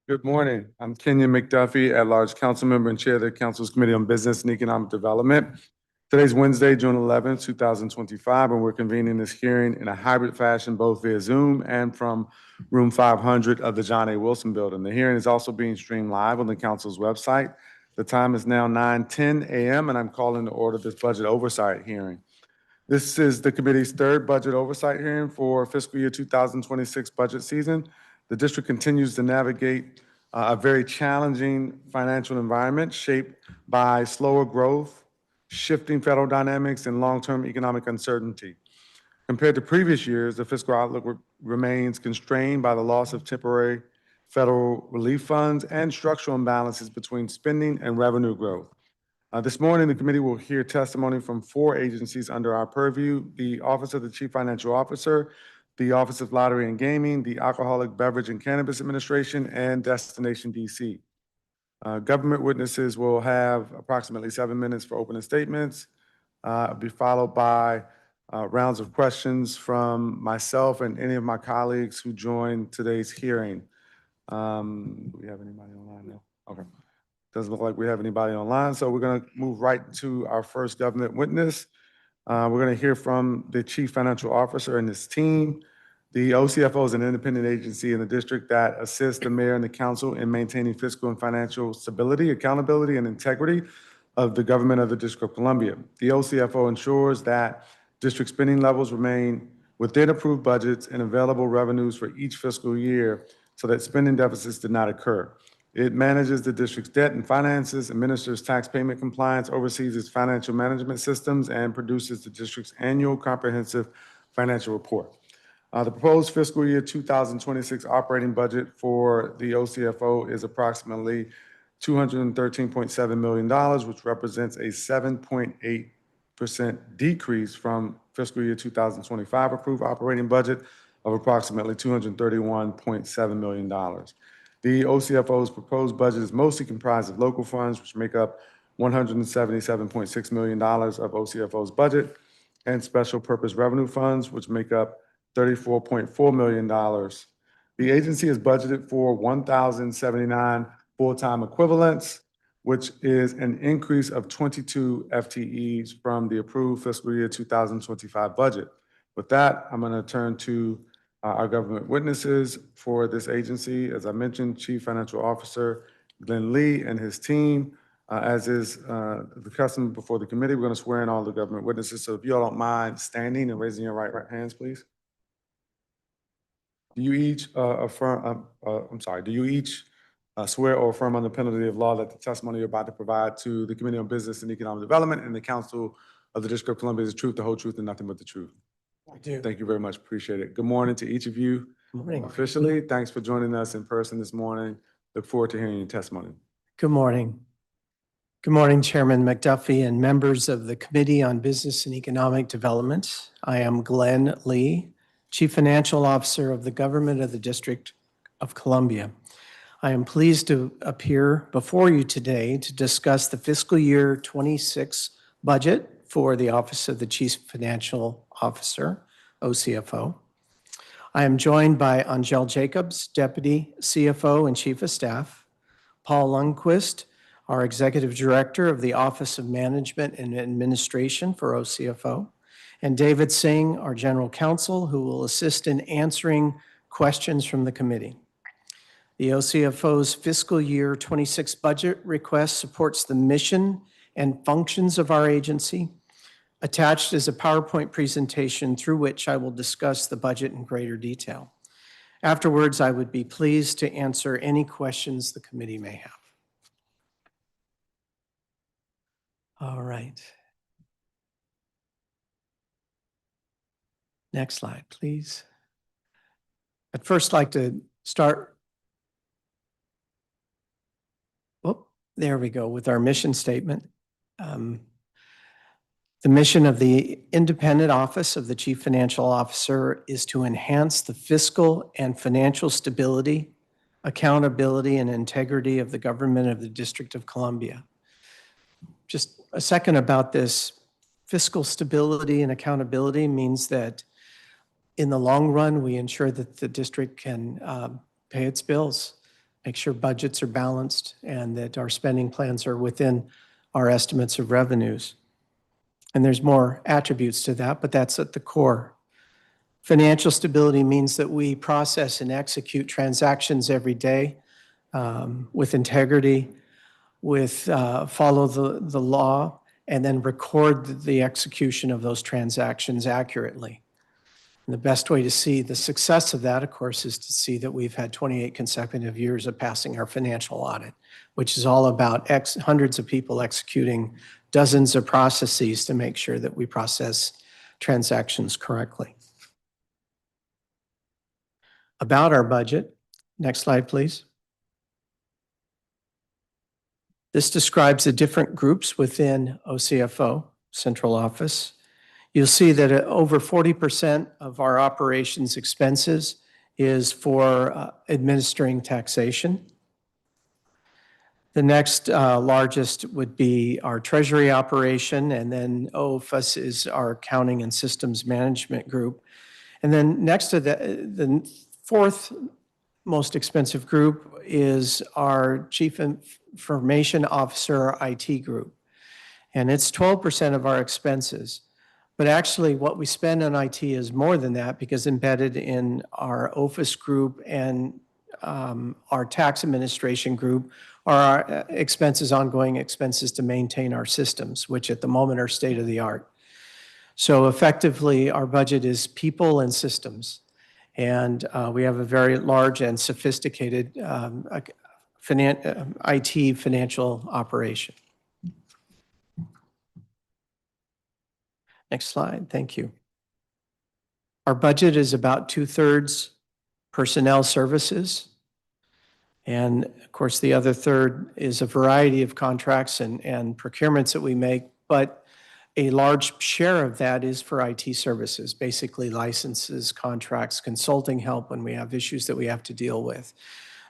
Good morning. I'm Kenyon McDuffie, at-large council member and chair of the council's Committee on Business and Economic Development. Today's Wednesday, June 11th, 2025, and we're convening this hearing in a hybrid fashion, both via Zoom and from room 500 of the John A. Wilson Building. The hearing is also being streamed live on the council's website. The time is now 9:10 a.m., and I'm calling to order this budget oversight hearing. This is the committee's third budget oversight hearing for fiscal year 2026 budget season. The district continues to navigate a very challenging financial environment shaped by slower growth, shifting federal dynamics, and long-term economic uncertainty. Compared to previous years, the fiscal outlook remains constrained by the loss of temporary federal relief funds and structural imbalances between spending and revenue growth. This morning, the committee will hear testimony from 4 agencies under our purview: the Office of the Chief Financial Officer, the Office of Lottery and Gaming, the Alcoholic Beverage and Cannabis Administration, and Destination DC. Government witnesses will have approximately 7 minutes for opening statements, be followed by rounds of questions from myself and any of my colleagues who joined today's hearing. Do we have anybody online now? Okay. Doesn't look like we have anybody online, so we're going to move right to our first government witness. We're going to hear from the Chief Financial Officer and his team. The OCFO is an independent agency in the district that assists the mayor and the council in maintaining fiscal and financial stability, accountability, and integrity of the government of the District of Columbia. The OCFO ensures that district spending levels remain within approved budgets and available revenues for each fiscal year so that spending deficits did not occur. It manages the district's debt and finances, administers tax payment compliance, oversees its financial management systems, and produces the district's annual comprehensive financial report. The proposed fiscal year 2026 operating budget for the OCFO is approximately $213.7 million, which represents a 7.8% decrease from fiscal year 2025 approved operating budget of approximately $231.7 million. The OCFO's proposed budget is mostly comprised of local funds, which make up $177.6 million of OCFO's budget, and special purpose revenue funds, which make up $34.4 million. The agency is budgeted for 1,079 full-time equivalents, which is an increase of 22 FTEs from the approved fiscal year 2025 budget. With that, I'm going to turn to our government witnesses for this agency. As I mentioned, Chief Financial Officer Glenn Lee and his team. As is the custom before the committee, we're going to swear in all the government witnesses. So if you all don't mind standing and raising your right hands, please. Do you each swear or affirm on the penalty of law that the testimony you're about to provide to the Committee on Business and Economic Development and the Council of the District of Columbia is the truth, the whole truth, and nothing but the truth? I do. Thank you very much. Appreciate it. Good morning to each of you. Good morning. Officially, thanks for joining us in person this morning. Look forward to hearing your testimony. Good morning. Good morning, Chairman McDuffie and members of the Committee on Business and Economic Development. I am Glenn Lee, Chief Financial Officer of the Government of the District of Columbia. I am pleased to appear before you today to discuss the fiscal year 26 budget for the Office of the Chief Financial Officer, OCFO. I am joined by Angel Jacobs, Deputy CFO and Chief of Staff, Paul Lundquist, our Executive Director of the Office of Management and Administration for OCFO, and David Singh, our General Counsel, who will assist in answering questions from the committee. The OCFO's fiscal year 26 budget request supports the mission and functions of our agency. Attached is a PowerPoint presentation through which I will discuss the budget in greater detail. Afterwards, I would be pleased to answer any questions the committee may have. All right. Next slide, please. I'd first like to start. Oh, there we go, with our mission statement. The mission of the Independent Office of the Chief Financial Officer is to enhance the fiscal and financial stability, accountability, and integrity of the government of the District of Columbia. Just a second about this. Fiscal stability and accountability means that In the long run, we ensure that the district can pay its bills, make sure budgets are balanced, and that our spending plans are within our estimates of revenues. And there's more attributes to that, but that's at the core. Financial stability means that we process and execute transactions every day with integrity, follow the law, and then record the execution of those transactions accurately. And the best way to see the success of that, of course, is to see that we've had 28 consecutive years of passing our financial audit, which is all about hundreds of people executing dozens of processes to make sure that we process transactions correctly. About our budget, next slide, please. This describes the different groups within OCFO, central office. You'll see that over 40% of our operations expenses is for administering taxation. The next largest would be our treasury operation, and then OFUS is our accounting and systems management group. And then next to the fourth most expensive group is our Chief Information Officer IT group. And it's 12% of our expenses. But actually, what we spend on IT is more than that, because embedded in our OFUS group and our tax administration group are our expenses, ongoing expenses to maintain our systems, which at the moment are state of the art. So effectively, our budget is people and systems. And we have a very large and sophisticated IT financial operation. Next slide, thank you. Our budget is about 2/3 personnel services. And of course, the other third is a variety of contracts and procurements that we make, but a large share of that is for IT services, basically licenses, contracts, consulting help when we have issues that we have to deal with.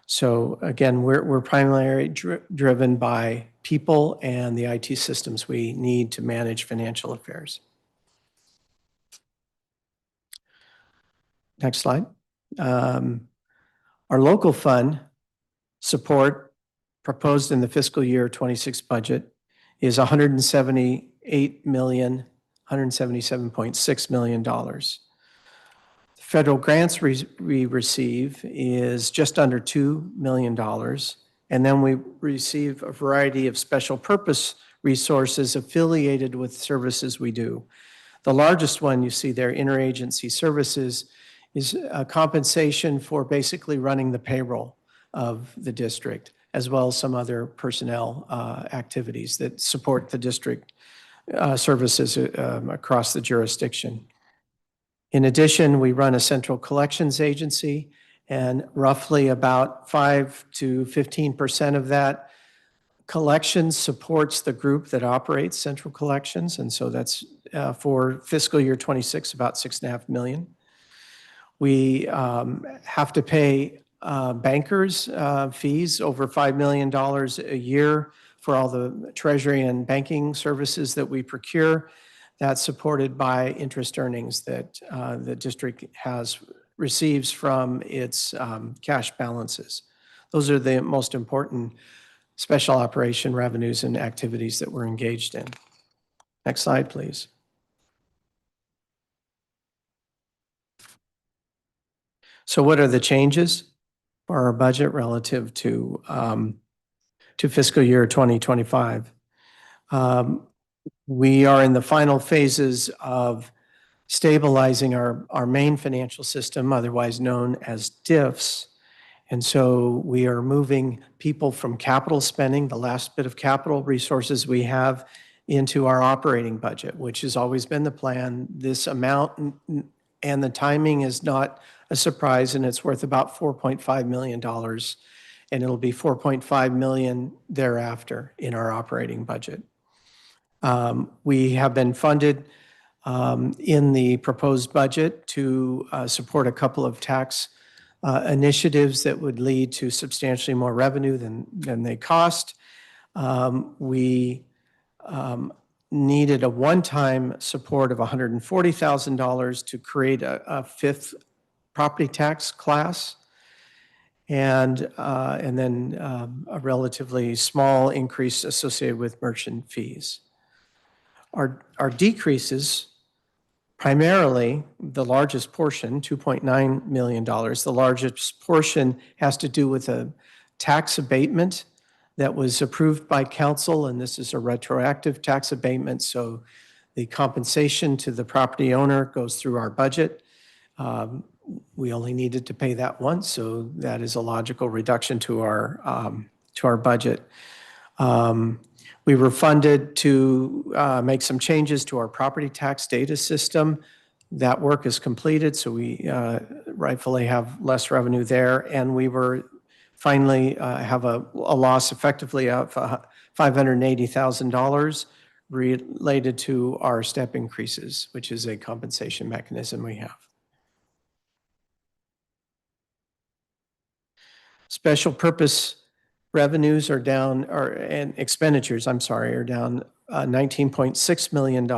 So again, we're primarily driven by people and the IT systems we need to manage financial affairs. Next slide. Our local fund support proposed in the fiscal year 26 budget is $177.6 million. The federal grants we receive is just under $2 million. And then we receive a variety of special purpose resources affiliated with services we do. The largest one you see there, interagency services, is a compensation for basically running the payroll of the district, as well as some other personnel activities that support the district services across the jurisdiction. In addition, we run a central collections agency, and roughly about 5 to 15% of that collections supports the group that operates central collections, and so that's for fiscal year 26, about $6.5 million. We have to pay bankers fees over $5 million a year for all the treasury and banking services that we procure. That's supported by interest earnings that the district receives from its cash balances. Those are the most important special operation revenues and activities that we're engaged in. Next slide, please. So what are the changes for our budget relative to fiscal year 2025? We are in the final phases of stabilizing our main financial system, otherwise known as DIFs. And so we are moving people from capital spending, the last bit of capital resources we have, into our operating budget, which has always been the plan. This amount and the timing is not a surprise, and it's worth about $4.5 million, and it'll be $4.5 million thereafter in our operating budget. We have been funded in the proposed budget to support a couple of tax initiatives that would lead to substantially more revenue than they cost. We needed a one-time support of $140,000 to create a fifth property tax class, and then a relatively small increase associated with merchant fees. Our decreases, primarily the largest portion, $2.9 million, the largest portion has to do with a tax abatement that was approved by council, and this is a retroactive tax abatement, so the compensation to the property owner goes through our budget. We only needed to pay that once, so that is a logical reduction to our budget. We were funded to make some changes to our property tax data system. That work is completed, so we rightfully have less revenue there. And we were finally have a loss effectively of $580,000 related to our step increases, which is a compensation mechanism we have. Special purpose revenues are down, and expenditures, I'm sorry, are down $19.6 million.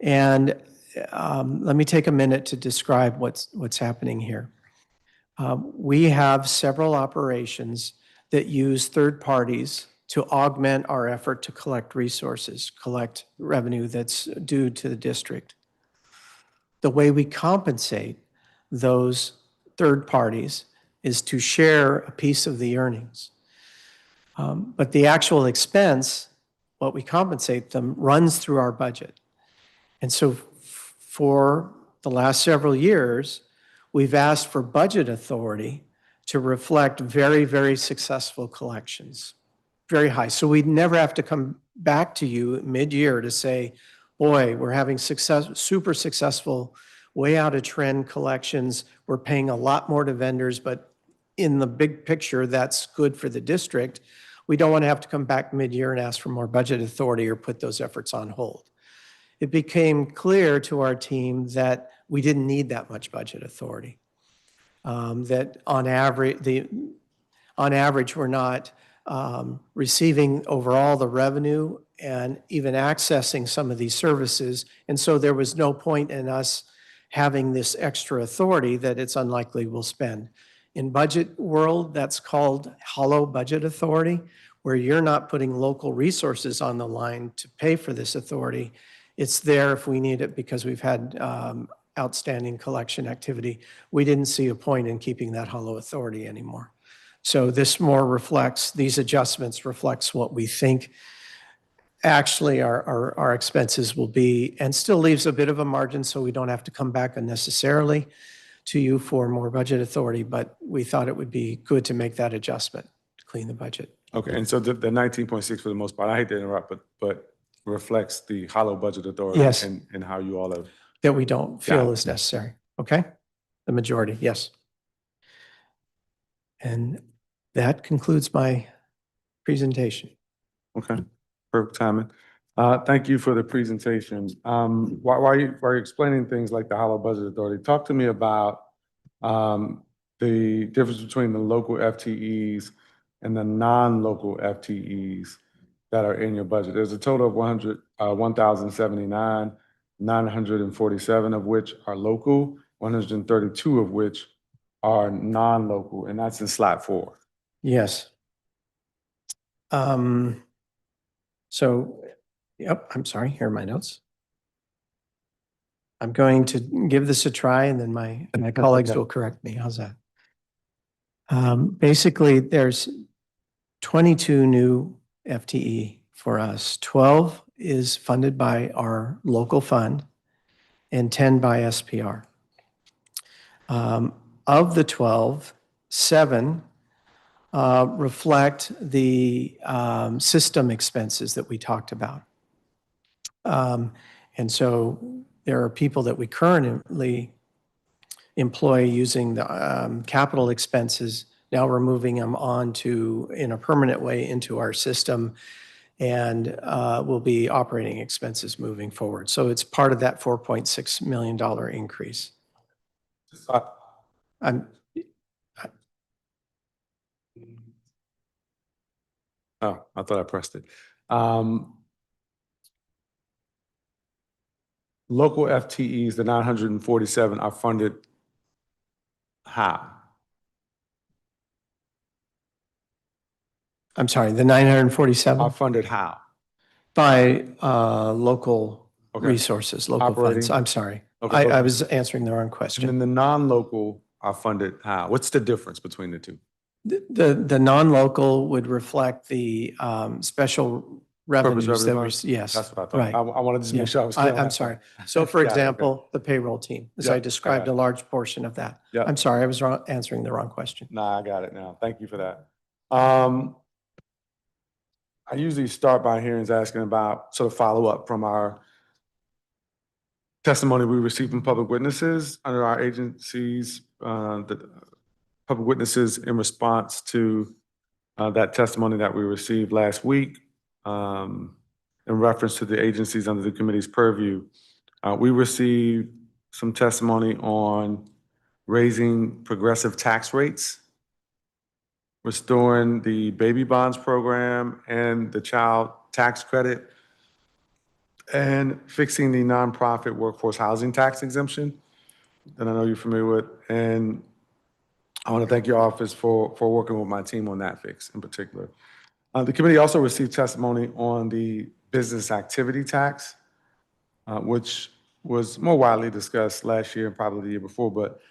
And let me take a minute to describe what's happening here. We have several operations that use third parties to augment our effort to collect resources, collect revenue that's due to the district. The way we compensate those third parties is to share a piece of the earnings. But the actual expense, what we compensate them, runs through our budget. And so for the last several years, we've asked for budget authority to reflect very, very successful collections, very high. So we'd never have to come back to you mid-year to say, boy, we're having super successful, way out of trend collections. We're paying a lot more to vendors, but in the big picture, that's good for the district. We don't want to have to come back mid-year and ask for more budget authority or put those efforts on hold. It became clear to our team that we didn't need that much budget authority. That on average, we're not receiving overall the revenue and even accessing some of these services. And so there was no point in us having this extra authority that it's unlikely we'll spend. In budget world, that's called hollow budget authority, where you're not putting local resources on the line to pay for this authority. It's there if we need it because we've had outstanding collection activity. We didn't see a point in keeping that hollow authority anymore. So this more reflects, these adjustments reflects what we think actually our expenses will be, and still leaves a bit of a margin so we don't have to come back unnecessarily to you for more budget authority, but we thought it would be good to make that adjustment to clean the budget. Okay, and so the 19.6 for the most part, I hate to interrupt, but reflects the hollow budget authority. Yes. And how you all have. That we don't feel Got it. is necessary, okay? The majority, yes. And that concludes my presentation. Okay, perfect timing. Thank you for the presentation. While you're explaining things like the hollow budget authority, talk to me about the difference between the local FTEs and the non-local FTEs that are in your budget. There's a total of 1,079, 947 of which are local, 132 of which are non-local, and that's in slide 4. Yes. So, yep, I'm sorry, here are my notes. I'm going to give this a try and then my colleagues Okay. will correct me. How's that? Basically, there's 22 new FTE for us. 12 is funded by our local fund and 10 by SPR. Of the 12, 7 reflect the system expenses that we talked about. And so there are people that we currently employ using the capital expenses. Now we're moving them on to, in a permanent way, into our system and will be operating expenses moving forward. So it's part of that $4.6 million increase. I'm, Oh, I thought I pressed it. local FTEs, the 947 are funded how? I'm sorry, the Are 947 funded how? by local Okay. resources, local funds. Operating. I'm sorry. Okay, I local. was answering the wrong And question. then the non-local are funded how? What's the difference between the two? The non-local would reflect the special revenues revenue that were, funds? yes, That's what I thought. right. I wanted to just Yeah. make sure I was clear on I'm that sorry. part. So for Got it, okay. example, the payroll team, as Yep, I I described got a it. large portion of that. Yep. I'm sorry, I was answering the wrong question. Nah, I got it now. Thank you for that. I usually start my hearings asking about sort of follow-up from our testimony we received from public witnesses under our agencies, the public witnesses in response to that testimony that we received last week in reference to the agencies under the committee's purview. We received some testimony on raising progressive tax rates, restoring the baby bonds program and the child tax credit, and fixing the nonprofit workforce housing tax exemption that I know you're familiar with. And I want to thank your office for working with my team on that fix in particular. The committee also received testimony on the business activity tax, which was more widely discussed last year and probably the year before, but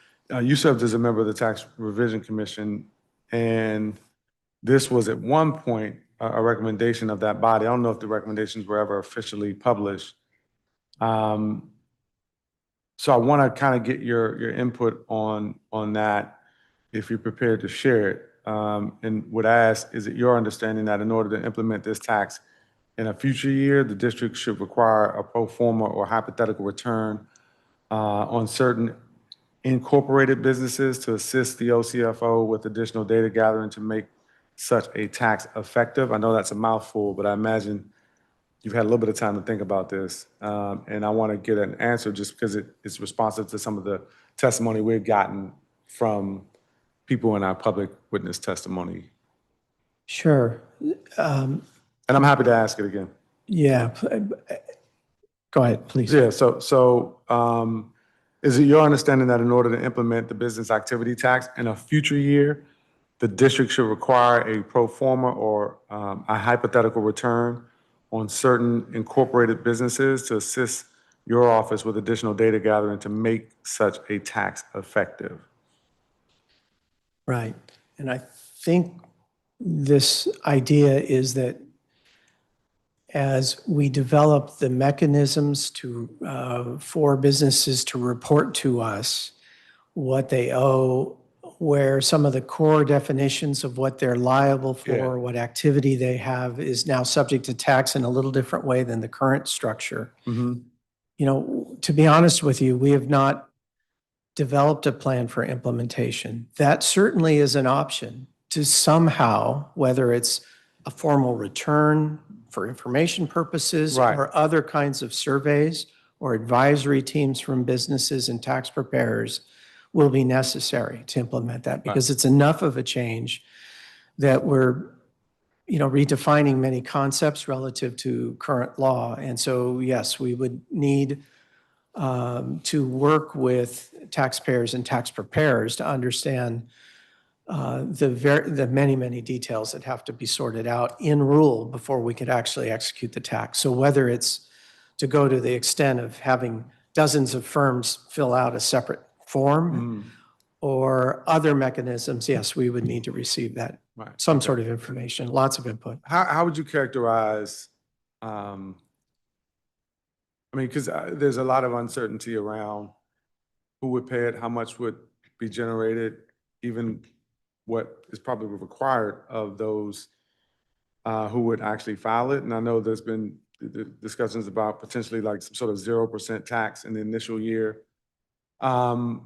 you served as a member of the Tax Revision Commission, and this was at one point a recommendation of that body. I don't know if the recommendations were ever officially published. So I want to kind of get your input on that, if you're prepared to share it. And would ask, is it your understanding that in order to implement this tax in a future year, the district should require a pro forma or hypothetical return on certain incorporated businesses to assist the OCFO with additional data gathering to make such a tax effective? I know that's a mouthful, but I imagine you've had a little bit of time to think about this. And I want to get an answer just because it's responsive to some of the testimony we've gotten from people in our public witness testimony. Sure. And I'm happy to ask it again. Yeah. Go ahead, please. Yeah, is it your understanding that in order to implement the business activity tax in a future year, the district should require a pro forma or a hypothetical return on certain incorporated businesses to assist your office with additional data gathering to make such a tax effective? Right. And I think this idea is that as we develop the mechanisms for businesses to report to us what they owe, where some of the core definitions of what they're liable for, Yeah. what activity they have is now subject to tax in a little different way than the current structure. Mm-hmm. You know, to be honest with you, we have not developed a plan for implementation. That certainly is an option to somehow, whether it's a formal return for information purposes Right. or other kinds of surveys or advisory teams from businesses and tax preparers, will be necessary to implement that because it's enough of a change that we're redefining many concepts relative to current law. And so, yes, we would need to work with taxpayers and tax preparers to understand the many, many details that have to be sorted out in rule before we could actually execute the tax. So whether it's to go to the extent of having dozens of firms fill out a separate form or other mechanisms, yes, we would need to receive that, some sort of information, lots of input. How would you characterize, because there's a lot of uncertainty around who would pay it, how much would be generated, even what is probably required of those who would actually file it. And I know there's been discussions about potentially like some sort of 0% tax in the initial year. I'm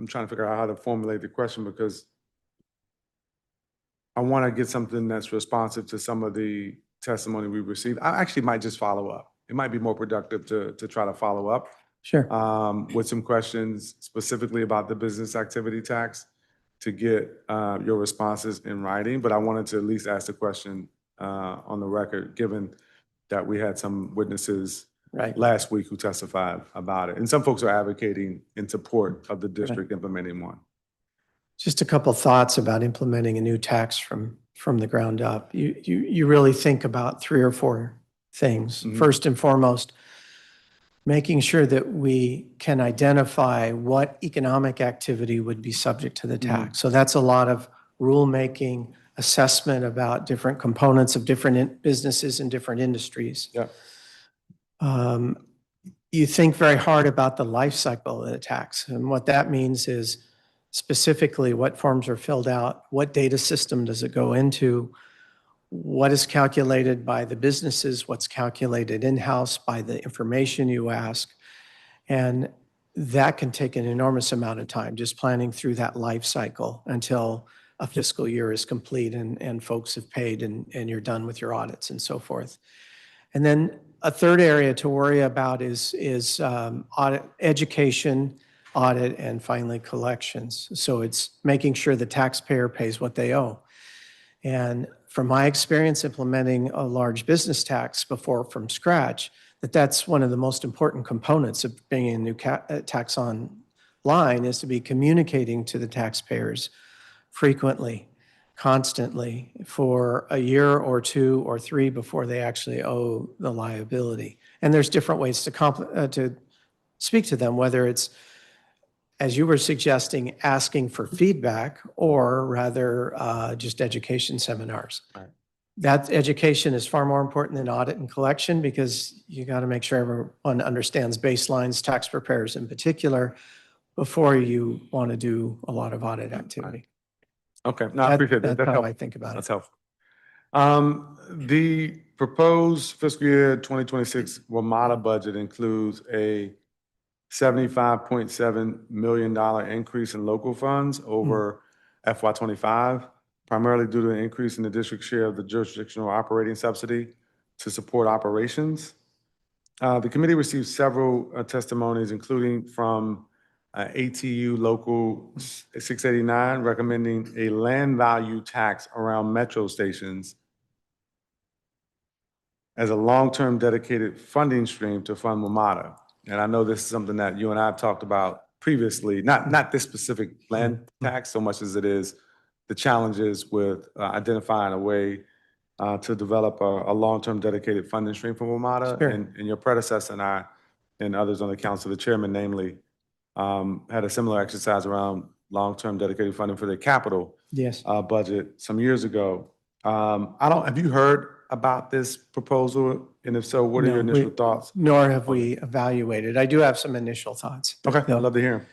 trying to figure out how to formulate the question because I want to get something that's responsive to some of the testimony we received. I actually might just follow up. It might be more productive to try to follow up Sure. with some questions specifically about the business activity tax to get your responses in writing. But I wanted to at least ask the question on the record, given that we had some witnesses Right. last week who testified about it. And some folks are advocating in support of the district implementing one. Just a couple thoughts about implementing a new tax from the ground up. You really think about three or four things. Mhm. First and foremost, making sure that we can identify what economic activity would be subject to the tax. So that's a lot of rulemaking, assessment about different components of different businesses and different industries. Yeah. You think very hard about the life cycle of the tax. And what that means is specifically what forms are filled out, what data system does it go into, what is calculated by the businesses, what's calculated in-house by the information you ask. And that can take an enormous amount of time, just planning through that life cycle until a fiscal year is complete and folks have paid and you're done with your audits and so forth. And then a third area to worry about is audit, education, audit, and finally collections. So it's making sure the taxpayer pays what they owe. And from my experience implementing a large business tax before from scratch, that's one of the most important components of bringing a new tax online is to be communicating to the taxpayers frequently, constantly for a year or two or three before they actually owe the liability. And there's different ways to speak to them, whether it's, as you were suggesting, asking for feedback or rather just education seminars. Right. That education is far more important than audit and collection because you got to make sure everyone understands baselines, tax preparers in particular, before you want to do a lot of audit activity. Okay, no, I appreciate that. That's how helpful. I think about it. That's helpful. The proposed fiscal year 2026 WMATA budget includes a $75.7 million increase in local funds over FY '25, primarily due to an increase in the district share of the jurisdictional operating subsidy to support operations. The committee received several testimonies, including from ATU Local 689, recommending a land value tax around metro stations as a long-term dedicated funding stream to fund WMATA. And I know this is something that you and I have talked about previously, not this specific land tax so much as it is the challenges with identifying a way to develop a long-term dedicated funding stream for WMATA. Sure. And your predecessor and I and others on the council, the chairman namely, had a similar exercise around long-term dedicated funding for their capital Yes. budget some years ago. Have you heard about this proposal? And if so, what are your No, initial thoughts? Nor have we evaluated. I do have some initial thoughts. Okay, I'd love to hear 'em.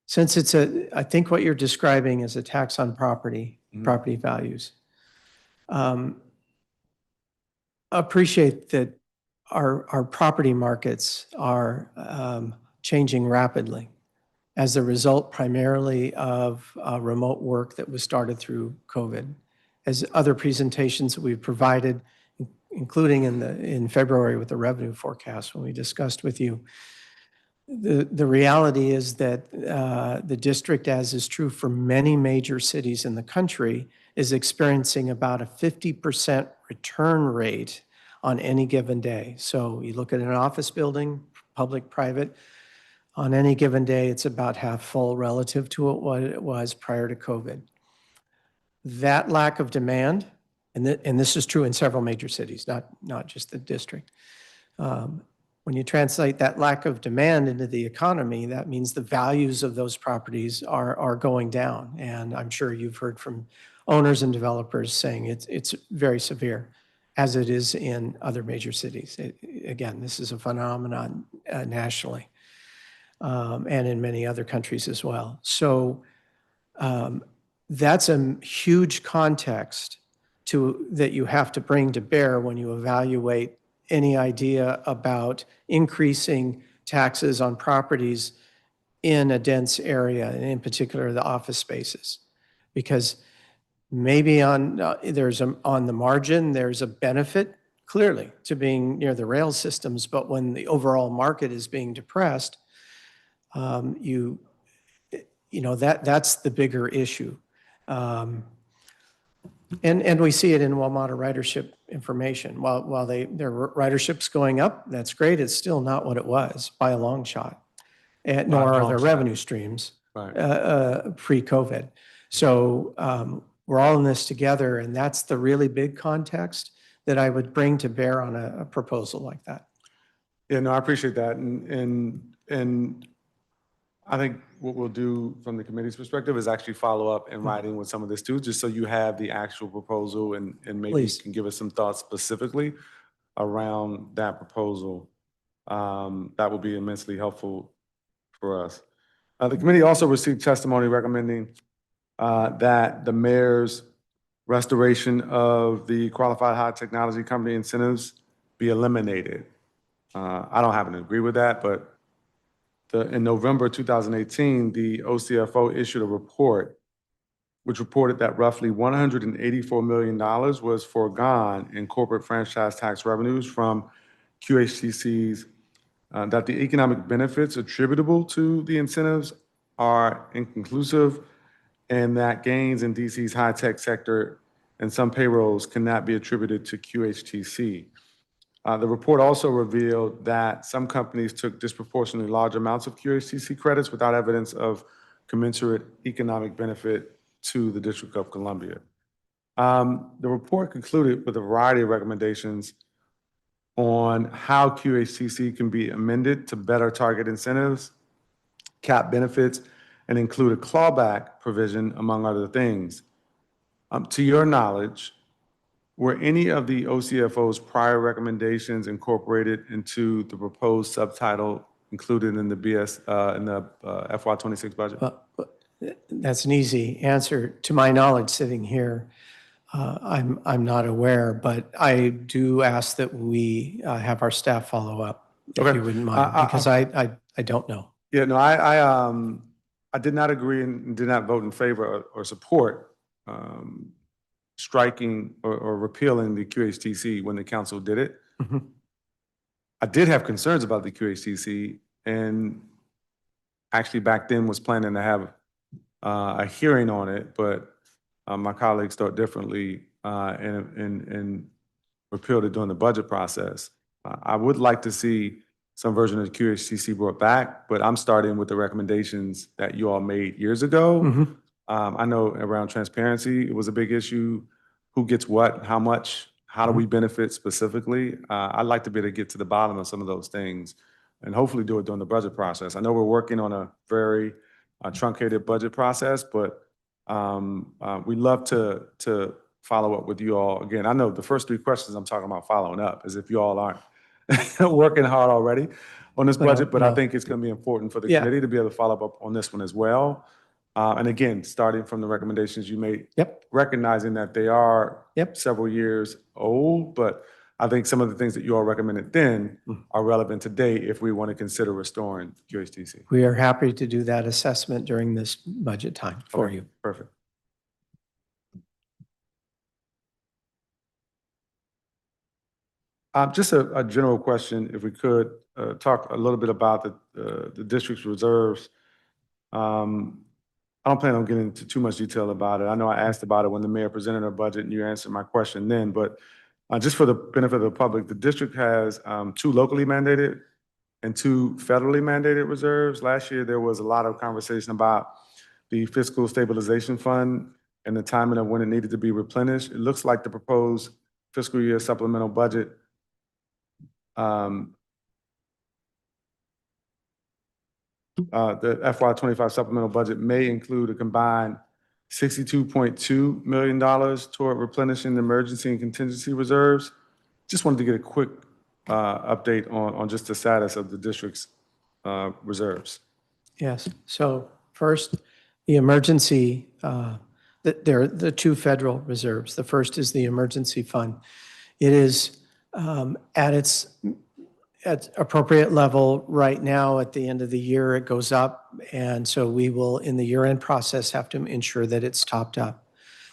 Since I think what you're describing is a tax on property values. Appreciate that our property markets are changing rapidly as a result primarily of remote work that was started through COVID. As other presentations that we've provided, including in February with the revenue forecast when we discussed with you, the reality is that the district, as is true for many major cities in the country, is experiencing about a 50% return rate on any given day. So you look at an office building, public, private, on any given day, it's about half full relative to what it was prior to COVID. That lack of demand, and this is true in several major cities, not just the district. When you translate that lack of demand into the economy, that means the values of those properties are going down. And I'm sure you've heard from owners and developers saying it's very severe, as it is in other major cities. Again, this is a phenomenon nationally and in many other countries as well. So that's a huge context that you have to bring to bear when you evaluate any idea about increasing taxes on properties in a dense area, and in particular the office spaces. Because maybe on the margin, there's a benefit clearly to being near the rail systems, but when the overall market is being depressed, that's the bigger issue. And we see it in WMATA ridership information. While their ridership's going up, that's great. It's still not what it was by a long shot. And By a nor are long their shot. revenue streams Right. pre-COVID. So we're all in this together, and that's the really big context that I would bring to bear on a proposal like that. Yeah, no, I appreciate that. And I think what we'll do from the committee's perspective is actually follow up in writing with some of this too, just so you have the actual proposal and maybe you Please. can give us some thoughts specifically around that proposal. That will be immensely helpful for us. The committee also received testimony recommending that the mayor's restoration of the qualified high technology company incentives be eliminated. I don't happen to agree with that, but in November 2018, the OCFO issued a report which reported that roughly $184 million was foregone in corporate franchise tax revenues from QHTCs, that the economic benefits attributable to the incentives are inconclusive, and that gains in DC's high-tech sector and some payrolls cannot be attributed to QHTC. The report also revealed that some companies took disproportionately large amounts of QHTC credits without evidence of commensurate economic benefit to the District of Columbia. The report concluded with a variety of recommendations on how QHTC can be amended to better target incentives, cap benefits, and include a clawback provision, among other things. To your knowledge, were any of the OCFO's prior recommendations incorporated into the proposed subtitle included in the FY26 budget? That's an easy answer. To my knowledge, sitting here, I'm not aware, but I do ask that we have our staff follow up, if Okay. you wouldn't mind, because I don't know. Yeah, no, I did not agree and did not vote in favor or support striking or repealing the QHTC when the council did it. Mhm. I did have concerns about the QHTC, and actually back then was planning to have a hearing on it, but my colleagues thought differently and repealed it during the budget process. I would like to see some version of the QHTC brought back, but I'm starting with the recommendations that you all made years ago. Mhm. I know around transparency, it was a big issue. Who gets what, how much, how do we benefit specifically? I'd like to be able to get to the bottom of some of those things and hopefully do it during the budget process. I know we're working on a very truncated budget process, but we love to follow up with you all. Again, I know the first three questions I'm talking about following up as if you all aren't working hard already on this budget, but I No. think it's going to be important for the Yeah. committee to be able to follow up on this one as well. And again, starting from the recommendations you made, Yep. recognizing that they are Yep. several years old, but I think some of the things that you all recommended then are relevant today if we want to consider restoring QHTC. We are happy to do that assessment during this budget time for Okay, you. perfect. Just a general question, if we could talk a little bit about the district's reserves. I don't plan on getting into too much detail about it. I know I asked about it when the mayor presented her budget and you answered my question then, but just for the benefit of the public, the district has 2 locally mandated and 2 federally mandated reserves. Last year, there was a lot of conversation about the fiscal stabilization fund and the timing of when it needed to be replenished. It looks like the proposed fiscal year supplemental budget the FY25 supplemental budget may include a combined $62.2 million toward replenishing the emergency and contingency reserves. Just wanted to get a quick update on just the status of the district's reserves. Yes. So first, the emergency, there are the 2 federal reserves. The first is the emergency fund. It is at appropriate level right now. At the end of the year, it goes up. And so we will, in the year-end process, have to ensure that it's topped up.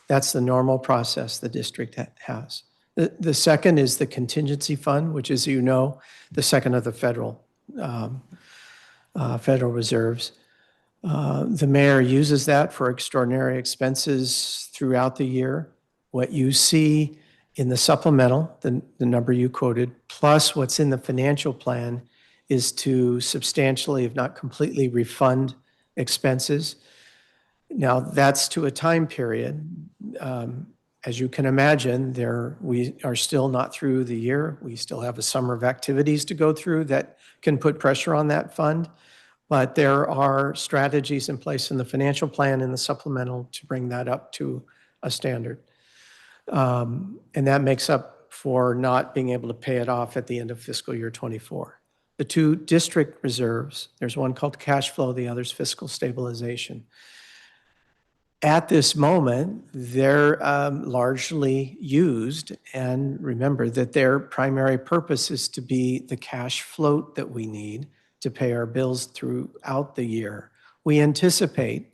That's the normal process the district has. The second is the contingency fund, which is, you know, the second of the federal reserves. The mayor uses that for extraordinary expenses throughout the year. What you see In the supplemental, the number you quoted, plus what's in the financial plan is to substantially, if not completely, refund expenses. Now, that's to a time period. As you can imagine, we are still not through the year. We still have a summer of activities to go through that can put pressure on that fund. But there are strategies in place in the financial plan and the supplemental to bring that up to a standard. And that makes up for not being able to pay it off at the end of fiscal year '24. The two district reserves, there's one called cash flow, the other's fiscal stabilization. At this moment, they're largely used, and remember that their primary purpose is to be the cash float that we need to pay our bills throughout the year. We anticipate,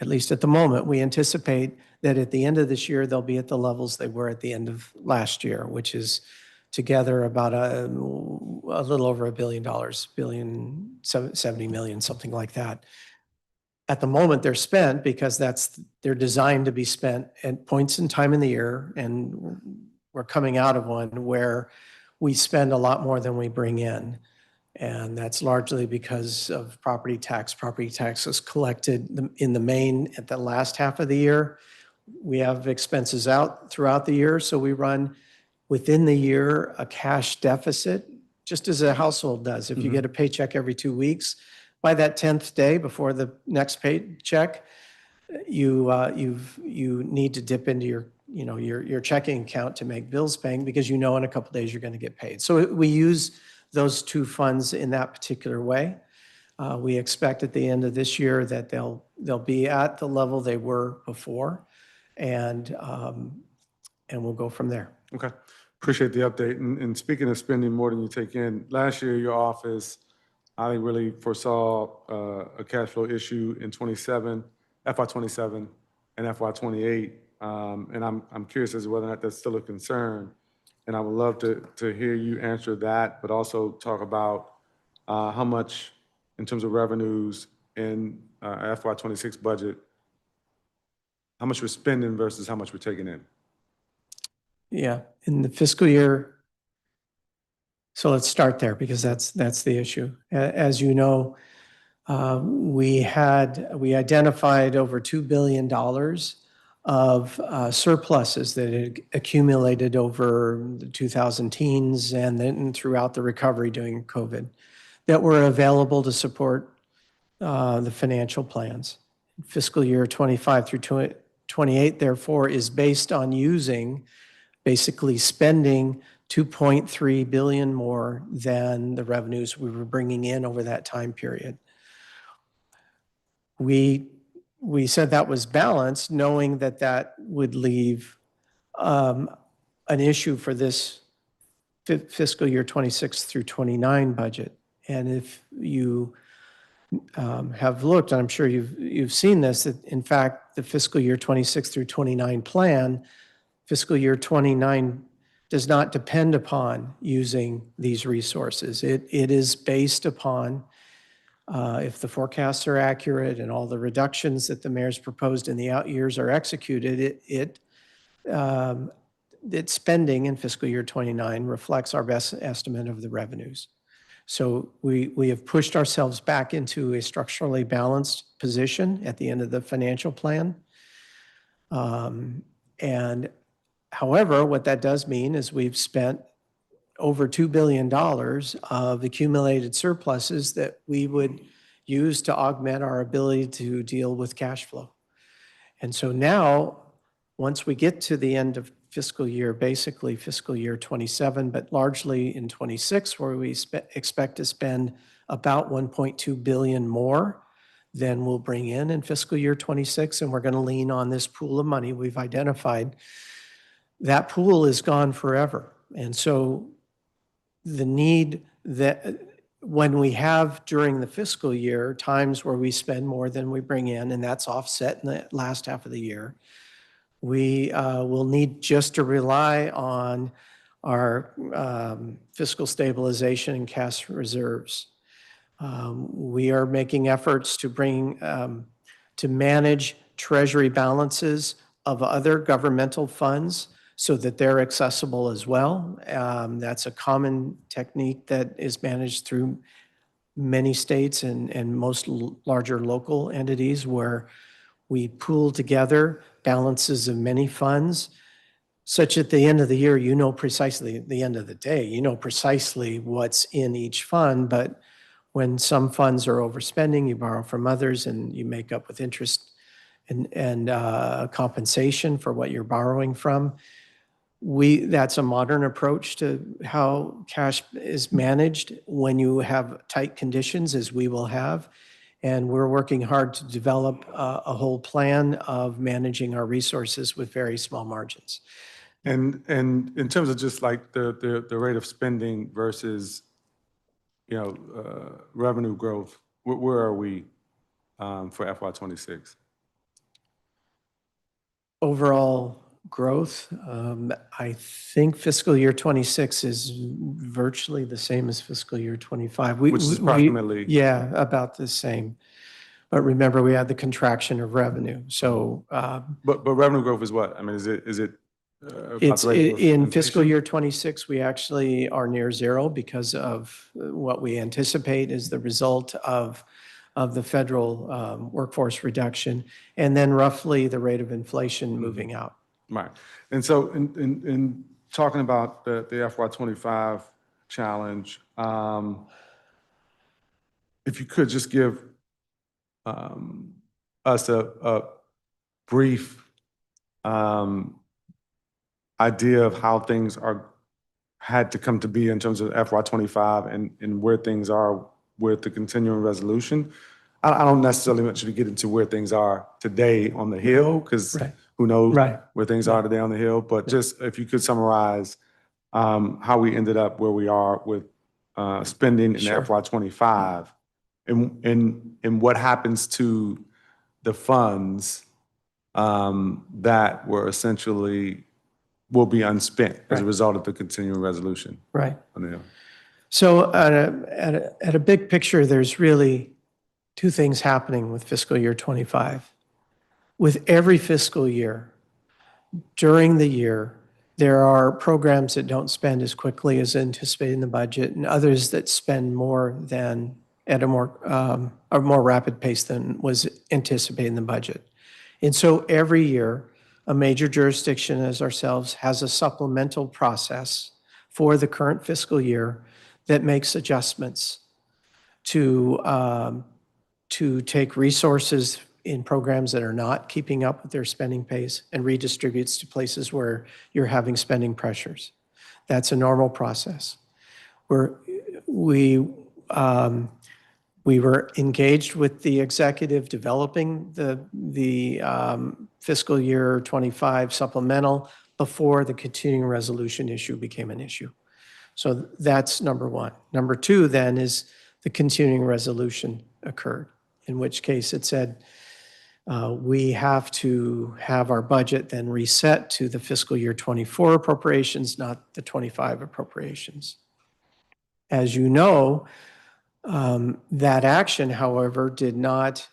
at least at the moment, we anticipate that at the end of this year, they'll be at the levels they were at the end of last year, which is together about a little over $1 billion, $70 million, something like that. At the moment, they're spent because they're designed to be spent at points in time in the year, and we're coming out of one where we spend a lot more than we bring in. And that's largely because of property tax. Property tax is collected in the main at the last half of the year. We have expenses out throughout the year, so we run within the year a cash deficit, just as a household does. If you get a paycheck every 2 weeks, by that 10th day before the next paycheck, you need to dip into your checking account to make bills paying because in a couple days you're going to get paid. So we use those two funds in that particular way. We expect at the end of this year that they'll be at the level they were before, and we'll go from there. Okay. Appreciate the update. And speaking of spending more than you take in, last year your office, I really foresaw a cash flow issue in FY27 and FY28. And I'm curious as to whether or not that's still a concern. And I would love to hear you answer that, but also talk about how much, in terms of revenues in FY26 budget, how much we're spending versus how much we're taking in. Yeah, in the fiscal year. So let's start there because that's the issue. As you know, we identified over $2 billion of surpluses that had accumulated over the 2010s and then throughout the recovery during COVID that were available to support the financial plans. Fiscal year 25 through 28, therefore, is based on basically spending $2.3 billion more than the revenues we were bringing in over that time period. We said that was balanced, knowing that would leave an issue for this fiscal year 26 through 29 budget. And if you have looked, and I'm sure you've seen this, that in fact, the fiscal year 26 through 29 plan, fiscal year 29 does not depend upon using these resources. It is based upon, if the forecasts are accurate and all the reductions that the mayor's proposed in the out years are executed, its spending in fiscal year 29 reflects our best estimate of the revenues. So we have pushed ourselves back into a structurally balanced position at the end of the financial plan. And however, what that does mean is we've spent over $2 billion of accumulated surpluses that we would use to augment our ability to deal with cash flow. And so now, once we get to the end of fiscal year, basically fiscal year 27, but largely in 26, where we expect to spend about $1.2 billion more than we'll bring in fiscal year 26, and we're going to lean on this pool of money we've identified. That pool is gone forever. And so the need that when we have during the fiscal year times where we spend more than we bring in, and that's offset in the last half of the year, we will need just to rely on our fiscal stabilization and cash reserves. We are making efforts to manage treasury balances of other governmental funds so that they're accessible as well. That's a common technique that is managed through many states and most larger local entities, where we pool together balances of many funds, such at the end of the year, you know precisely, at the end of the day, you know precisely what's in each fund. But when some funds are overspending, you borrow from others and you make up with interest and compensation for what you're borrowing from. That's a modern approach to how cash is managed when you have tight conditions, as we will have. And we're working hard to develop a whole plan of managing our resources with very small margins. And in terms of just like the rate of spending versus, revenue growth, where are we for FY '26? Overall growth, I think fiscal year '26 is virtually the same as fiscal year '25. Which is approximately? Yeah, about the same. But remember, we had the contraction of revenue. So But revenue growth is what? I mean, is it about it's the rate of in fiscal inflation? year '26, we actually are near zero because of what we anticipate is the result of the federal workforce reduction, and then roughly the rate of inflation moving out. Right. And so in talking about the FY '25 challenge, if you could just give us a brief idea of how things had to come to be in terms of FY '25 and where things are with the continuing resolution. I don't necessarily want you to get into where things are today on the Hill, because Right. who knows Right. where things are today on the Hill, but just if you could summarize how we ended up where we are with spending in Sure. FY '25 and what happens to the funds that were essentially will be unspent as a Right. result of the continuing resolution Right. on the Hill. So at a big picture, there's really two things happening with fiscal year '25. With every fiscal year, during the year, there are programs that don't spend as quickly as anticipated in the budget, and others that spend more than at a more rapid pace than was anticipated in the budget. And so every year, a major jurisdiction as ourselves has a supplemental process for the current fiscal year that makes adjustments to take resources in programs that are not keeping up with their spending pace and redistributes to places where you're having spending pressures. That's a normal process. We were engaged with the executive developing the fiscal year '25 supplemental before the continuing resolution issue became an issue. So that's number one. Number two then is the continuing resolution occurred, in which case it said we have to have our budget then reset to the fiscal year '24 appropriations, not the '25 appropriations. As you know, that action, however, did not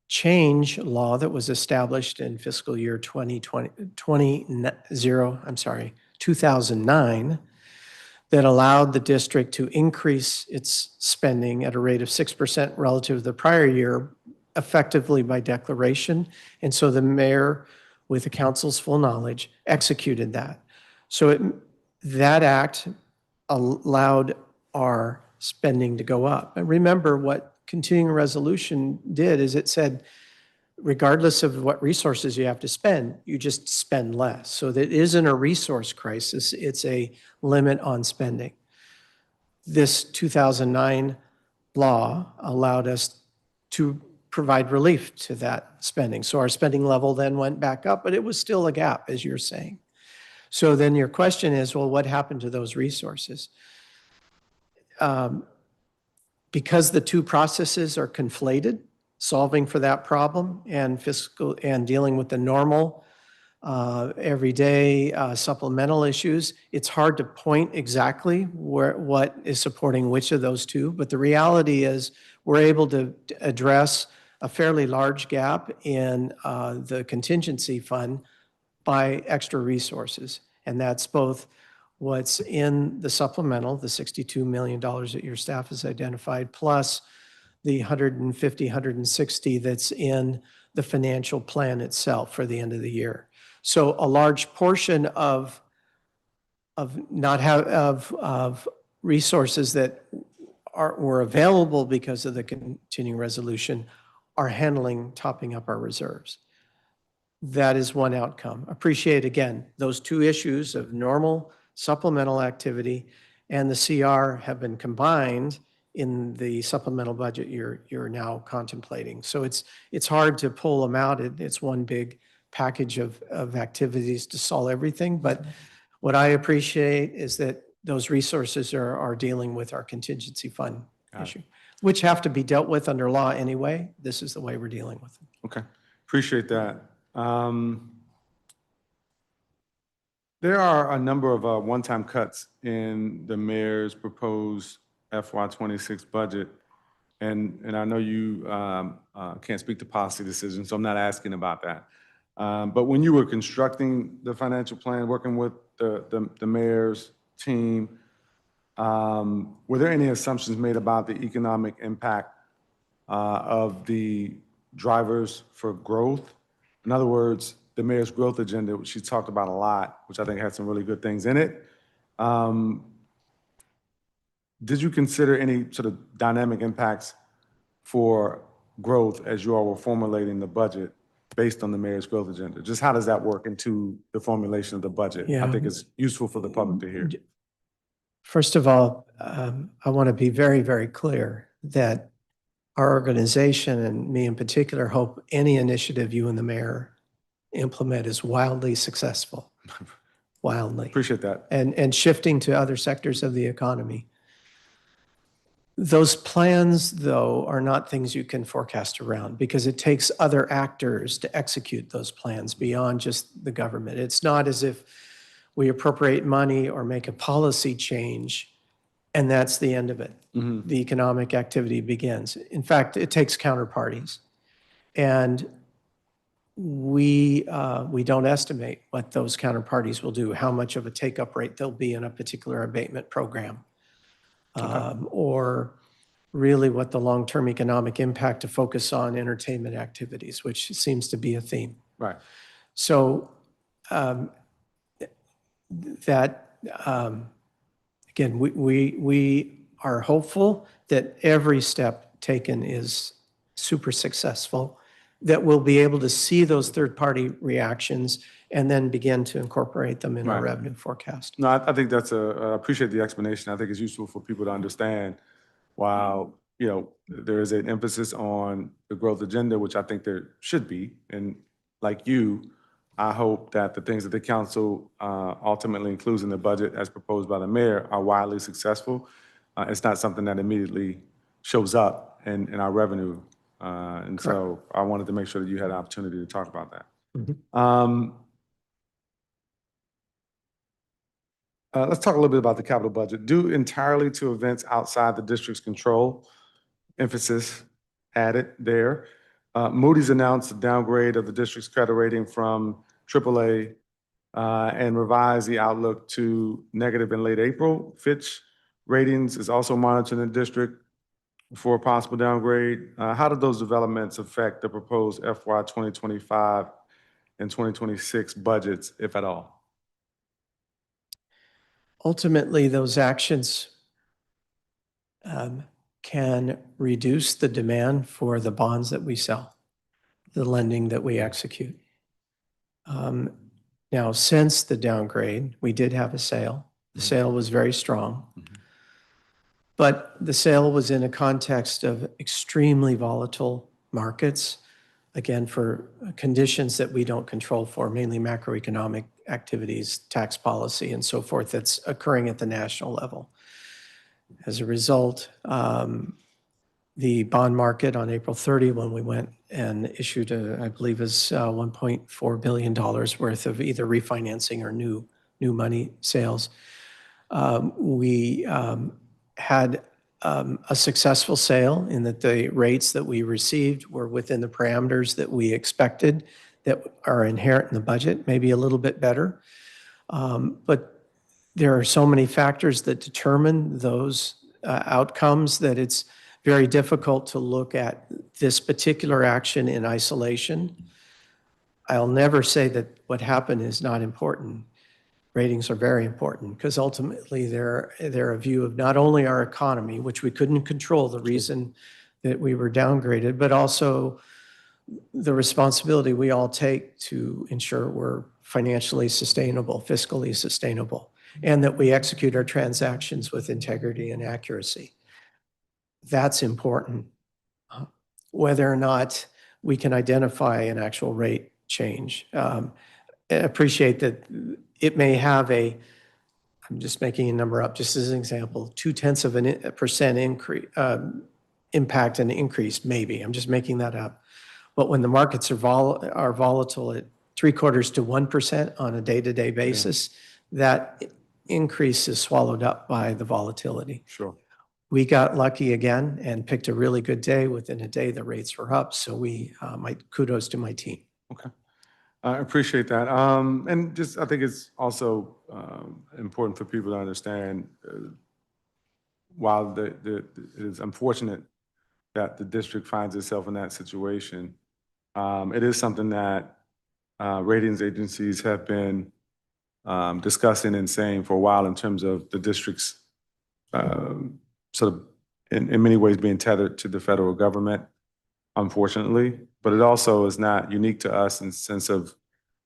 change law that was established in fiscal year 2009 that allowed the district to increase its spending at a rate of 6% relative to the prior year, effectively by declaration. And so the mayor, with the council's full knowledge, executed that. So that act allowed our spending to go up. And remember, what continuing resolution did is it said, regardless of what resources you have to spend, you just spend less. So that isn't a resource crisis, it's a limit on spending. This 2009 law allowed us to provide relief to that spending. So our spending level then went back up, but it was still a gap, as you're saying. So then your question is, well, what happened to those resources? Because the two processes are conflated, solving for that problem and fiscal and dealing with the normal everyday supplemental issues, it's hard to point exactly what is supporting which of those two. But the reality is we're able to address a fairly large gap in the contingency fund by extra resources. And that's both what's in the supplemental, the $62 million that your staff has identified, plus the 150, 160 that's in the financial plan itself for the end of the year. So a large portion of resources that were available because of the continuing resolution are handling, topping up our reserves. That is one outcome. Appreciate, again, those two issues of normal supplemental activity and the CR have been combined in the supplemental budget you're now contemplating. So it's hard to pull them out. It's one big package of activities to solve everything. But what I appreciate is that those resources are dealing with our contingency fund issue, which have to be dealt with under law anyway. This is the way we're dealing with them. Okay, appreciate that. There are a number of one-time cuts in the mayor's proposed FY26 budget. And I know you can't speak to policy decisions, so I'm not asking about that. But when you were constructing the financial plan, working with the mayor's team, were there any assumptions made about the economic impact of the drivers for growth? In other words, the mayor's growth agenda, which she talked about a lot, which I think had some really good things in it. Did you consider any sort of dynamic impacts for growth as you all were formulating the budget based on the mayor's growth agenda? Just how does that work into the formulation of the budget? I think it's useful for the public to hear. First of all, I want to be very, very clear that our organization, and me in particular, hope any initiative you and the mayor implement is wildly successful. Wildly. Appreciate that. And shifting to other sectors of the economy. Those plans, though, are not things you can forecast around because it takes other actors to execute those plans beyond just the government. It's not as if we appropriate money or make a policy change and that's the end of it. Mm-hmm. The economic activity begins. In fact, it takes counterparties. And we don't estimate what those counterparties will do, how much of a take-up rate there'll be in a particular abatement program, or really what the long-term economic impact to focus on entertainment activities, which seems to be a theme. Right. So again, we are hopeful that every step taken is super successful, that we'll be able to see those third-party reactions and then begin to incorporate them in our revenue forecast. No, I think that's I appreciate the explanation. I think it's useful for people to understand while, there is an emphasis on the growth agenda, which I think there should be. And like you, I hope that the things that the council ultimately includes in the budget as proposed by the mayor are widely successful. It's not something that immediately shows up in our revenue. And so I wanted to make sure that you had an opportunity to talk about that. Mm-hmm. Let's talk a little bit about the capital budget. Due entirely to events outside the district's control, emphasis added there. Moody's announced a downgrade of the district's credit rating from AAA and revised the outlook to negative in late April. Fitch Ratings is also monitoring the district for a possible downgrade. How did those developments affect the proposed FY 2025 and 2026 budgets, if at all? Ultimately, those actions can reduce the demand for the bonds that we sell, the lending that we execute. Now, since the downgrade, we did have a sale. The sale was very strong. Mm-hmm. But the sale was in a context of extremely volatile markets, again, for conditions that we don't control for, mainly macroeconomic activities, tax policy, and so forth that's occurring at the national level. As a result, the bond market on April 30, when we went and issued, I believe, is $1.4 billion worth of either refinancing or new money sales, we had a successful sale in that the rates that we received were within the parameters that we expected that are inherent in the budget, maybe a little bit better. But there are so many factors that determine those outcomes that it's very difficult to look at this particular action in isolation. I'll never say that what happened is not important. Ratings are very important because ultimately they're a view of not only our economy, which we couldn't control the reason that we were downgraded, but also the responsibility we all take to ensure we're financially sustainable, fiscally sustainable, and that we execute our transactions with integrity and accuracy. That's important. Whether or not we can identify an actual rate change. Appreciate that it may have I'm just making a number up just as an example, 0.2% increase, impact and increase, maybe. I'm just making that up. But when the markets are volatile at 0.75% to 1% on a day-to-day basis, that increase is swallowed up by the volatility. Sure. We got lucky again and picked a really good day. Within a day, the rates were up. So kudos to my team. Okay. I appreciate that. And just, I think it's also important for people to understand, while it is unfortunate that the district finds itself in that situation, it is something that ratings agencies have been discussing and saying for a while in terms of the district's sort of in many ways being tethered to the federal government, unfortunately. But it also is not unique to us in the sense of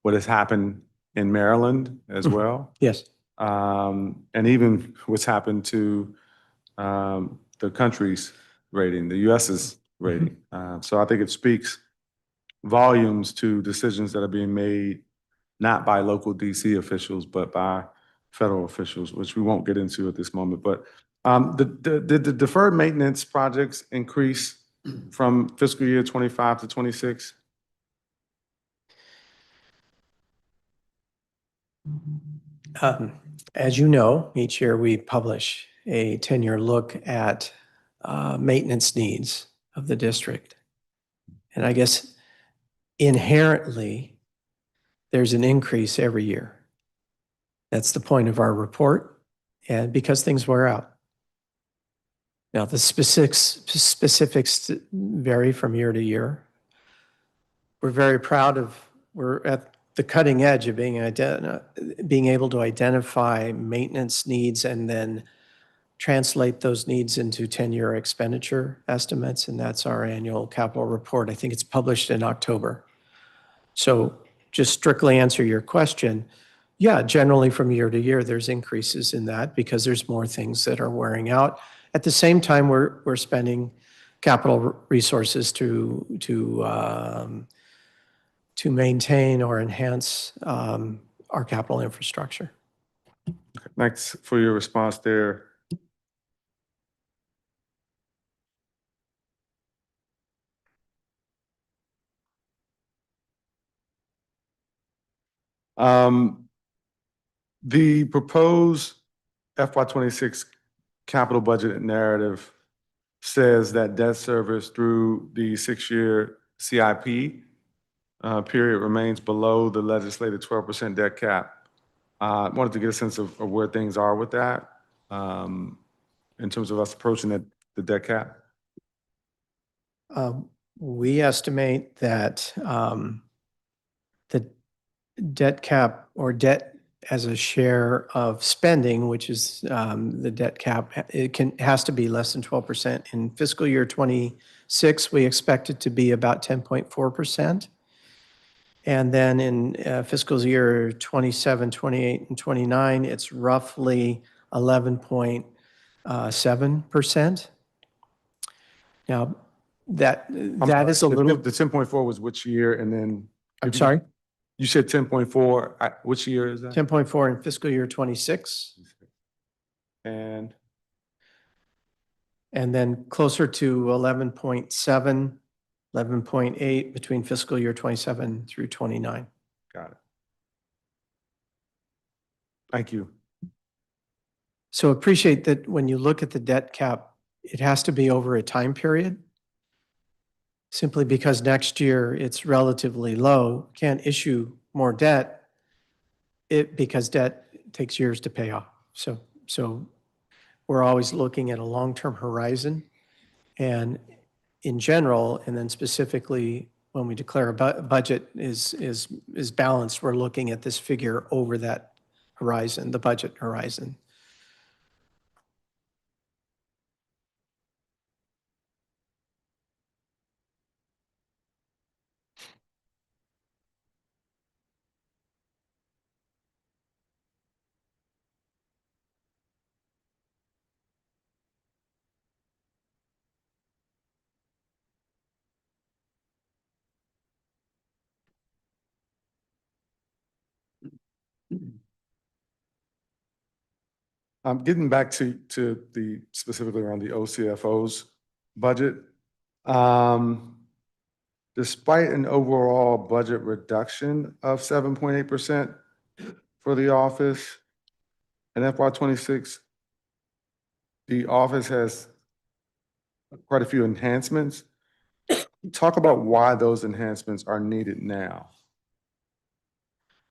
what has happened in Maryland as well. Yes. And even what's happened to the country's rating, the US's rating. So I think it speaks volumes to decisions that are being made not by local DC officials, but by federal officials, which we won't get into at this moment. But did the deferred maintenance projects increase from fiscal year 25 to 26? As you know, each year we publish a 10-year look at maintenance needs of the district. And I guess inherently, there's an increase every year. That's the point of our report, and because things wear out. Now, the specifics vary from year to year. We're very proud we're at the cutting edge of being able to identify maintenance needs and then translate those needs into 10-year expenditure estimates, and that's our annual capital report. I think it's published in October. So just strictly answer your question, yeah, generally from year to year, there's increases in that because there's more things that are wearing out. At the same time, we're spending capital resources to maintain or enhance our capital infrastructure. Thanks for your response there. The proposed FY26 capital budget narrative says that debt service through the 6-year CIP period remains below the legislated 12% debt cap. I wanted to get a sense of where things are with that in terms of us approaching the debt cap. We estimate that the debt cap or debt as a share of spending, which is the debt cap, has to be less than 12%. In fiscal year 26, we expect it to be about 10.4%. And then in fiscal year 27, 28, and 29, it's roughly 11.7%. Now, that is a little. The 10.4 was which year, and then I'm sorry? You said 10.4. Which year is that? 10.4 in fiscal year 26. And then closer to 11.7, 11.8 between fiscal year 27 through 29. Got it. Thank you. So appreciate that when you look at the debt cap, it has to be over a time period. simply because next year it's relatively low, can't issue more debt because debt takes years to pay off. So we're always looking at a long-term horizon. And in general, and then specifically when we declare a budget is balanced, we're looking at this figure over that horizon, the budget horizon. Getting back to the specifically around the OCFO's budget. Despite an overall budget reduction of 7.8% for the office in FY26, the office has quite a few enhancements. Talk about why those enhancements are needed now.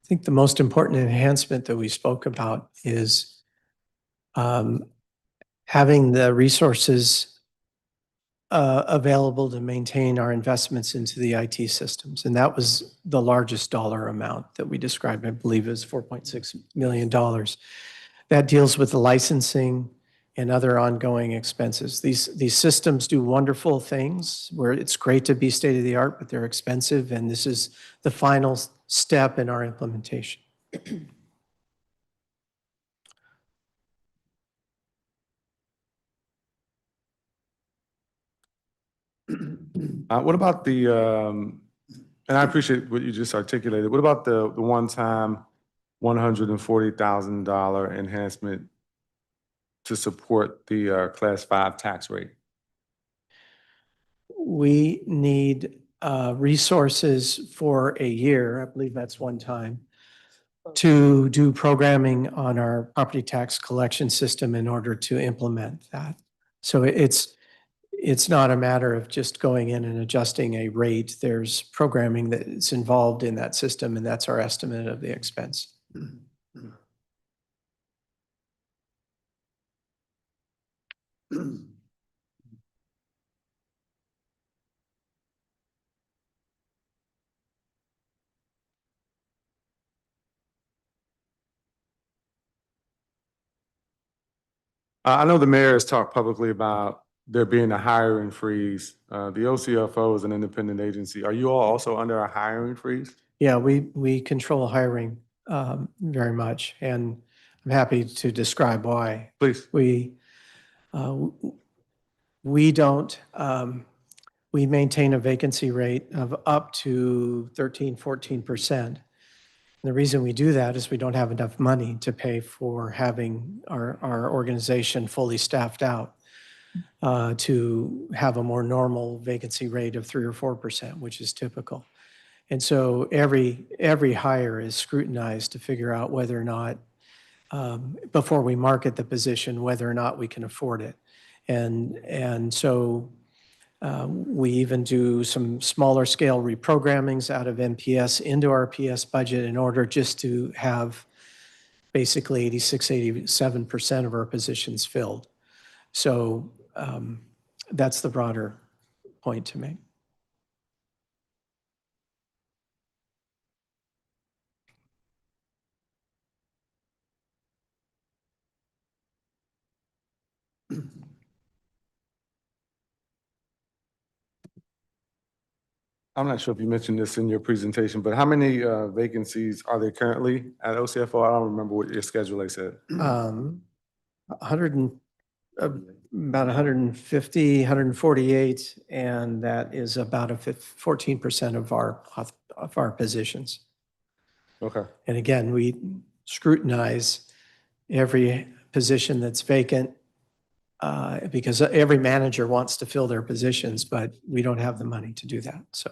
I think the most important enhancement that we spoke about is having the resources available to maintain our investments into the IT systems. And that was the largest dollar amount that we described, I believe is $4.6 million. That deals with the licensing and other ongoing expenses. These systems do wonderful things where it's great to be state of the art, but they're expensive. And this is the final step in our implementation. What about and I appreciate what you just articulated. What about the one-time $140,000 enhancement to support the Class 5 tax rate? We need resources for a year, I believe that's one time, to do programming on our property tax collection system in order to implement that. So it's not a matter of just going in and adjusting a rate. There's programming that's involved in that system, and that's our estimate of the expense. I know the mayor has talked publicly about there being a hiring freeze. The OCFO is an independent agency. Are you all also under a hiring freeze? Yeah, we control hiring very much, and I'm happy to describe why. Please. We don't, we maintain a vacancy rate of up to 13, 14%. The reason we do that is we don't have enough money to pay for having our organization fully staffed out to have a more normal vacancy rate of 3 or 4%, which is typical. And so every hire is scrutinized to figure out whether or not, before we market the position, whether or not we can afford it. And so we even do some smaller scale reprogrammings out of MPS into our PS budget in order just to have basically 86, 87% of our positions filled. So that's the broader point to make. I'm not sure if you mentioned this in your presentation, but how many vacancies are there currently at OCFO? I don't remember what your schedule said. 100 and, about 150, 148, and that is about 14% of our positions. Okay. And again, we scrutinize every position that's vacant because every manager wants to fill their positions, but we don't have the money to do that. So.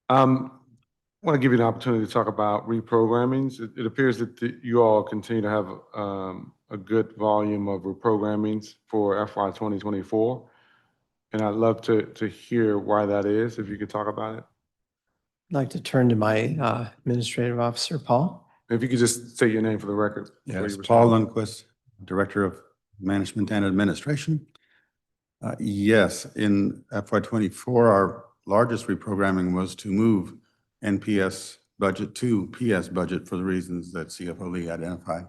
I want to give you an opportunity to talk about reprogrammings. It appears that you all continue to have a good volume of reprogrammings for FY 2024. And I'd love to hear why that is, if you could talk about it. I'd like to turn to my Administrative Officer, Paul. If you could just say your name for the record. before Yes, you Paul respond. Lundquist, Director of Management and Administration. Yes, in FY '24, our largest reprogramming was to move NPS budget to PS budget for the reasons that CFO Lee identified,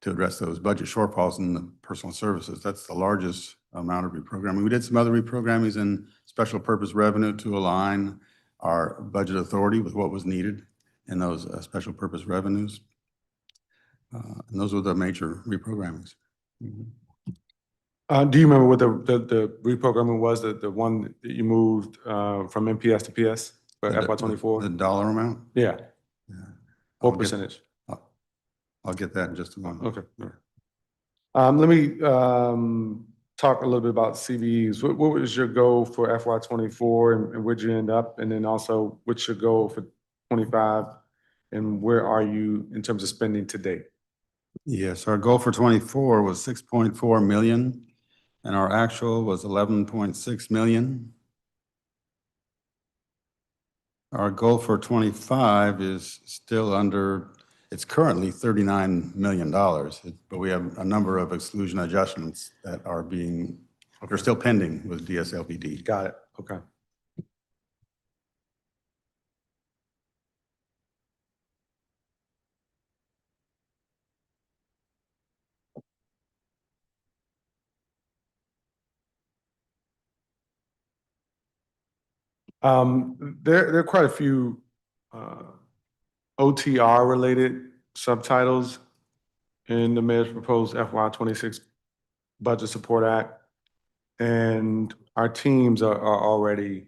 to address those budget shortfalls in the personal services. That's the largest amount of reprogramming. We did some other reprogrammings in special purpose revenue to align our budget authority with what was needed in those special purpose revenues. And those were the major reprogrammings. Do you remember what the reprogramming was, the one that you moved from NPS to PS for The- FY 24? The dollar amount? Yeah, Yeah. what I'll get- percentage? I'll get that in just a moment. Okay. All right. Let me talk a little bit about CVEs. What was your goal for FY 24 and where'd you end up? And then also, what's your goal for 25? And where are you in terms of spending to date? Yes, our goal for '24 was 6.4 million, and our actual was 11.6 million. Our goal for '25 is still under, it's currently $39 million, but we have a number of exclusion adjustments that are they're still pending with DSLPD. Got it. Okay. There are quite a few OTR related subtitles in the mayor's proposed FY 26 Budget Support Act. And our teams are already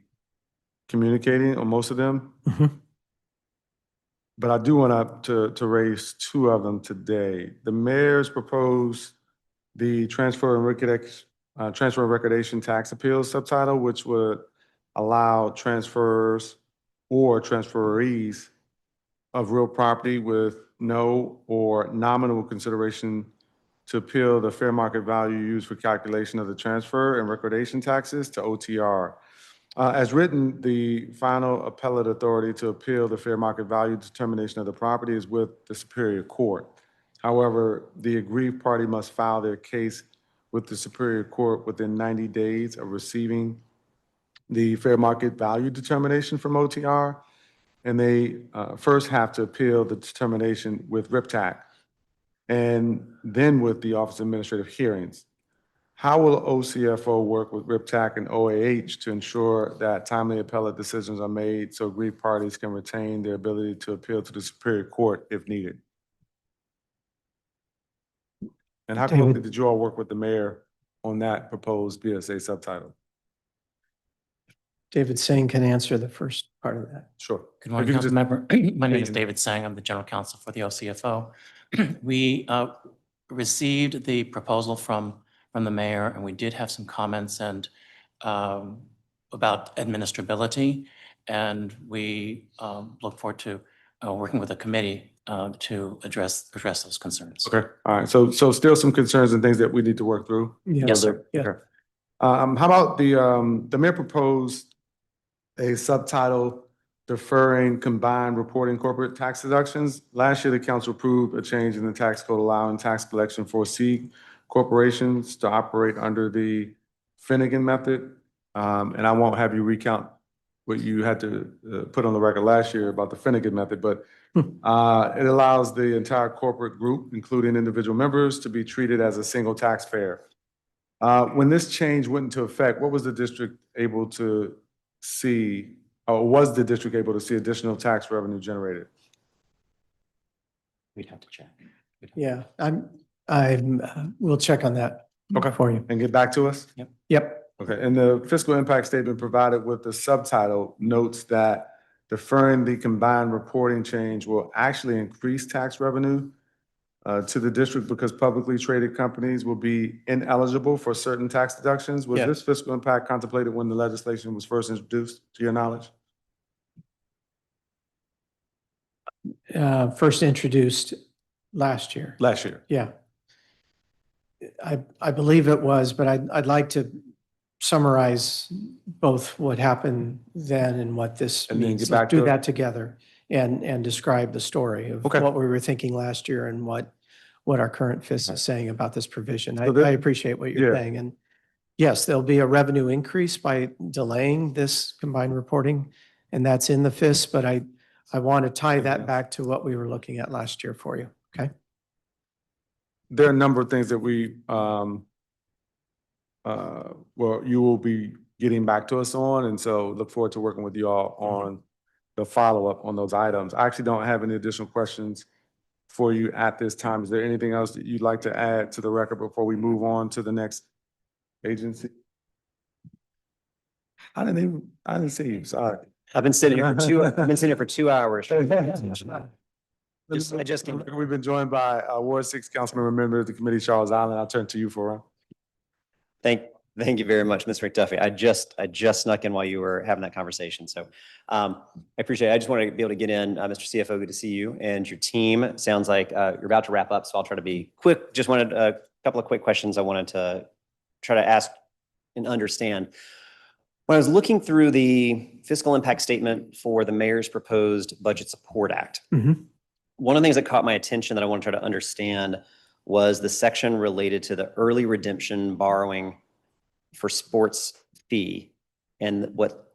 communicating on most of them. Mhm. But I do want to raise two of them today. The mayor's proposed the transfer and recordation tax appeals subtitle, which would allow transfers or transferees of real property with no or nominal consideration to appeal the fair market value used for calculation of the transfer and recordation taxes to OTR. As written, the final appellate authority to appeal the fair market value determination of the property is with the Superior Court. However, the aggrieved party must file their case with the Superior Court within 90 days of receiving the fair market value determination from OTR, and they first have to appeal the determination with RIPTAC and then with the Office of Administrative Hearings. How will OCFO work with RIPTAC and OAH to ensure that timely appellate decisions are made so aggrieved parties can retain their ability to appeal to the Superior Court if needed? And how closely David. did you all work with the mayor on that proposed BSA subtitle? David Singh can answer the first part of that. Sure. Good morning, If you could council just- member. My name is you. David Sang. I'm the general counsel for the OCFO. We received the proposal from the mayor, and we did have some comments and about administrability. And we look forward to working with the committee to address those concerns. Okay, all right. So still some concerns and things that we need to work through? Yes, sir. Yeah. Okay. How about the mayor proposed a subtitle deferring combined reporting corporate tax deductions. Last year, the council approved a change in the tax code allowing tax collection for C corporations to operate under the Finnegan method. And I won't have you recount what you had to put on the record last year about the Finnegan method, but it allows the entire corporate group, including individual members, to be treated as a single taxpayer. When this change went into effect, what was the district able to see, or was the district able to see additional tax revenue generated? We'd have to check. Yeah, we'll check on that Okay. for you. And get back to us? Yep. Okay, and the fiscal impact statement provided with the subtitle notes that deferring the combined reporting change will actually increase tax revenue to the district because publicly traded companies will be ineligible for certain tax deductions. Was Yeah. this fiscal impact contemplated when the legislation was first introduced, to your knowledge? first introduced last year. Last year. Yeah. I believe it was, but I'd like to summarize both what happened then and what this And then means. get back Let's do to it. that together and describe the story of Okay. what we were thinking last year and what our current FIS is saying about this provision. So I appreciate what you're yeah. saying. And yes, there'll be a revenue increase by delaying this combined reporting, and that's in the FIS, but I want to tie that back to what we were looking at last year for you. Okay? There are a number of things that well, you will be getting back to us on, and so look forward to working with you all on the follow-up on those items. I actually don't have any additional questions for you at this time. Is there anything else that you'd like to add to the record before we move on to the next agency? I didn't see you, sorry. I've been sitting here for 2 hours. I just came. We've been joined by Ward 6 Councilmember, member of the committee, Charles Allen. I'll turn to you for Thank you very much, Mr. McDuffie. I just snuck in while you were having that conversation. So I appreciate it. I just wanted to be able to get in, Mr. CFO, good to see you and your team. Sounds like you're about to wrap up, so I'll try to be quick. Just wanted a couple of quick questions I wanted to try to ask and understand. When I was looking through the fiscal impact statement for the mayor's proposed Budget Support Act, one of the things that caught my attention that I want to try to understand was the section related to the early redemption borrowing for sports fee. And what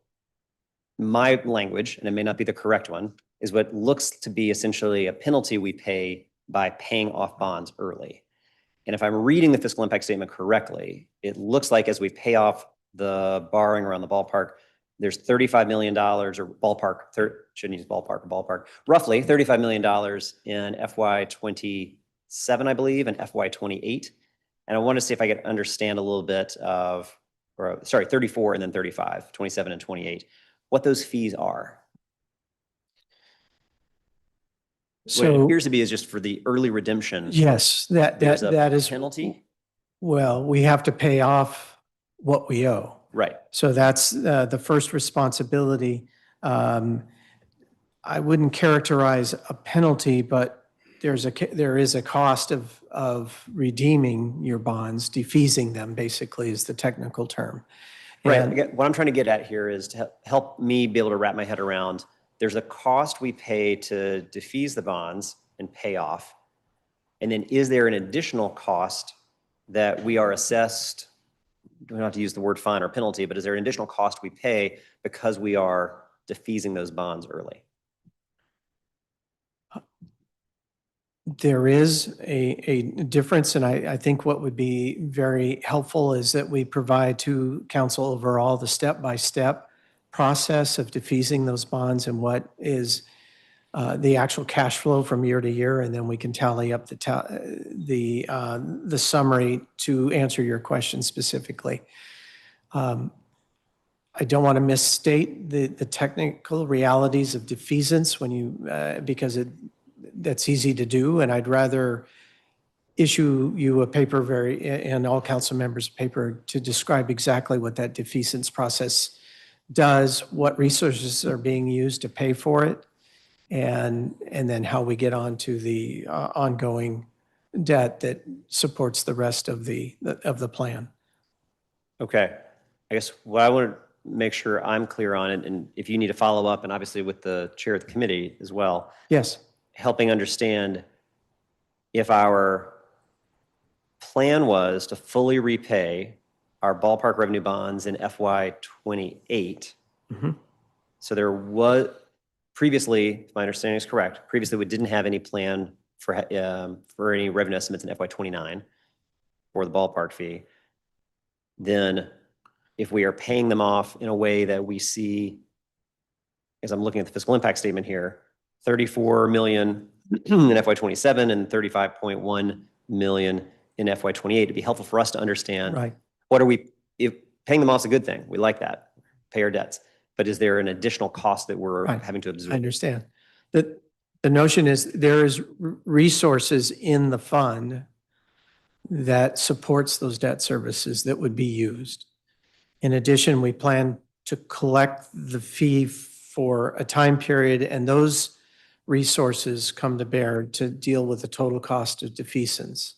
my language, and it may not be the correct one, is what looks to be essentially a penalty we pay by paying off bonds early. And if I'm reading the fiscal impact statement correctly, it looks like as we pay off the borrowing around the ballpark, there's $35 million or shouldn't use ballpark, roughly $35 million in FY 27, I believe, and FY 28. And I want to see if I could understand a little bit of, 34 and then 35, 27 and 28, what those fees are. What it So, appears to be is just for the early redemption. yes, that is, Penalty? well, we have to pay off what we owe. Right. So that's the first responsibility. I wouldn't characterize a penalty, but there is a cost of redeeming your bonds, defeasing them, basically, is the technical term. Right. And- Again, what I'm trying to get at here is to help me be able to wrap my head around, there's a cost we pay to defease the bonds and pay off. And then is there an additional cost that we are assessed, we don't have to use the word fine or penalty, but is there an additional cost we pay because we are defeasing those bonds early? There is a difference, and I think what would be very helpful is that we provide to council overall the step-by-step process of defeasing those bonds and what is the actual cash flow from year to year, and then we can tally up the summary to answer your question specifically. I don't want to misstate the technical realities of defeasance when you because that's easy to do, and I'd rather issue you a paper and all council members a paper to describe exactly what that defeasance process does, what resources are being used to pay for it, and then how we get on to the ongoing debt that supports the rest of the plan. Okay. I guess what I want to make sure I'm clear on, and if you need to follow up, and obviously with the chair of the committee as well, Yes. helping understand if our plan was to fully repay our ballpark revenue bonds in FY 28. So there was previously, if my understanding is correct, previously we didn't have any plan for any revenue estimates in FY 29 for the ballpark fee. Then if we are paying them off in a way that we see, as I'm looking at the fiscal impact statement here, 34 million in FY 27 and 35.1 million in FY 28, it'd be helpful for us to understand, Right. what are we, if paying them off is a good thing, we like that, pay our debts, but is there an additional cost that we're Right. having to I absorb? understand. The notion is there is resources in the fund that supports those debt services that would be used. In addition, we plan to collect the fee for a time period, and those resources come to bear to deal with the total cost of defeasance.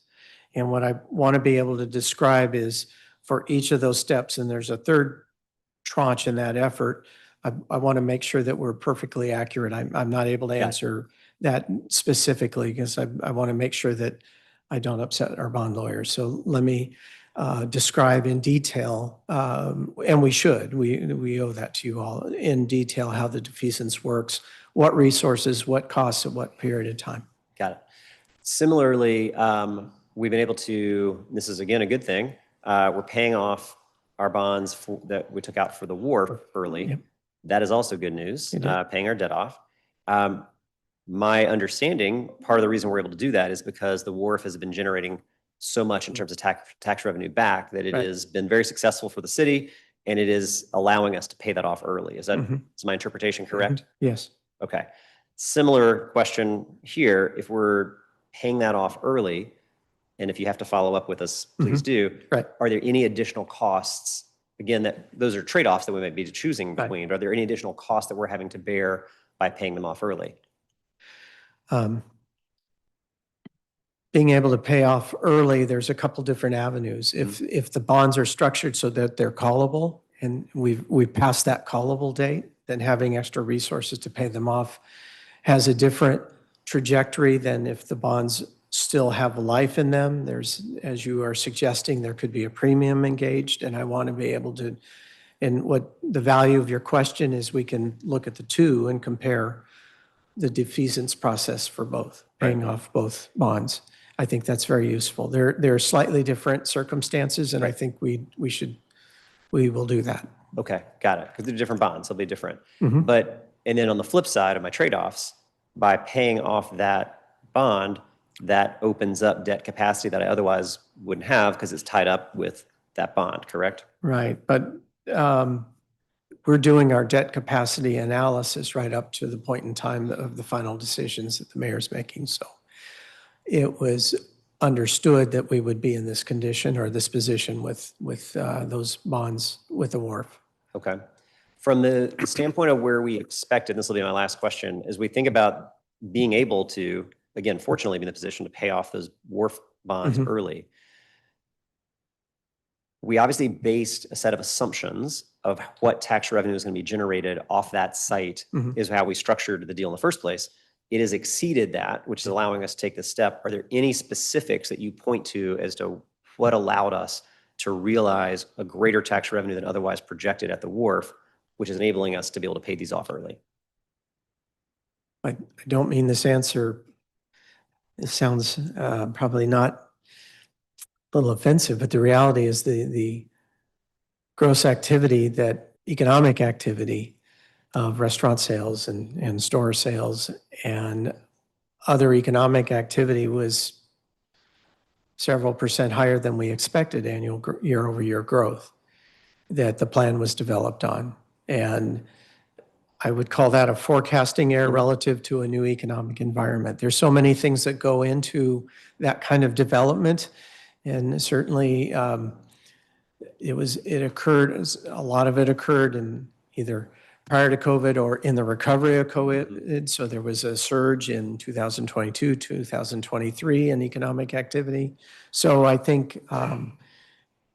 And what I want to be able to describe is for each of those steps, and there's a third tranche in that effort, I want to make sure that we're perfectly accurate. I'm not able to Got it. answer that specifically because I want to make sure that I don't upset our bond lawyers. So let me describe in detail, and we should, we owe that to you all, in detail how the defeasance works, what resources, what costs, at what period of time. Got it. Similarly, we've been able to, this is again a good thing, we're paying off our bonds that we took out for the wharf early. Yep. That is also good news, It is. paying our debt off. My understanding, part of the reason we're able to do that is because the wharf has been generating so much in terms of tax revenue back that it Right. has been very successful for the city, and it is allowing us to pay that off early. Is my interpretation correct? Yes. Okay. Similar question here. If we're paying that off early, and if you have to follow up with us, please do. Right. Are there any additional costs? Again, those are trade-offs that we might be choosing Right. between. Are there any additional costs that we're having to bear by paying them off early? Being able to pay off early, there's a couple different avenues. If the bonds are structured so that they're callable and we've passed that callable date, then having extra resources to pay them off has a different trajectory than if the bonds still have life in them. There's, as you are suggesting, there could be a premium engaged, and I want to be able to, and what the value of your question is, we can look at the two and compare the defeasance process for both, paying off both bonds. I think that's very useful. There are slightly different circumstances, and I think we will do that. Okay, got it. Because they're different bonds, they'll be different. Mhm. But, and then on the flip side of my trade-offs, by paying off that bond, that opens up debt capacity that I otherwise wouldn't have because it's tied up with that bond, correct? Right, but we're doing our debt capacity analysis right up to the point in time of the final decisions that the mayor's making. So it was understood that we would be in this condition or this position with those bonds with the wharf. Okay. From the standpoint of where we expected, this will be my last question, as we think about being able to, again, fortunately be in the position to pay off those wharf bonds early, we obviously based a set of assumptions of what tax revenue is going to be generated off that site is how we structured the deal in the first place. It has exceeded that, which is allowing us to take this step. Are there any specifics that you point to as to what allowed us to realize a greater tax revenue than otherwise projected at the wharf, which is enabling us to be able to pay these off early? I don't mean this answer, it sounds probably not a little offensive, but the reality is the gross activity, that economic activity of restaurant sales and store sales and other economic activity was several percent higher than we expected annual year-over-year growth that the plan was developed on. And I would call that a forecasting error relative to a new economic environment. There's so many things that go into that kind of development. And certainly it occurred, a lot of it occurred in either prior to COVID or in the recovery of COVID. So there was a surge in 2022, 2023 in economic activity. So I think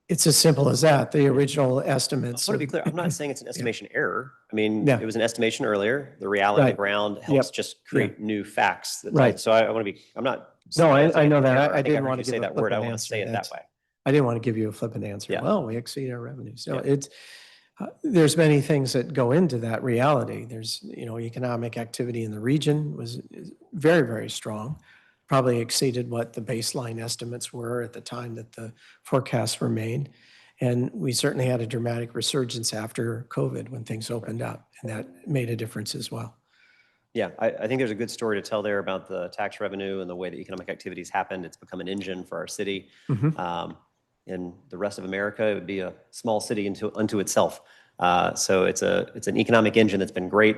it's as simple as that. The original estimates. I want to be clear, I'm not saying it's an estimation error. I mean, Yeah. it was an estimation earlier. The reality on the Right. ground helps Yep. just create new facts. Right. So I want to be, I'm not. No, I saying know it's an that. error. I think didn't heard want you to say give a that word. I flippant want to answer. say it that That's- way. I didn't want to give you a flippant answer. Yeah. Well, we exceed our revenues. No, Yeah. it's, there's many things that go into that reality. There's, economic activity in the region is very, very strong. Probably exceeded what the baseline estimates were at the time that the forecasts were made. And we certainly had a dramatic resurgence after COVID when things opened up, and that made a difference as well. Yeah, I think there's a good story to tell there about the tax revenue and the way that economic activities happened. It's become an engine for our city. In the rest of America, it would be a small city unto itself. So it's an economic engine that's been great.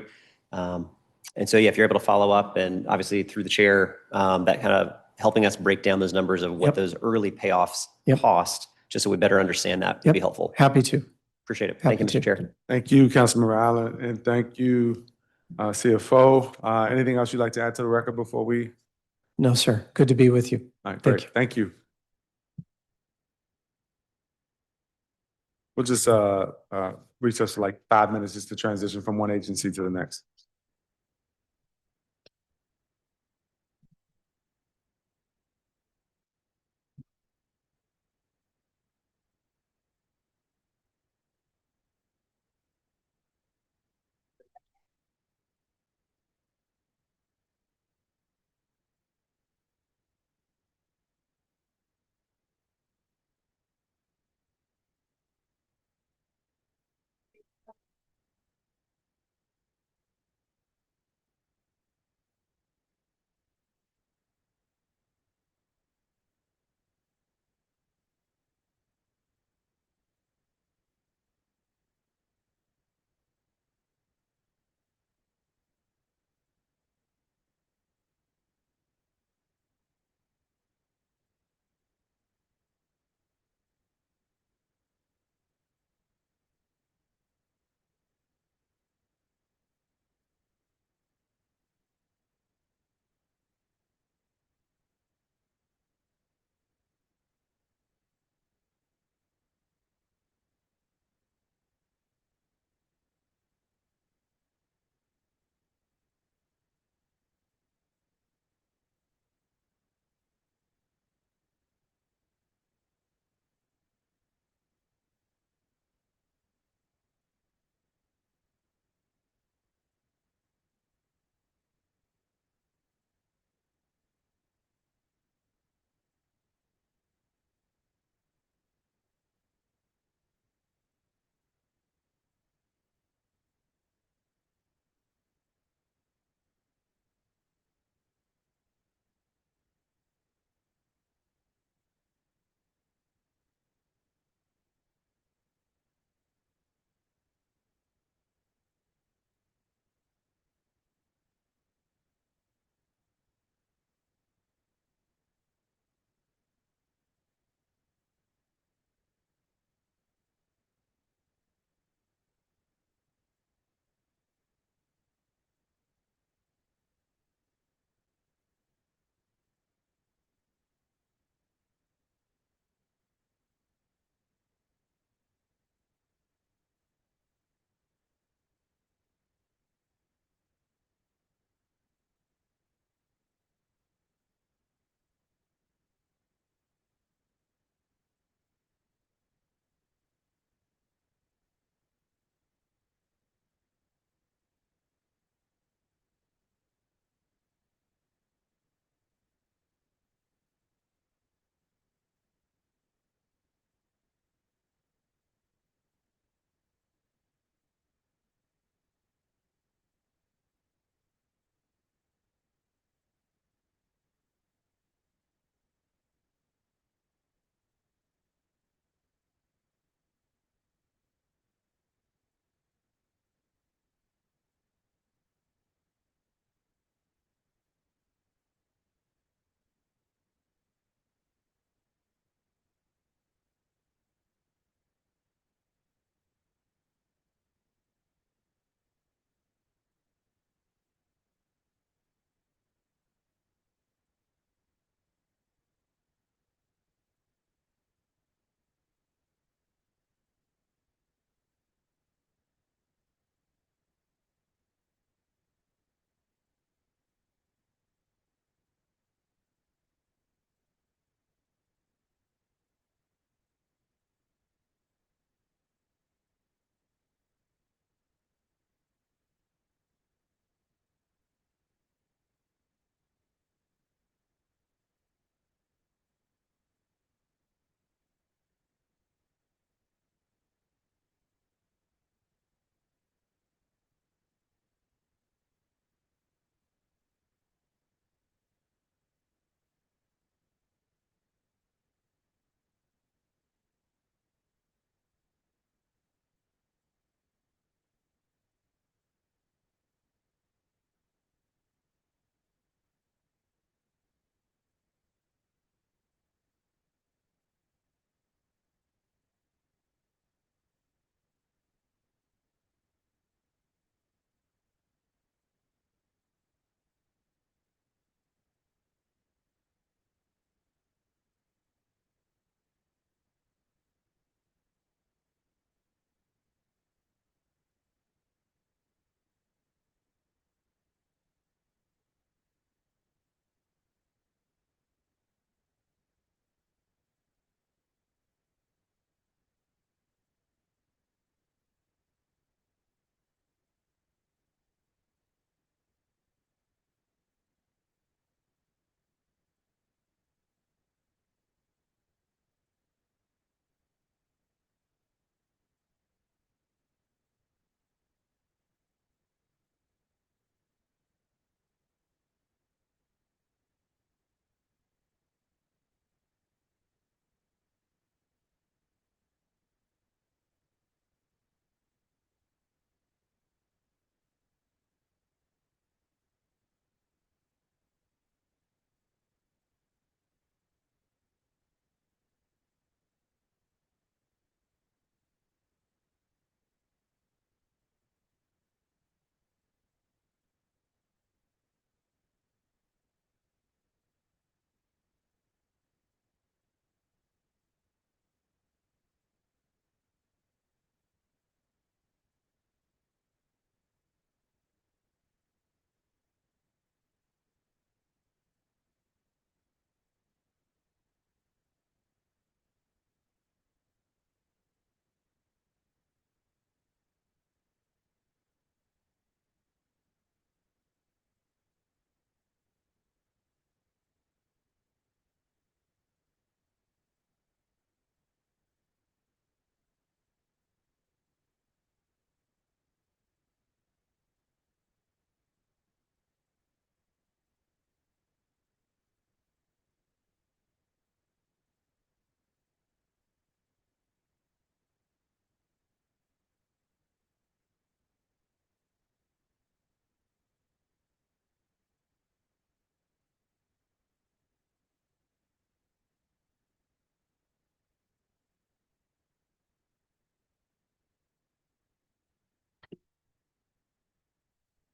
And so, yeah, if you're able to follow up and obviously through the chair, that kind of helping us break down those numbers of what Yep. those early payoffs Yep. cost, just so we better understand that would Yep. be helpful. Happy to. Appreciate it. Thank you, Happy Mr. to. Chair. Thank you, Councilmember Allen, and thank you, CFO. Anything else you'd like to add to the record before we? No, sir. Good to be with you. All right, Thank great. you. Thank you. We'll just recess for like 5 minutes just to transition from one agency to the next.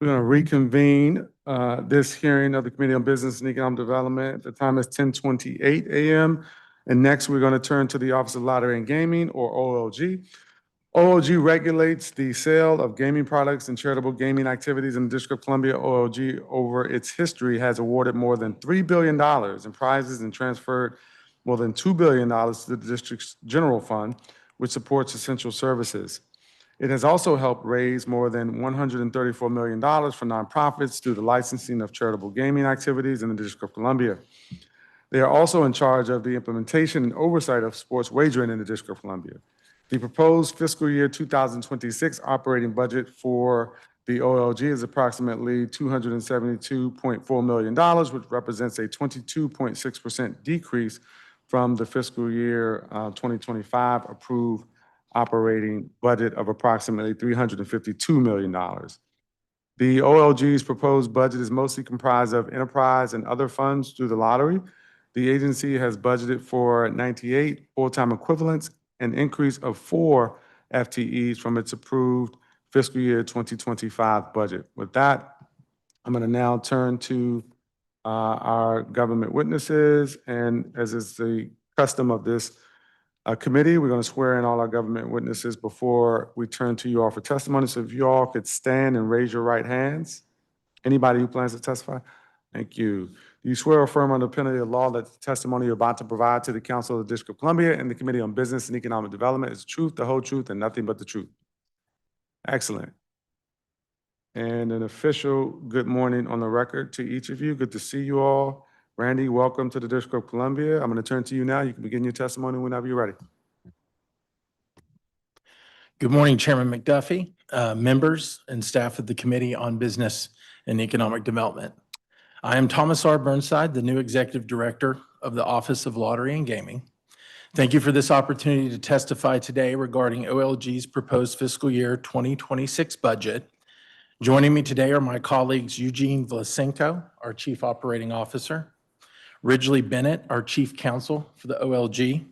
We're going to reconvene this hearing of the Committee on Business and Economic Development. The time is 10:28 a.m. And next, we're going to turn to the Office of Lottery and Gaming, or OLG. OLG regulates the sale of gaming products and charitable gaming activities in the District of Columbia. OLG, over its history, has awarded more than $3 billion in prizes and transferred more than $2 billion to the district's general fund, which supports essential services. It has also helped raise more than $134 million for nonprofits through the licensing of charitable gaming activities in the District of Columbia. They are also in charge of the implementation and oversight of sports wagering in the District of Columbia. The proposed fiscal year 2026 operating budget for the OLG is approximately $272.4 million, which represents a 22.6% decrease from the fiscal year 2025 approved operating budget of approximately $352 million. The OLG's proposed budget is mostly comprised of enterprise and other funds through the lottery. The agency has budgeted for 98 full-time equivalents, an increase of 4 FTEs from its approved fiscal year 2025 budget. With that, I'm going to now turn to our government witnesses, and as is the custom of this committee, we're going to swear in all our government witnesses before we turn to you all for testimony. So if you all could stand and raise your right hands. Anybody who plans to testify? Thank you. Do you swear or affirm under penalty of law that the testimony you're about to provide to the Council of the District of Columbia and the Committee on Business and Economic Development is the truth, the whole truth, and nothing but the truth? Excellent. And an official good morning on the record to each of you. Good to see you all. Randy, welcome to the District of Columbia. I'm going to turn to you now. You can begin your testimony whenever you're ready. Good morning, Chairman McDuffie, members and staff of the Committee on Business and Economic Development. I am Thomas R. Burnside, the new Executive Director of the Office of Lottery and Gaming. Thank you for this opportunity to testify today regarding OLG's proposed fiscal year 2026 budget. Joining me today are my colleagues Eugene Vlasenko, our Chief Operating Officer, Ridgely Bennett, our Chief Counsel for the OLG,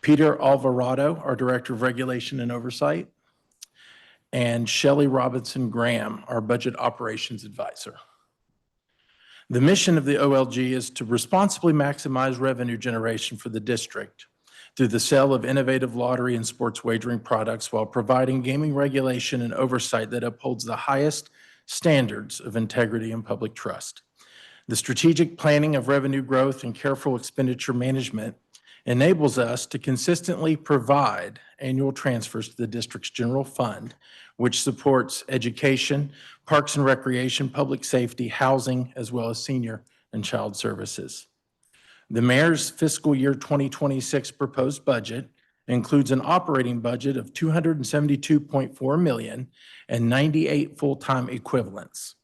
Peter Alvarado, our Director of Regulation and Oversight, and Shelley Robinson Graham, our Budget Operations Advisor. The mission of the OLG is to responsibly maximize revenue generation for the district through the sale of innovative lottery and sports wagering products while providing gaming regulation and oversight that upholds the highest standards of integrity and public trust. The strategic planning of revenue growth and careful expenditure management enables us to consistently provide annual transfers to the district's general fund, which supports education, parks and recreation, public safety, housing, as well as senior and child services. The mayor's fiscal year 2026 proposed budget includes an operating budget of $272.4 million and 98 full-time equivalents.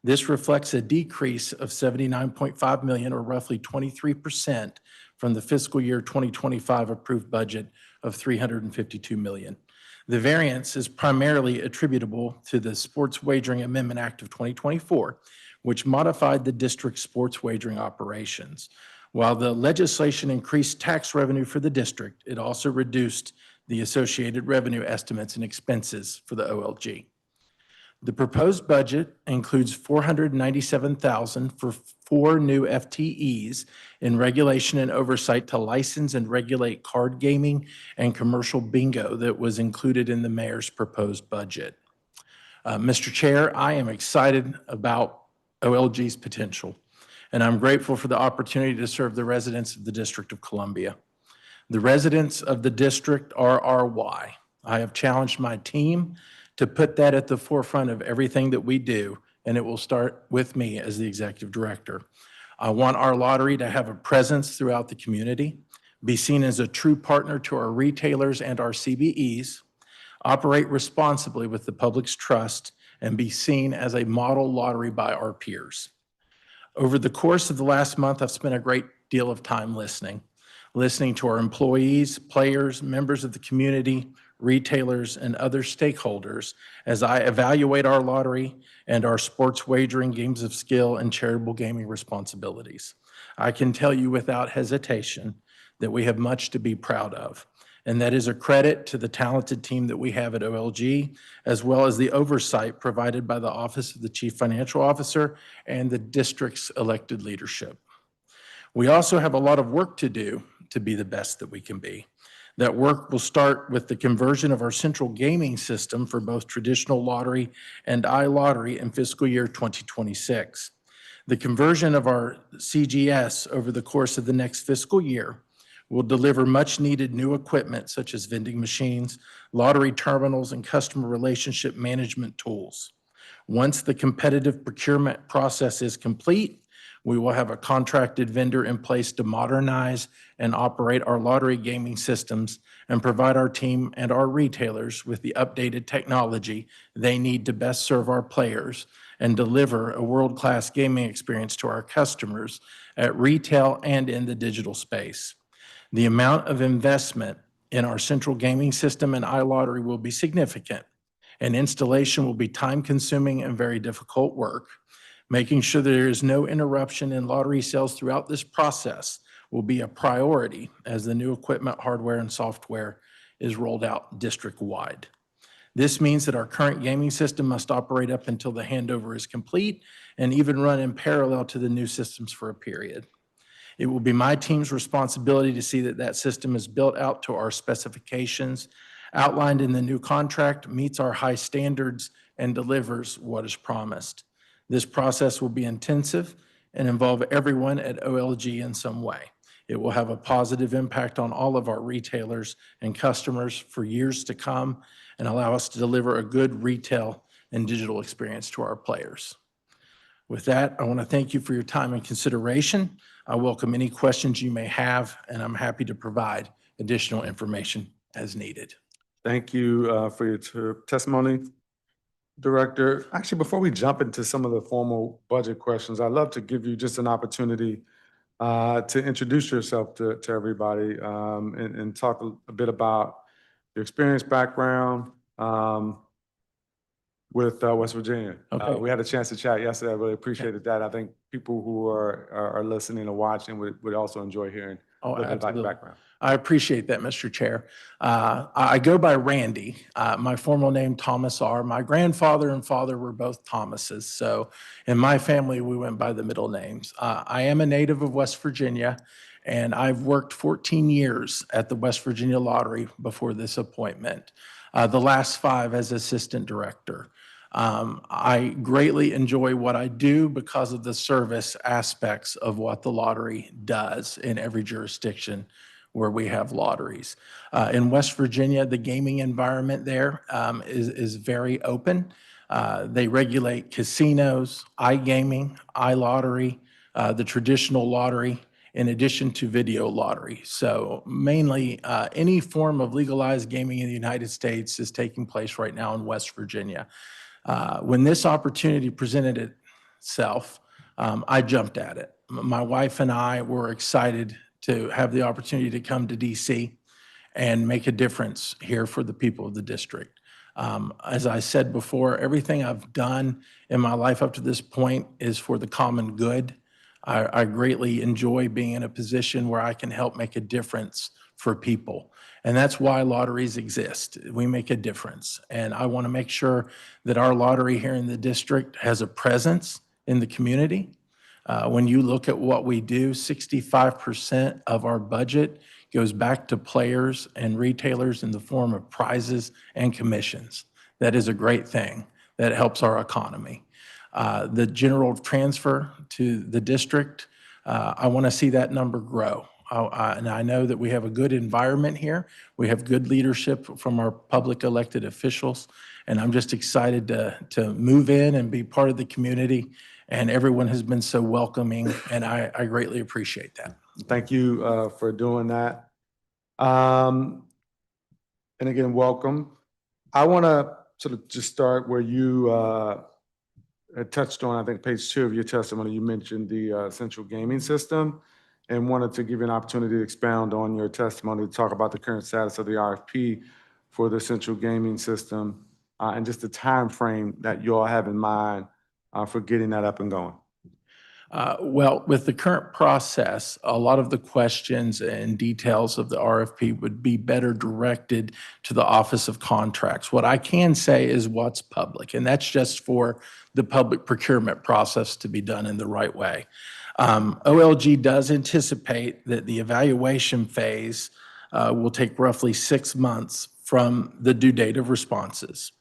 This reflects a decrease of $79.5 million, or roughly 23%, from the fiscal year 2025 approved budget of $352 million. The variance is primarily attributable to the Sports Wagering Amendment Act of 2024, which modified the district's sports wagering operations. While the legislation increased tax revenue for the district, it also reduced the associated revenue estimates and expenses for the OLG. The proposed budget includes $497,000 for 4 new FTEs in regulation and oversight to license and regulate card gaming and commercial bingo that was included in the mayor's proposed budget. Mr. Chair, I am excited about OLG's potential, and I'm grateful for the opportunity to serve the residents of the District of Columbia. The residents of the district are our why. I have challenged my team to put that at the forefront of everything that we do, and it will start with me as the executive director. I want our lottery to have a presence throughout the community, be seen as a true partner to our retailers and our CBEs, operate responsibly with the public's trust, and be seen as a model lottery by our peers. Over the course of the last month, I've spent a great deal of time listening to our employees, players, members of the community, retailers, and other stakeholders as I evaluate our lottery and our sports wagering, games of skill, and charitable gaming responsibilities. I can tell you without hesitation that we have much to be proud of. And that is a credit to the talented team that we have at OLG, as well as the oversight provided by the Office of the Chief Financial Officer and the district's elected leadership. We also have a lot of work to do to be the best that we can be. That work will start with the conversion of our central gaming system for both traditional lottery and iLottery in fiscal year 2026. The conversion of our CGS over the course of the next fiscal year will deliver much-needed new equipment such as vending machines, lottery terminals, and customer relationship management tools. Once the competitive procurement process is complete, we will have a contracted vendor in place to modernize and operate our lottery gaming systems and provide our team and our retailers with the updated technology they need to best serve our players and deliver a world-class gaming experience to our customers at retail and in the digital space. The amount of investment in our central gaming system and iLottery will be significant, and installation will be time-consuming and very difficult work. Making sure there is no interruption in lottery sales throughout this process will be a priority as the new equipment, hardware, and software is rolled out district-wide. This means that our current gaming system must operate up until the handover is complete and even run in parallel to the new systems for a period. It will be my team's responsibility to see that that system is built out to our specifications, outlined in the new contract, meets our high standards, and delivers what is promised. This process will be intensive and involve everyone at OLG in some way. It will have a positive impact on all of our retailers and customers for years to come and allow us to deliver a good retail and digital experience to our players. With that, I want to thank you for your time and consideration. I welcome any questions you may have, and I'm happy to provide additional information as needed. Thank you for your testimony, Director. Actually, before we jump into some of the formal budget questions, I'd love to give you just an opportunity to introduce yourself to everybody and talk a bit about your experience, background with West Virginia. Okay. We had a chance to chat yesterday. I really appreciated that. I think people who are listening or watching would also enjoy hearing a little bit about your background. I appreciate that, Mr. Chair. I go by Randy. My formal name, Thomas R. My grandfather and father were both Thomases. So in my family, we went by the middle names. I am a native of West Virginia, and I've worked 14 years at the West Virginia Lottery before this appointment, the last 5 as assistant director. I greatly enjoy what I do because of the service aspects of what the lottery does in every jurisdiction where we have lotteries. In West Virginia, the gaming environment there is very open. They regulate casinos, iGaming, iLottery, the traditional lottery, in addition to video lottery. So mainly any form of legalized gaming in the United States is taking place right now in West Virginia. When this opportunity presented itself, I jumped at it. My wife and I were excited to have the opportunity to come to DC and make a difference here for the people of the district. As I said before, everything I've done in my life up to this point is for the common good. I greatly enjoy being in a position where I can help make a difference for people. And that's why lotteries exist. We make a difference. And I want to make sure that our lottery here in the district has a presence in the community. When you look at what we do, 65% of our budget goes back to players and retailers in the form of prizes and commissions. That is a great thing. That helps our economy. The general transfer to the district, I want to see that number grow. And I know that we have a good environment here. We have good leadership from our public elected officials. And I'm just excited to move in and be part of the community. And everyone has been so welcoming, and I greatly appreciate that. Thank you for doing that. And again, welcome. I want to sort of just start where you had touched on, I think, page 2 of your testimony. You mentioned the central gaming system and wanted to give you an opportunity to expound on your testimony to talk about the current status of the RFP for the central gaming system and just the time frame that you all have in mind for getting that up and going. Well, with the current process, a lot of the questions and details of the RFP would be better directed to the Office of Contracts. What I can say is what's public, and that's just for the public procurement process to be done in the right way. OLG does anticipate that the evaluation phase will take roughly 6 months from the due date of responses,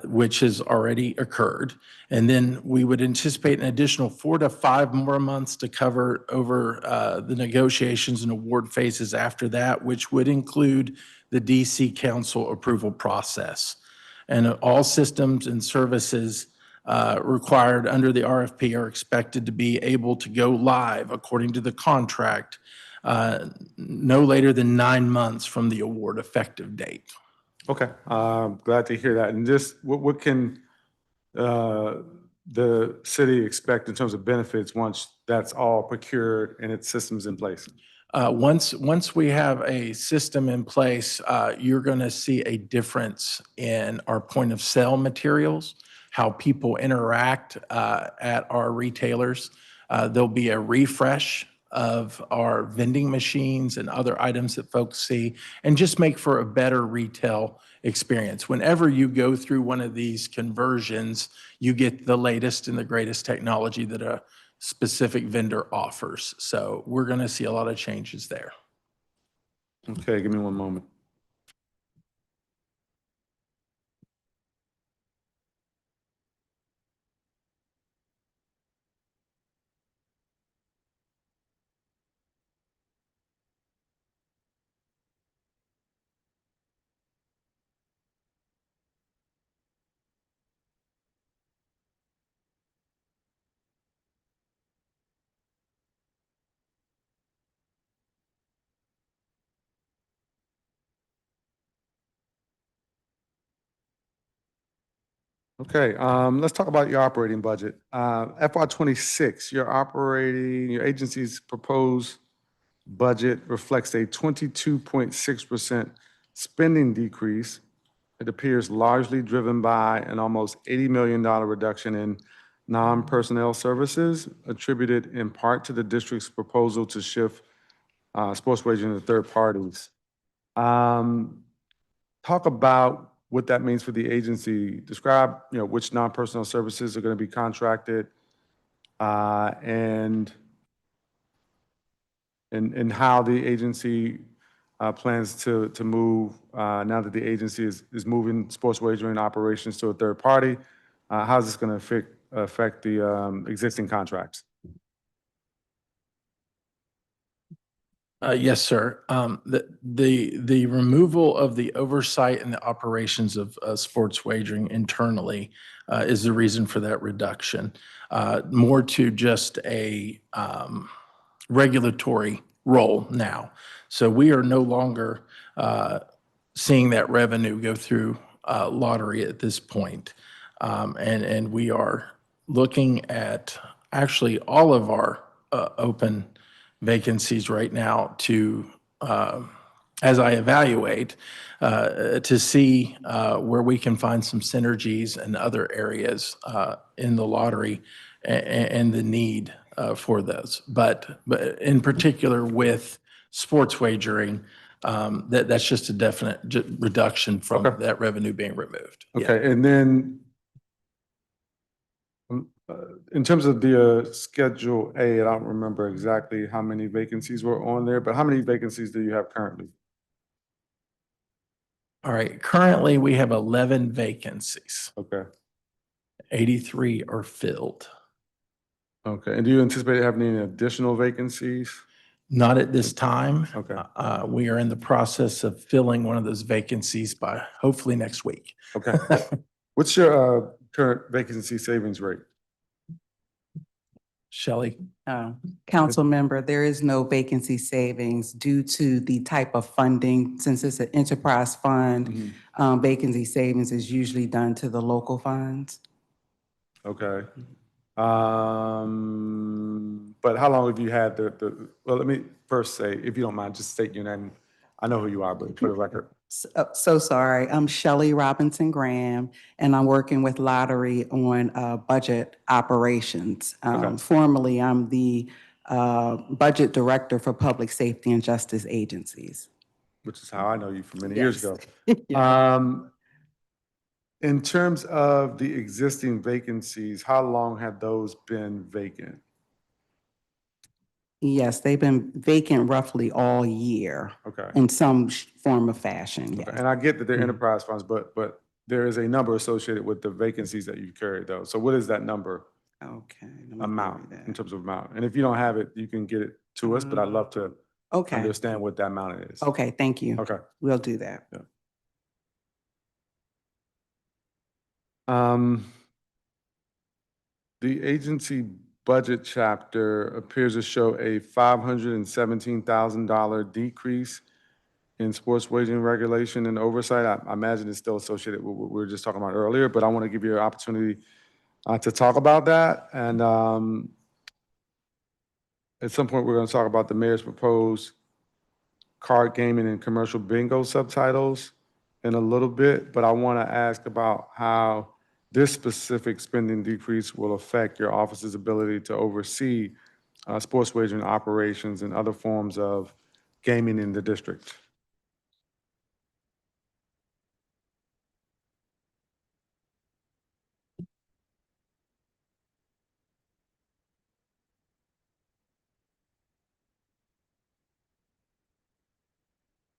which has already occurred. And then we would anticipate an additional 4 to 5 more months to cover over the negotiations and award phases after that, which would include the DC Council approval process. And all systems and services required under the RFP are expected to be able to go live according to the contract no later than 9 months from the award effective date. Okay, glad to hear that. And just what can the city expect in terms of benefits once that's all procured and its systems in place? Once we have a system in place, you're going to see a difference in our point of sale materials, how people interact at our retailers. There'll be a refresh of our vending machines and other items that folks see, and just make for a better retail experience. Whenever you go through one of these conversions, you get the latest and the greatest technology that a specific vendor offers. So we're going to see a lot of changes there. Okay, give me one moment. Okay, let's talk about your operating budget. FY '26, your agency's proposed budget reflects a 22.6% spending decrease. It appears largely driven by an almost $80 million reduction in non-personnel services, attributed in part to the district's proposal to shift sports wagering to third parties. Talk about what that means for the agency. Describe, which non-personnel services are going to be contracted, and how the agency plans to move now that the agency is moving sports wagering operations to a third party. How's this going to affect the existing contracts? Yes, sir. The removal of the oversight and the operations of sports wagering internally is the reason for that reduction. More to just a regulatory role now. So we are no longer seeing that revenue go through lottery at this point. And we are looking at actually all of our open vacancies right now to, as I evaluate, to see where we can find some synergies and other areas in the lottery and the need for those. But in particular with sports wagering, that's just a definite reduction from Okay. that revenue being removed. Yeah. Okay, and then in terms of the Schedule A, I don't remember exactly how many vacancies were on there, but how many vacancies do you have currently? All right. Currently, we have 11 vacancies. Okay, 83 are filled. okay, and do you anticipate having any additional vacancies? Not at this time. Okay. We are in the process of filling one of those vacancies by hopefully next week. Okay. What's your current vacancy savings rate? Shelley? Council member, there is no vacancy savings due to the type of funding. Since it's an enterprise fund, vacancy savings is usually done to the local funds. Okay. But how long have you had well, let me first say, if you don't mind, just state your name. I know who you are, but for the record. So sorry. I'm Shelley Robinson Graham, and I'm working with Lottery on budget operations. Okay. Formerly, I'm the Budget Director for Public Safety and Justice Agencies. Which is how I know you from many years Yes. ago. In terms of the existing vacancies, how long have those been vacant? Yes, they've been vacant roughly all year Okay. in some form of fashion, Okay. yes. And I get that they're Mhm. enterprise funds, but there is a number associated with the vacancies that you carry though. So what is that number Okay. let me amount query in that. terms of amount? And if you don't have it, you can get it to us, but I'd love to Okay, understand what that amount is. okay, thank you. Okay. We'll do that. Um, the agency budget chapter appears to show a $517,000 decrease in sports wagering regulation and oversight. I imagine it's still associated with what we were just talking about earlier, but I want to give you an opportunity to talk about that. And at some point, we're going to talk about the mayor's proposed card gaming and commercial bingo subtitles in a little bit, but I want to ask about how this specific spending decrease will affect your office's ability to oversee sports wagering operations and other forms of gaming in the district.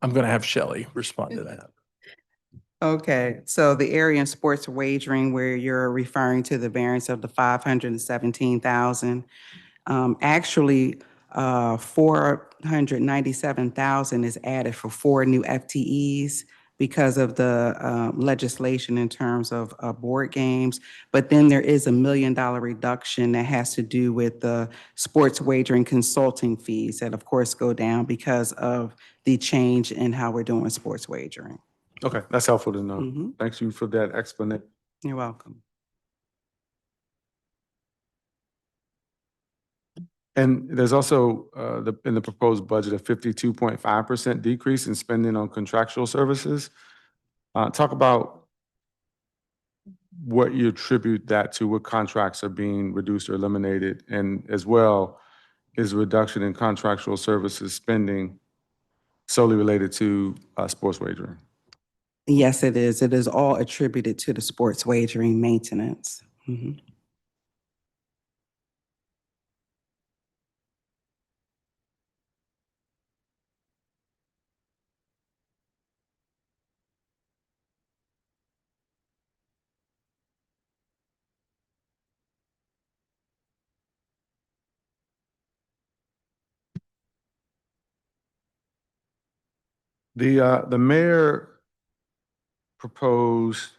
I'm going to have Shelley respond to that. Okay, so the area in sports wagering where you're referring to the variance of the 517,000, actually, 497,000 is added for 4 new FTEs because of the legislation in terms of board games. But then there is $1 million reduction that has to do with the sports wagering consulting fees that of course go down because of the change in how we're doing sports wagering. Okay, that's helpful to know. Mhm. Thanks you for that explanation. You're welcome. And there's also in the proposed budget a 52.5% decrease in spending on contractual services. Talk about what you attribute that to, what contracts are being reduced or eliminated, and as well is a reduction in contractual services spending solely related to sports wagering. Yes, it is. It is all attributed to the sports wagering maintenance. Mhm. The mayor proposed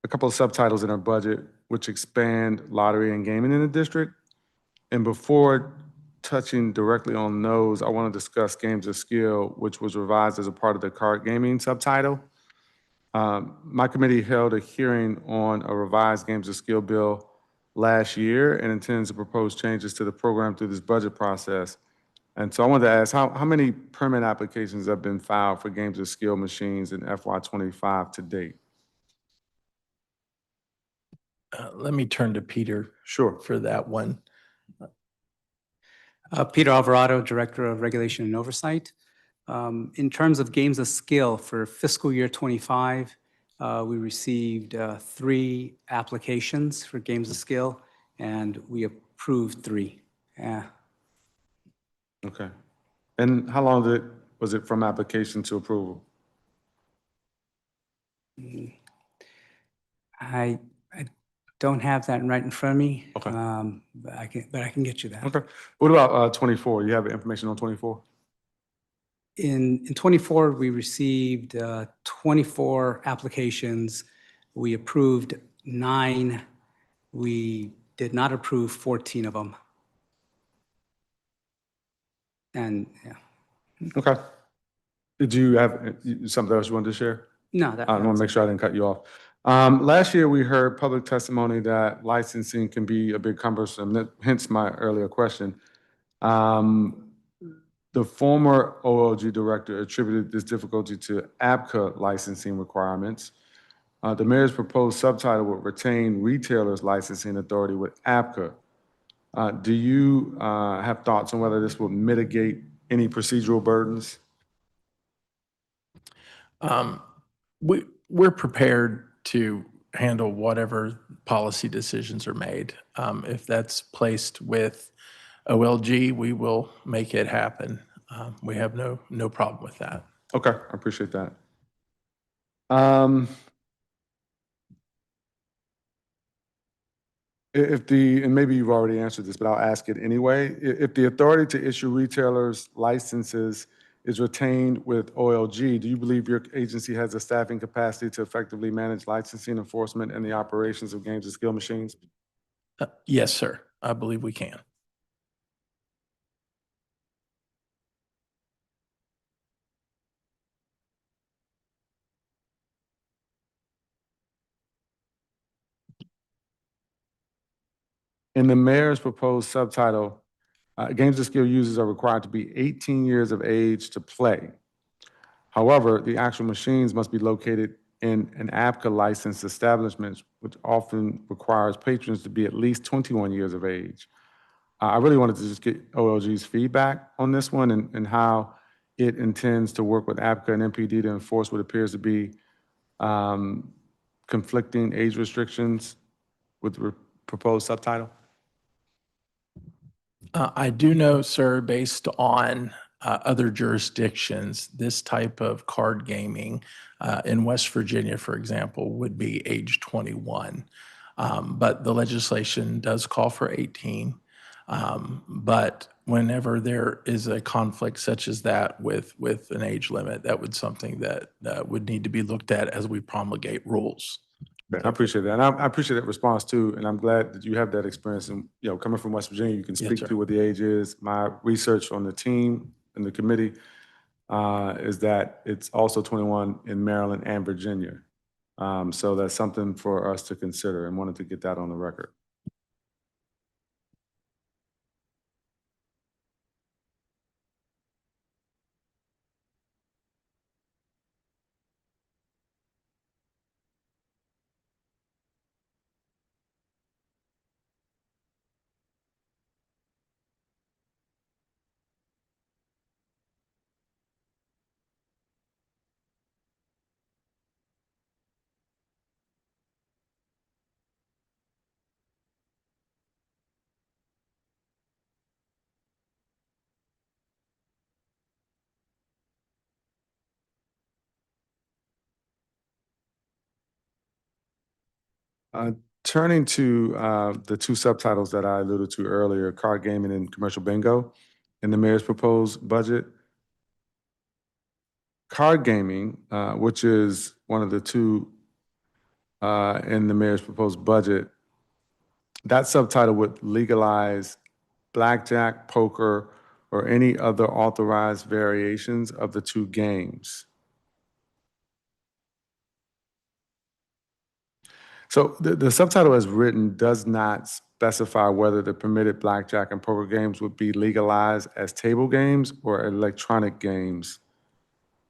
a couple of subtitles in our budget which expand lottery and gaming in the district. And before touching directly on those, I want to discuss games of skill, which was revised as a part of the card gaming subtitle. My committee held a hearing on a revised games of skill bill last year and intends to propose changes to the program through this budget process. And so I wanted to ask, how many permit applications have been filed for games of skill machines in FY25 to date? Let me turn to Peter Sure. for that one. Peter Alvarado, Director of Regulation and Oversight. In terms of games of skill for fiscal year '25, we received 3 applications for games of skill, and we approved 3. Yeah. Okay. And how long was it from application to approval? I don't have that right in front of me. Okay. But I can get you that. Okay. What about 24? You have information on 24? In '24, we received 24 applications. We approved 9. We did not approve 14 of them. And, yeah, Okay. Did you have something else you wanted to share? no, that. I want to make sure I didn't cut you off. Last year, we heard public testimony that licensing can be a bit cumbersome, hence my earlier question. The former OLG director attributed this difficulty to ABCA licensing requirements. The mayor's proposed subtitle would retain retailers' licensing authority with ABCA. Do you have thoughts on whether this will mitigate any procedural burdens? We're prepared to handle whatever policy decisions are made. If that's placed with OLG, we will make it happen. We have no problem with that. Okay, I appreciate that. Um, and maybe you've already answered this, but I'll ask it anyway. If the authority to issue retailers licenses is retained with OLG, do you believe your agency has the staffing capacity to effectively manage licensing enforcement and the operations of games and skill machines? Yes, sir. I believe we can. In the mayor's proposed subtitle, games and skill users are required to be 18 years of age to play. However, the actual machines must be located in an APCA licensed establishment, which often requires patrons to be at least 21 years of age. I really wanted to just get OLG's feedback on this one and how it intends to work with APCA and MPD to enforce what appears to be conflicting age restrictions with the proposed subtitle. I do know, sir, based on other jurisdictions, this type of card gaming in West Virginia, for example, would be age 21. But the legislation does call for 18. But whenever there is a conflict such as that with an age limit, that would something that would need to be looked at as we promulgate rules. I appreciate that. And I appreciate that response too. And I'm glad that you have that experience. And, coming from West Virginia, you can Yes, speak sir. to what the age is. My research on the team and the committee is that it's also 21 in Maryland and Virginia. So that's something for us to consider and wanted to get that on the record. Turning to the two subtitles that I alluded to earlier, card gaming and commercial bingo, in the mayor's proposed budget. Card gaming, which is one of the two in the mayor's proposed budget, that subtitle would legalize blackjack, poker, or any other authorized variations of the two games. So the subtitle as written does not specify whether the permitted blackjack and poker games would be legalized as table games or electronic games.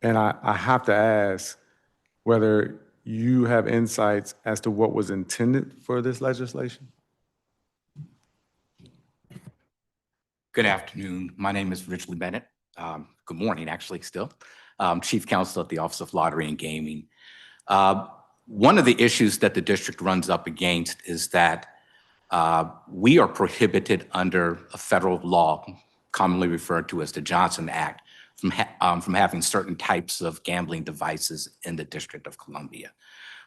And I have to ask whether you have insights as to what was intended for this legislation? Good afternoon. My name is Richard Bennett. Good morning, actually, still. Chief Counsel at the Office of Lottery and Gaming. One of the issues that the district runs up against is that we are prohibited under a federal law, commonly referred to as the Johnson Act, from having certain types of gambling devices in the District of Columbia.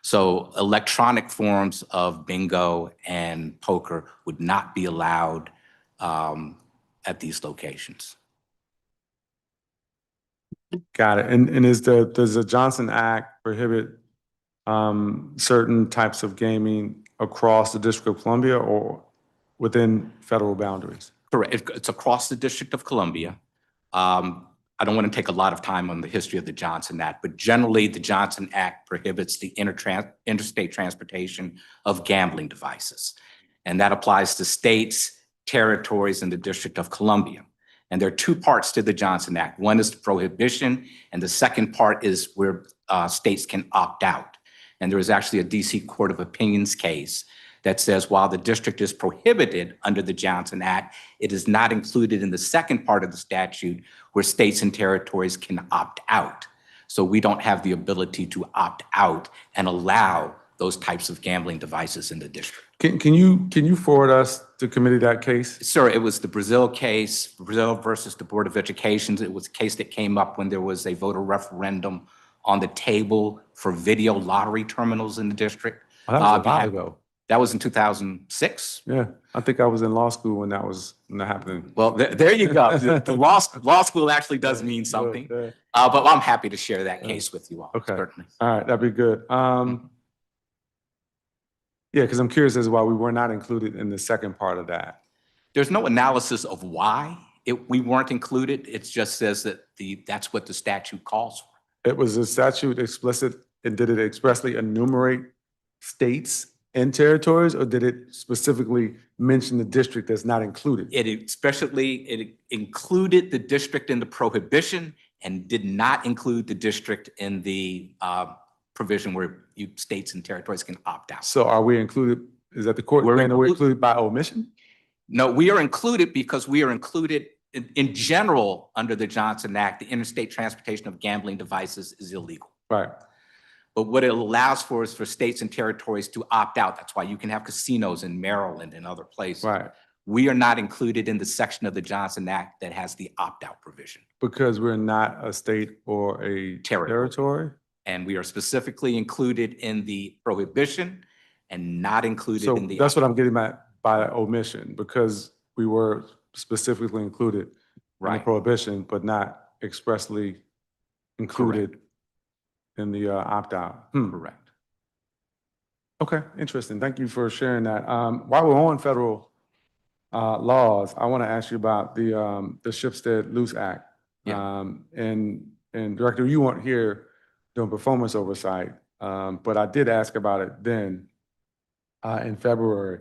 So electronic forms of bingo and poker would not be allowed at these locations. Got it. And does the Johnson Act prohibit certain types of gaming across the District of Columbia or within federal boundaries? Correct. It's across the District of Columbia. I don't want to take a lot of time on the history of the Johnson Act, but generally the Johnson Act prohibits the interstate transportation of gambling devices. And that applies to states, territories, and the District of Columbia. And there are two parts to the Johnson Act. One is the prohibition, and the second part is where states can opt out. And there is actually a DC Court of Opinions case that says while the district is prohibited under the Johnson Act, it is not included in the second part of the statute where states and territories can opt out. So we don't have the ability to opt out and allow those types of gambling devices in the district. Can you forward us to committee that case? Sir, it was the Brazil case, Brazil versus the Board of Education. It was a case that came up when there was a voter referendum on the table for video lottery terminals in the district. Oh, that was a while ago. That was in 2006. Yeah, I think I was in law school when that happened. Well, there you go. The law school actually does mean something. Yeah. But I'm happy to share that case with you all. Okay. Certainly. All right, that'd be good. Yeah, because I'm curious as to why we were not included in the second part of that. There's no analysis of why we weren't included. It just says that that's what the statute calls for. It was a statute explicit, and did it expressly enumerate states and territories, or did it specifically mention the district that's not included? It included the district in the prohibition and did not include the district in the provision where states and territories can opt out. So are we included? Is that the court saying that we're included by omission? No, we are included because we are included in general under the Johnson Act. The interstate transportation of gambling devices is illegal. Right. But what it allows for is for states and territories to opt out. That's why you can have casinos in Maryland and other places. Right. We are not included in the section of the Johnson Act that has the opt-out provision. Because we're not a state or a territory? And we are specifically included in the prohibition and not included So in the. that's what I'm getting at by omission, because we were specifically included in the Right. prohibition, but not expressly included in the opt-out. Correct. Okay, interesting. Thank you for sharing that. While we're on federal laws, I want to ask you about the Shipstead Loose Act. Yeah. And Director, you weren't here doing performance oversight, but I did ask about it then in February.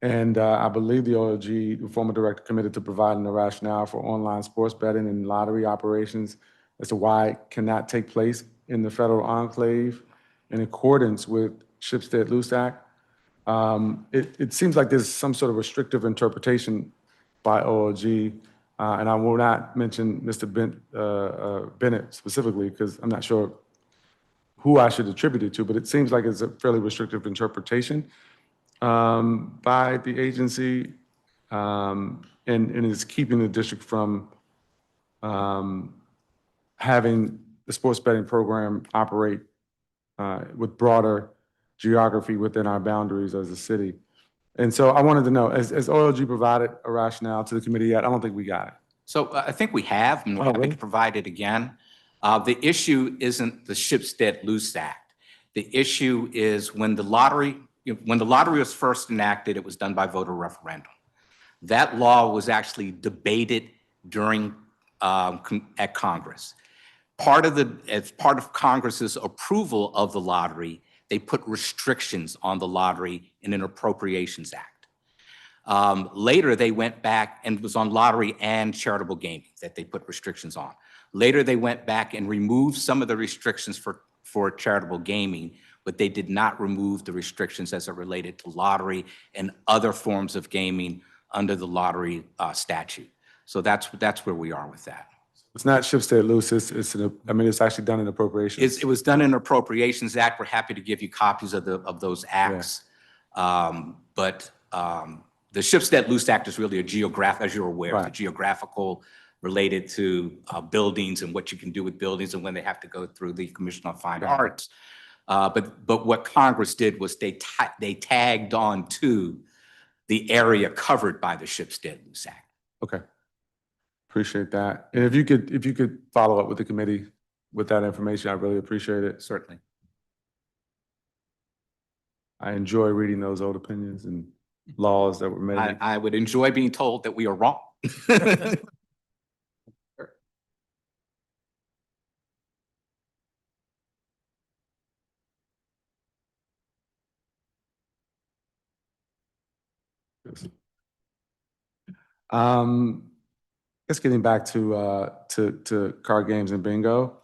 And I believe the OLG, the former director, committed to providing a rationale for online sports betting and lottery operations as to why it cannot take place in the federal enclave in accordance with Shipstead Loose Act. It seems like there's some sort of restrictive interpretation by OLG, and I will not mention Mr. Bennett specifically because I'm not sure who I should attribute it to, but it seems like it's a fairly restrictive interpretation by the agency, and is keeping the district from having the sports betting program operate with broader geography within our boundaries as a city. And so I wanted to know, has OLG provided a rationale to the committee yet? I don't think we got it. So I think we have, and we're happy to provide it again. The issue isn't the Shipstead Loose Act. The issue is when the lottery was first enacted, it was done by voter referendum. That law was actually debated during at Congress. As part of Congress's approval of the lottery, they put restrictions on the lottery in an Appropriations Act. Later, they went back, and it was on lottery and charitable gaming that they put restrictions on. Later, they went back and removed some of the restrictions for charitable gaming, but they did not remove the restrictions as it related to lottery and other forms of gaming under the lottery statute. So that's where we are with that. It's not Shipstead Loose, it's actually done in appropriations. It was done in Appropriations Act. We're happy to give you copies of those acts. But the Shipstead Loose Act is really as you're aware, Right. the geographical related to buildings and what you can do with buildings and when they have to go through the Commission on Fine Arts. But what Congress did was they tagged on to the area covered by the Shipstead Loose Act. Okay. Appreciate that. And if you could follow up with the committee with that information, I really appreciate it. Certainly. I enjoy reading those old opinions and laws that were made. I would enjoy being told that we are wrong. Just getting back to card games and bingo.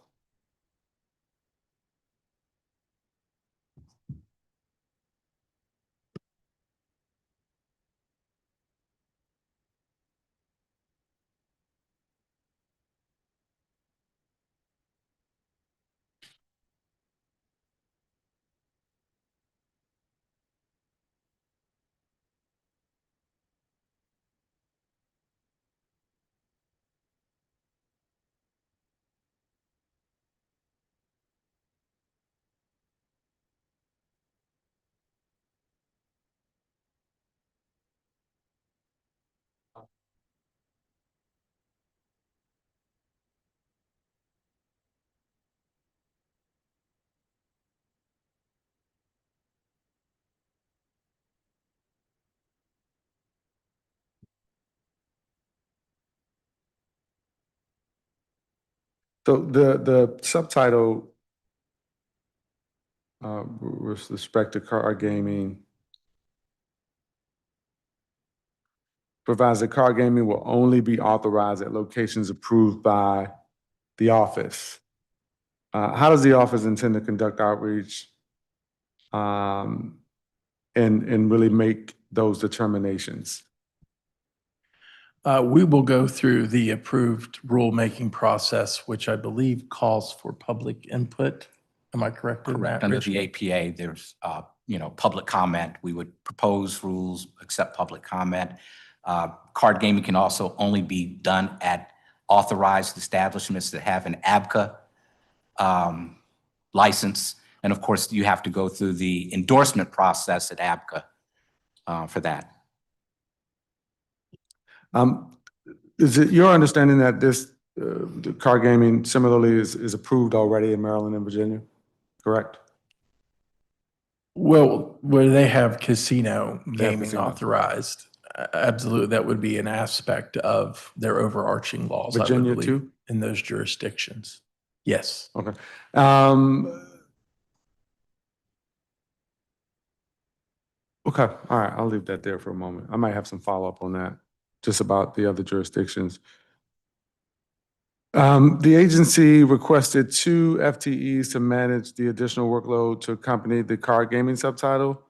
So the subtitle with respect to card gaming provides that card gaming will only be authorized at locations approved by the office. How does the office intend to conduct outreach and really make those determinations? We will go through the approved rulemaking process, which I believe calls for public input. Am I correct in Correct. that, Under Rich? the APA, there's, public comment. We would propose rules, accept public comment. Card gaming can also only be done at authorized establishments that have an ABCA license. And of course, you have to go through the endorsement process at ABCA for that. Is it your understanding that this the card gaming similarly is approved already in Maryland and Virginia? Correct? Well, where they have casino They have gaming casino. authorized, absolutely, that would be an aspect of their overarching laws, I would Virginia believe, too? in those jurisdictions. Yes. Okay. Okay, all right, I'll leave that there for a moment. I might have some follow-up on that, just about the other jurisdictions. The agency requested 2 FTEs to manage the additional workload to accompany the card gaming subtitle,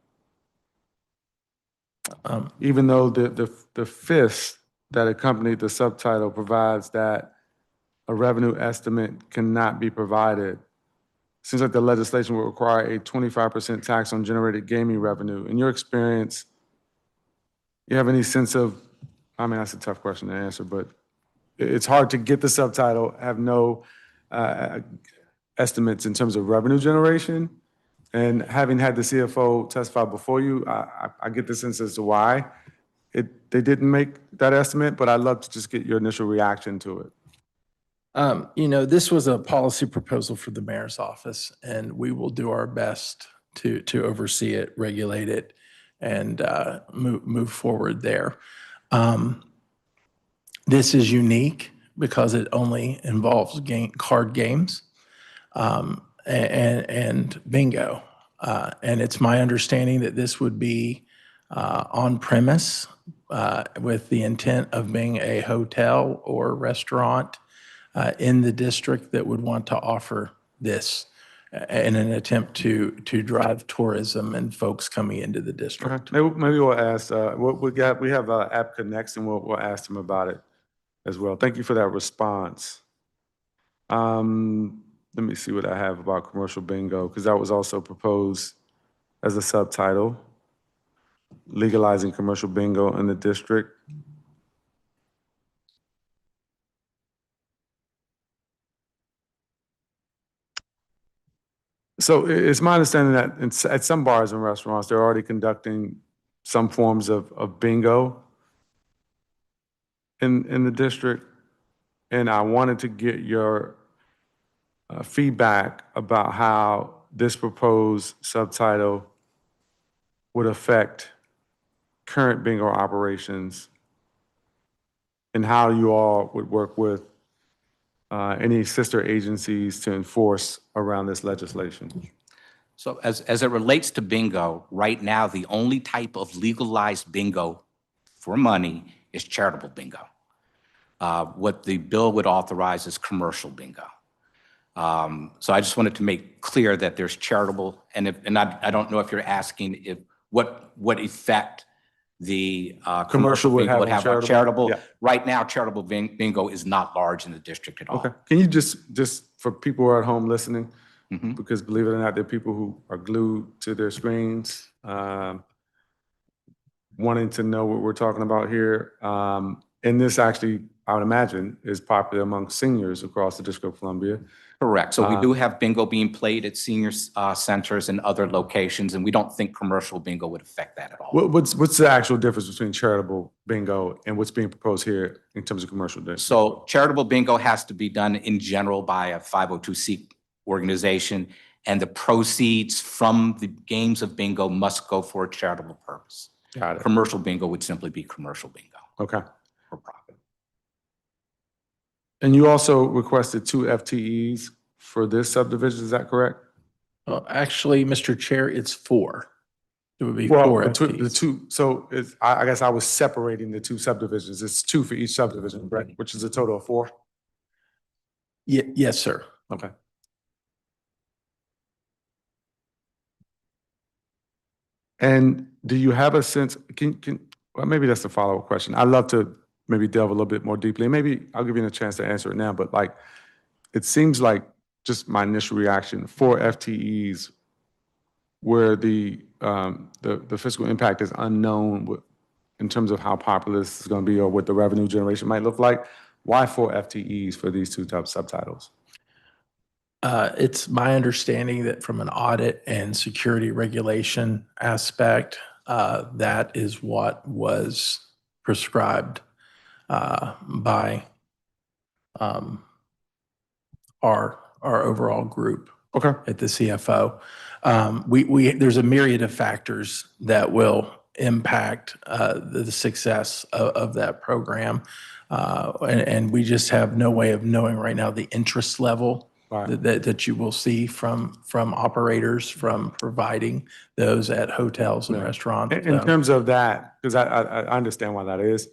even though the FIS that accompanied the subtitle provides that a revenue estimate cannot be provided. Seems like the legislation will require a 25% tax on generated gaming revenue. In your experience, you have any sense of, I mean, that's a tough question to answer, but it's hard to get the subtitle, have no estimates in terms of revenue generation. And having had the CFO testify before you, I get the sense as to why they didn't make that estimate, but I'd love to just get your initial reaction to it. This was a policy proposal for the mayor's office, and we will do our best to oversee it, regulate it, and move forward there. This is unique because it only involves card games and bingo. And it's my understanding that this would be on premise with the intent of being a hotel or restaurant in the district that would want to offer this in an attempt to drive tourism and folks coming into the district. Maybe we'll ask, we have App Connects and we'll ask them about it as well. Thank you for that response. Let me see what I have about commercial bingo, because that was also proposed as a subtitle, legalizing commercial bingo in the district. So it's my understanding that at some bars and restaurants, they're already conducting some forms of bingo in the district. And I wanted to get your feedback about how this proposed subtitle would affect current bingo operations and how you all would work with any sister agencies to enforce around this legislation. So as it relates to bingo, right now, the only type of legalized bingo for money is charitable bingo. What the bill would authorize is commercial bingo. So I just wanted to make clear that there's charitable, and I don't know if you're asking if what effect the commercial would bingo have would on have on charitable? charitable. Yeah. Right now, charitable bingo is not large in the district at all. Okay. Can you just for people who are at home listening, Mhm. because believe it or not, there are people who are glued to their screens, wanting to know what we're talking about here. And this actually, I would imagine, is popular among seniors across the District of Columbia. Correct. So we do have bingo being played at senior centers and other locations, and we don't think commercial bingo would affect that at all. What's the actual difference between charitable bingo and what's being proposed here in terms of commercial bingo? So charitable bingo has to be done in general by a 502c organization, and the proceeds from the games of bingo must go for a charitable purpose. Got it. Commercial bingo would simply be commercial bingo Okay. for profit. And you also requested 2 FTEs for this subdivision, is that correct? Actually, Mr. Chair, it's 4. It would be Well, 4 the FTEs. two, so I guess I was separating the 2 subdivisions. It's 2 for each subdivision, right? Which is a total of 4? Yes, sir. Okay. And do you have a sense, well, maybe that's a follow-up question. I'd love to maybe delve a little bit more deeply. Maybe I'll give you a chance to answer it now, but like, it seems like just my initial reaction, 4 FTEs where the fiscal impact is unknown in terms of how popular this is going to be or what the revenue generation might look like. Why 4 FTEs for these 2 subtitles? It's my understanding that from an audit and security regulation aspect, that is what was prescribed by our overall group Okay. at the CFO. There's a myriad of factors that will impact the success of that program. And we just have no way of knowing right now the interest level Right. that you will see from operators, from providing those at hotels and Yeah. restaurants. In terms of that, because I understand why that is.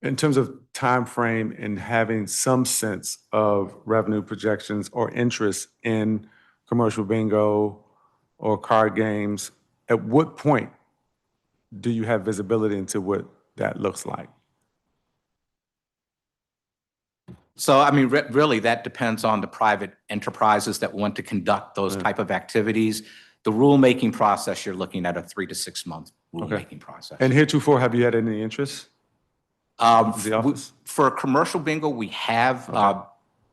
In terms of time frame and having some sense of revenue projections or interest in commercial bingo or card games, at what point do you have visibility into what that looks like? So, I mean, really, that depends on the private enterprises that want to conduct those type of activities. The rulemaking process, you're looking at a 3 to 6 month rulemaking process. And heretofore, have you had any interest? The office? For commercial bingo, we have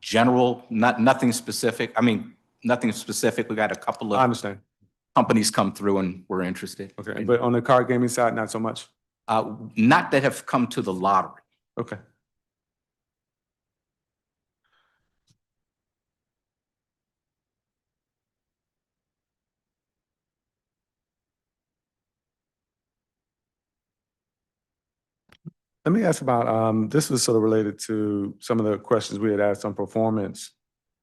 general, nothing specific. I mean, nothing specific. We got a couple I of understand. companies come through and we're interested. Okay, but on the card gaming side, not so much? Not that have come to the lottery. Okay. Let me ask about, this was sort of related to some of the questions we had asked on performance.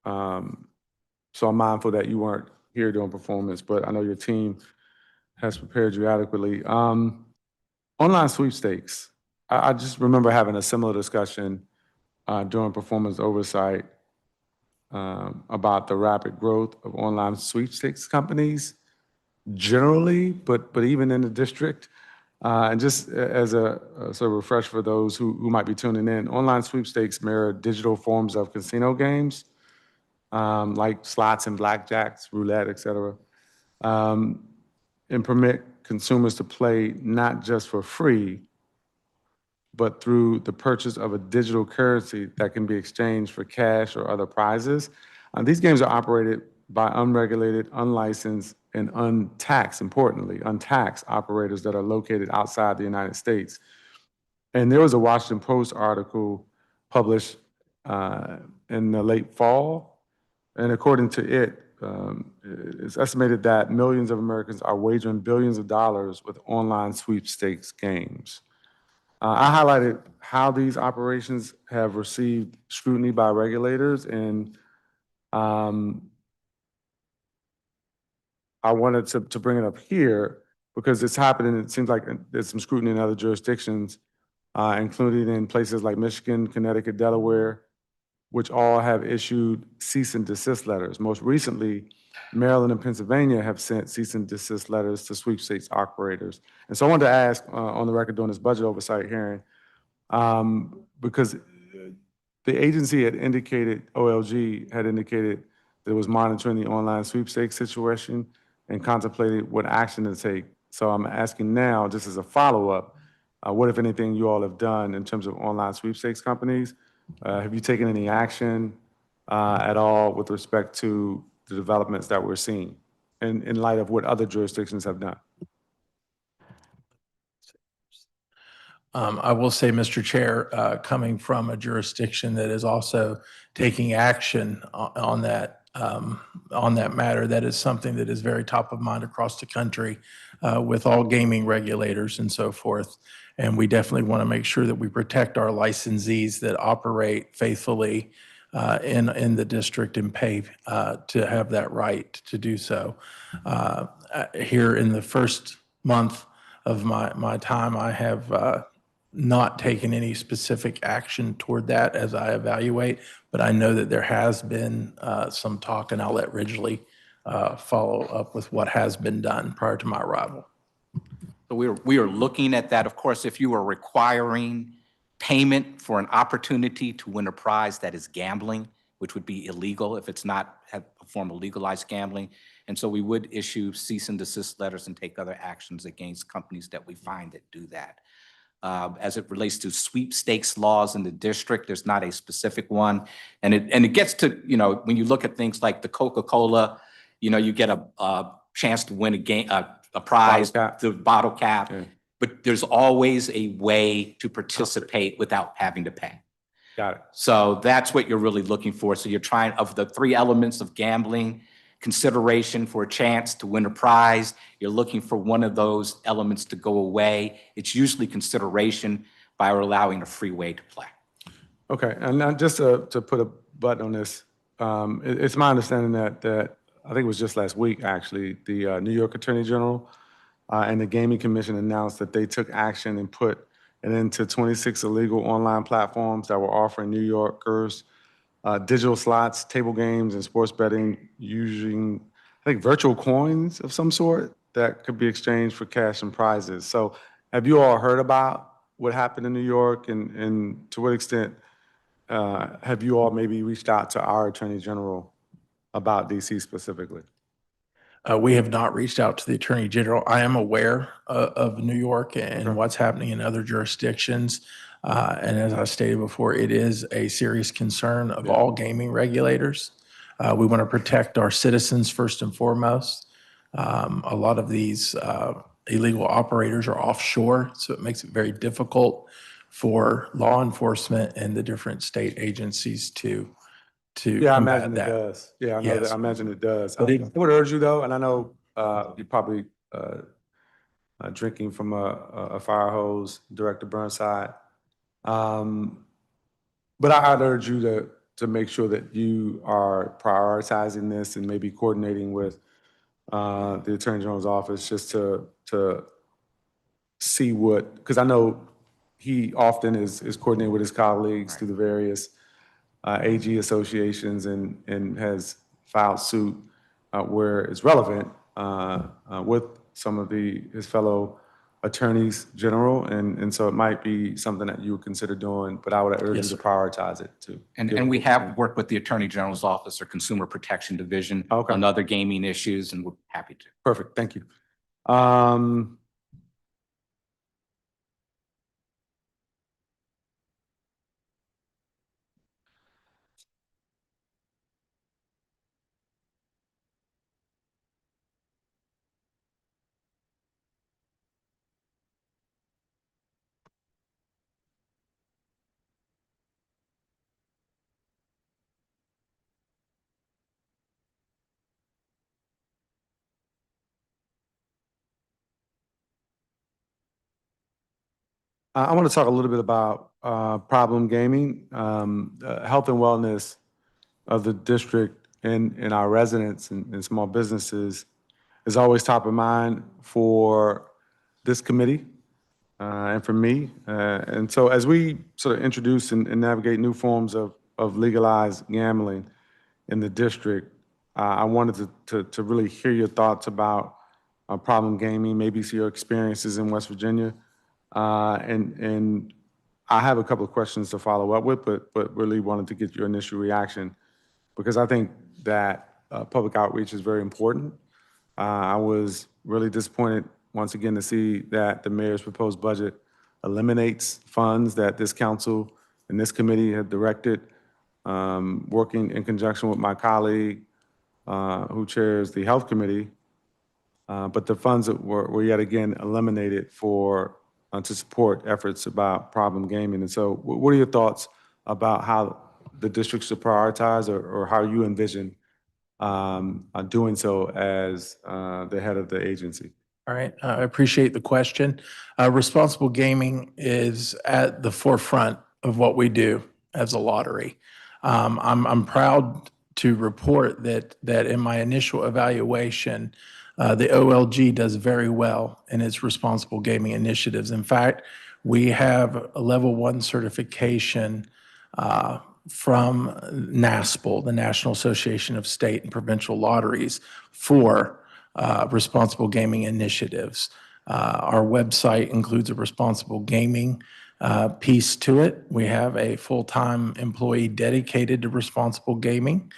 So I'm mindful that you weren't here during performance, but I know your team has prepared you adequately. Online sweepstakes. I just remember having a similar discussion during performance oversight about the rapid growth of online sweepstakes companies generally, but even in the district. And just as a sort of refresh for those who might be tuning in, online sweepstakes mirror digital forms of casino games, like slots and blackjacks, roulette, et cetera, and permit consumers to play not just for free, but through the purchase of a digital currency that can be exchanged for cash or other prizes. These games are operated by unregulated, unlicensed, and untaxed, importantly, untaxed operators that are located outside the United States. And there was a Washington Post article published in the late fall, and according to it, it's estimated that millions of Americans are wagering billions of dollars with online sweepstakes games. I highlighted how these operations have received scrutiny by regulators, and I wanted to bring it up here because it's happening. It seems like there's some scrutiny in other jurisdictions including in places like Michigan, Connecticut, Delaware, which all have issued cease and desist letters. Most recently, Maryland and Pennsylvania have sent cease and desist letters to sweepstakes operators. And so I wanted to ask on the record during this budget oversight hearing, because the agency had indicated, OLG had indicated that it was monitoring the online sweepstakes situation and contemplated what action to take. So I'm asking now, just as a follow-up, what, if anything, you all have done in terms of online sweepstakes companies? Have you taken any action at all with respect to the developments that we're seeing in light of what other jurisdictions have done? I will say, Mr. Chair, coming from a jurisdiction that is also taking action on that matter, that is something that is very top of mind across the country with all gaming regulators and so forth. And we definitely want to make sure that we protect our licensees that operate faithfully in the district and pay to have that right to do so. Here in the first month of my time, I have not taken any specific action toward that as I evaluate, but I know that there has been some talk, and I'll let Ridgely follow up with what has been done prior to my arrival. So we are looking at that. Of course, if you are requiring payment for an opportunity to win a prize, that is gambling, which would be illegal if it's not a form of legalized gambling. And so we would issue cease and desist letters and take other actions against companies that we find that do that. As it relates to sweepstakes laws in the district, there's not a specific one. And it gets to, when you look at things like the Coca-Cola, you get a chance to win a prize, the bottle cap, Yeah. but there's always a way to participate without having to pay. Got it. So that's what you're really looking for. So you're trying, of the three elements of gambling, consideration for a chance to win a prize, you're looking for one of those elements to go away. It's usually consideration by allowing a free way to play. Okay, and now just to put a button on this, it's my understanding that I think it was just last week, actually, the New York Attorney General and the Gaming Commission announced that they took action and put it into 26 illegal online platforms that were offering New Yorkers digital slots, table games, and sports betting using, I think, virtual coins of some sort that could be exchanged for cash and prizes. So have you all heard about what happened in New York, and to what extent have you all maybe reached out to our Attorney General about DC specifically? We have not reached out to the Attorney General. I am aware of New York and what's happening in other jurisdictions. And as I stated before, it is a serious concern of all gaming regulators. We want to protect our citizens first and foremost. A lot of these illegal operators are offshore, so it makes it very difficult for law enforcement and the different state agencies to Yeah, I combat imagine it that. does. Yeah, I know that. Yes. I imagine it does. But I it- would urge you though, and I know you're probably drinking from a fire hose, Director Burnside. But I'd urge you to make sure that you are prioritizing this and maybe coordinating with the Attorney General's office just to see what, because I know he often is coordinating with his colleagues through the various AG associations and has filed suit where it's relevant with some of his fellow attorneys general. And so it might be something that you would consider doing, but I would urge you Yes, to sir. prioritize it too. And we have worked with the Attorney General's Office or Consumer Protection Division Okay. on other gaming issues, and we're happy to. Perfect, thank you. I want to talk a little bit about problem gaming, health and wellness of the district and our residents and small businesses is always top of mind for this committee. and for me. And so as we sort of introduce and navigate new forms of legalized gambling in the district, I wanted to really hear your thoughts about problem gaming, maybe see your experiences in West Virginia. And I have a couple of questions to follow up with, but really wanted to get your initial reaction because I think that public outreach is very important. I was really disappointed once again to see that the mayor's proposed budget eliminates funds that this council and this committee had directed, working in conjunction with my colleague who chairs the health committee. But the funds that were yet again eliminated for to support efforts about problem gaming. And so what are your thoughts about how the district should prioritize or how you envision doing so as the head of the agency? All right, I appreciate the question. Responsible gaming is at the forefront of what we do as a lottery. I'm proud to report that in my initial evaluation, the OLG does very well in its responsible gaming initiatives. In fact, we have a level 1 certification from NASPL, the National Association of State and Provincial Lotteries, for responsible gaming initiatives. Our website includes a responsible gaming piece to it. We have a full-time employee dedicated to responsible gaming.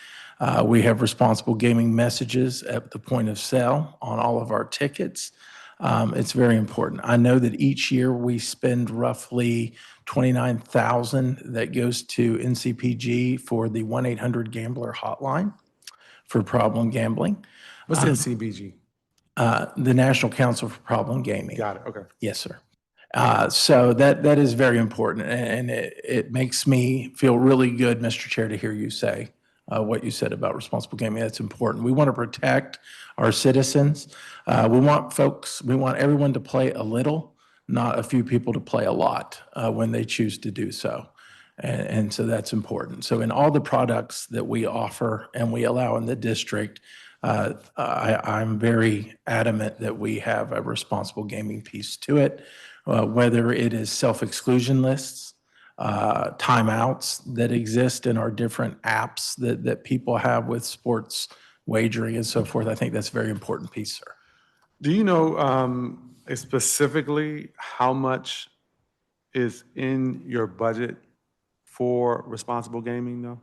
We have responsible gaming messages at the point of sale on all of our tickets. It's very important. I know that each year we spend roughly $29,000 that goes to NCPG for the 1-800-GAMBLER hotline for problem gambling. What's the CBG? The National Council for Problem Gaming. Got it. Okay. Yes, sir. So that is very important, and it makes me feel really good, Mr. Chair, to hear you say what you said about responsible gaming. That's important. We want to protect our citizens. We want everyone to play a little, not a few people to play a lot when they choose to do so. And so that's important. So in all the products that we offer and we allow in the district, I'm very adamant that we have a responsible gaming piece to it, whether it is self-exclusion lists, timeouts that exist in our different apps that people have with sports wagering and so forth. I think that's a very important piece, sir. Do you know specifically how much is in your budget for responsible gaming, though?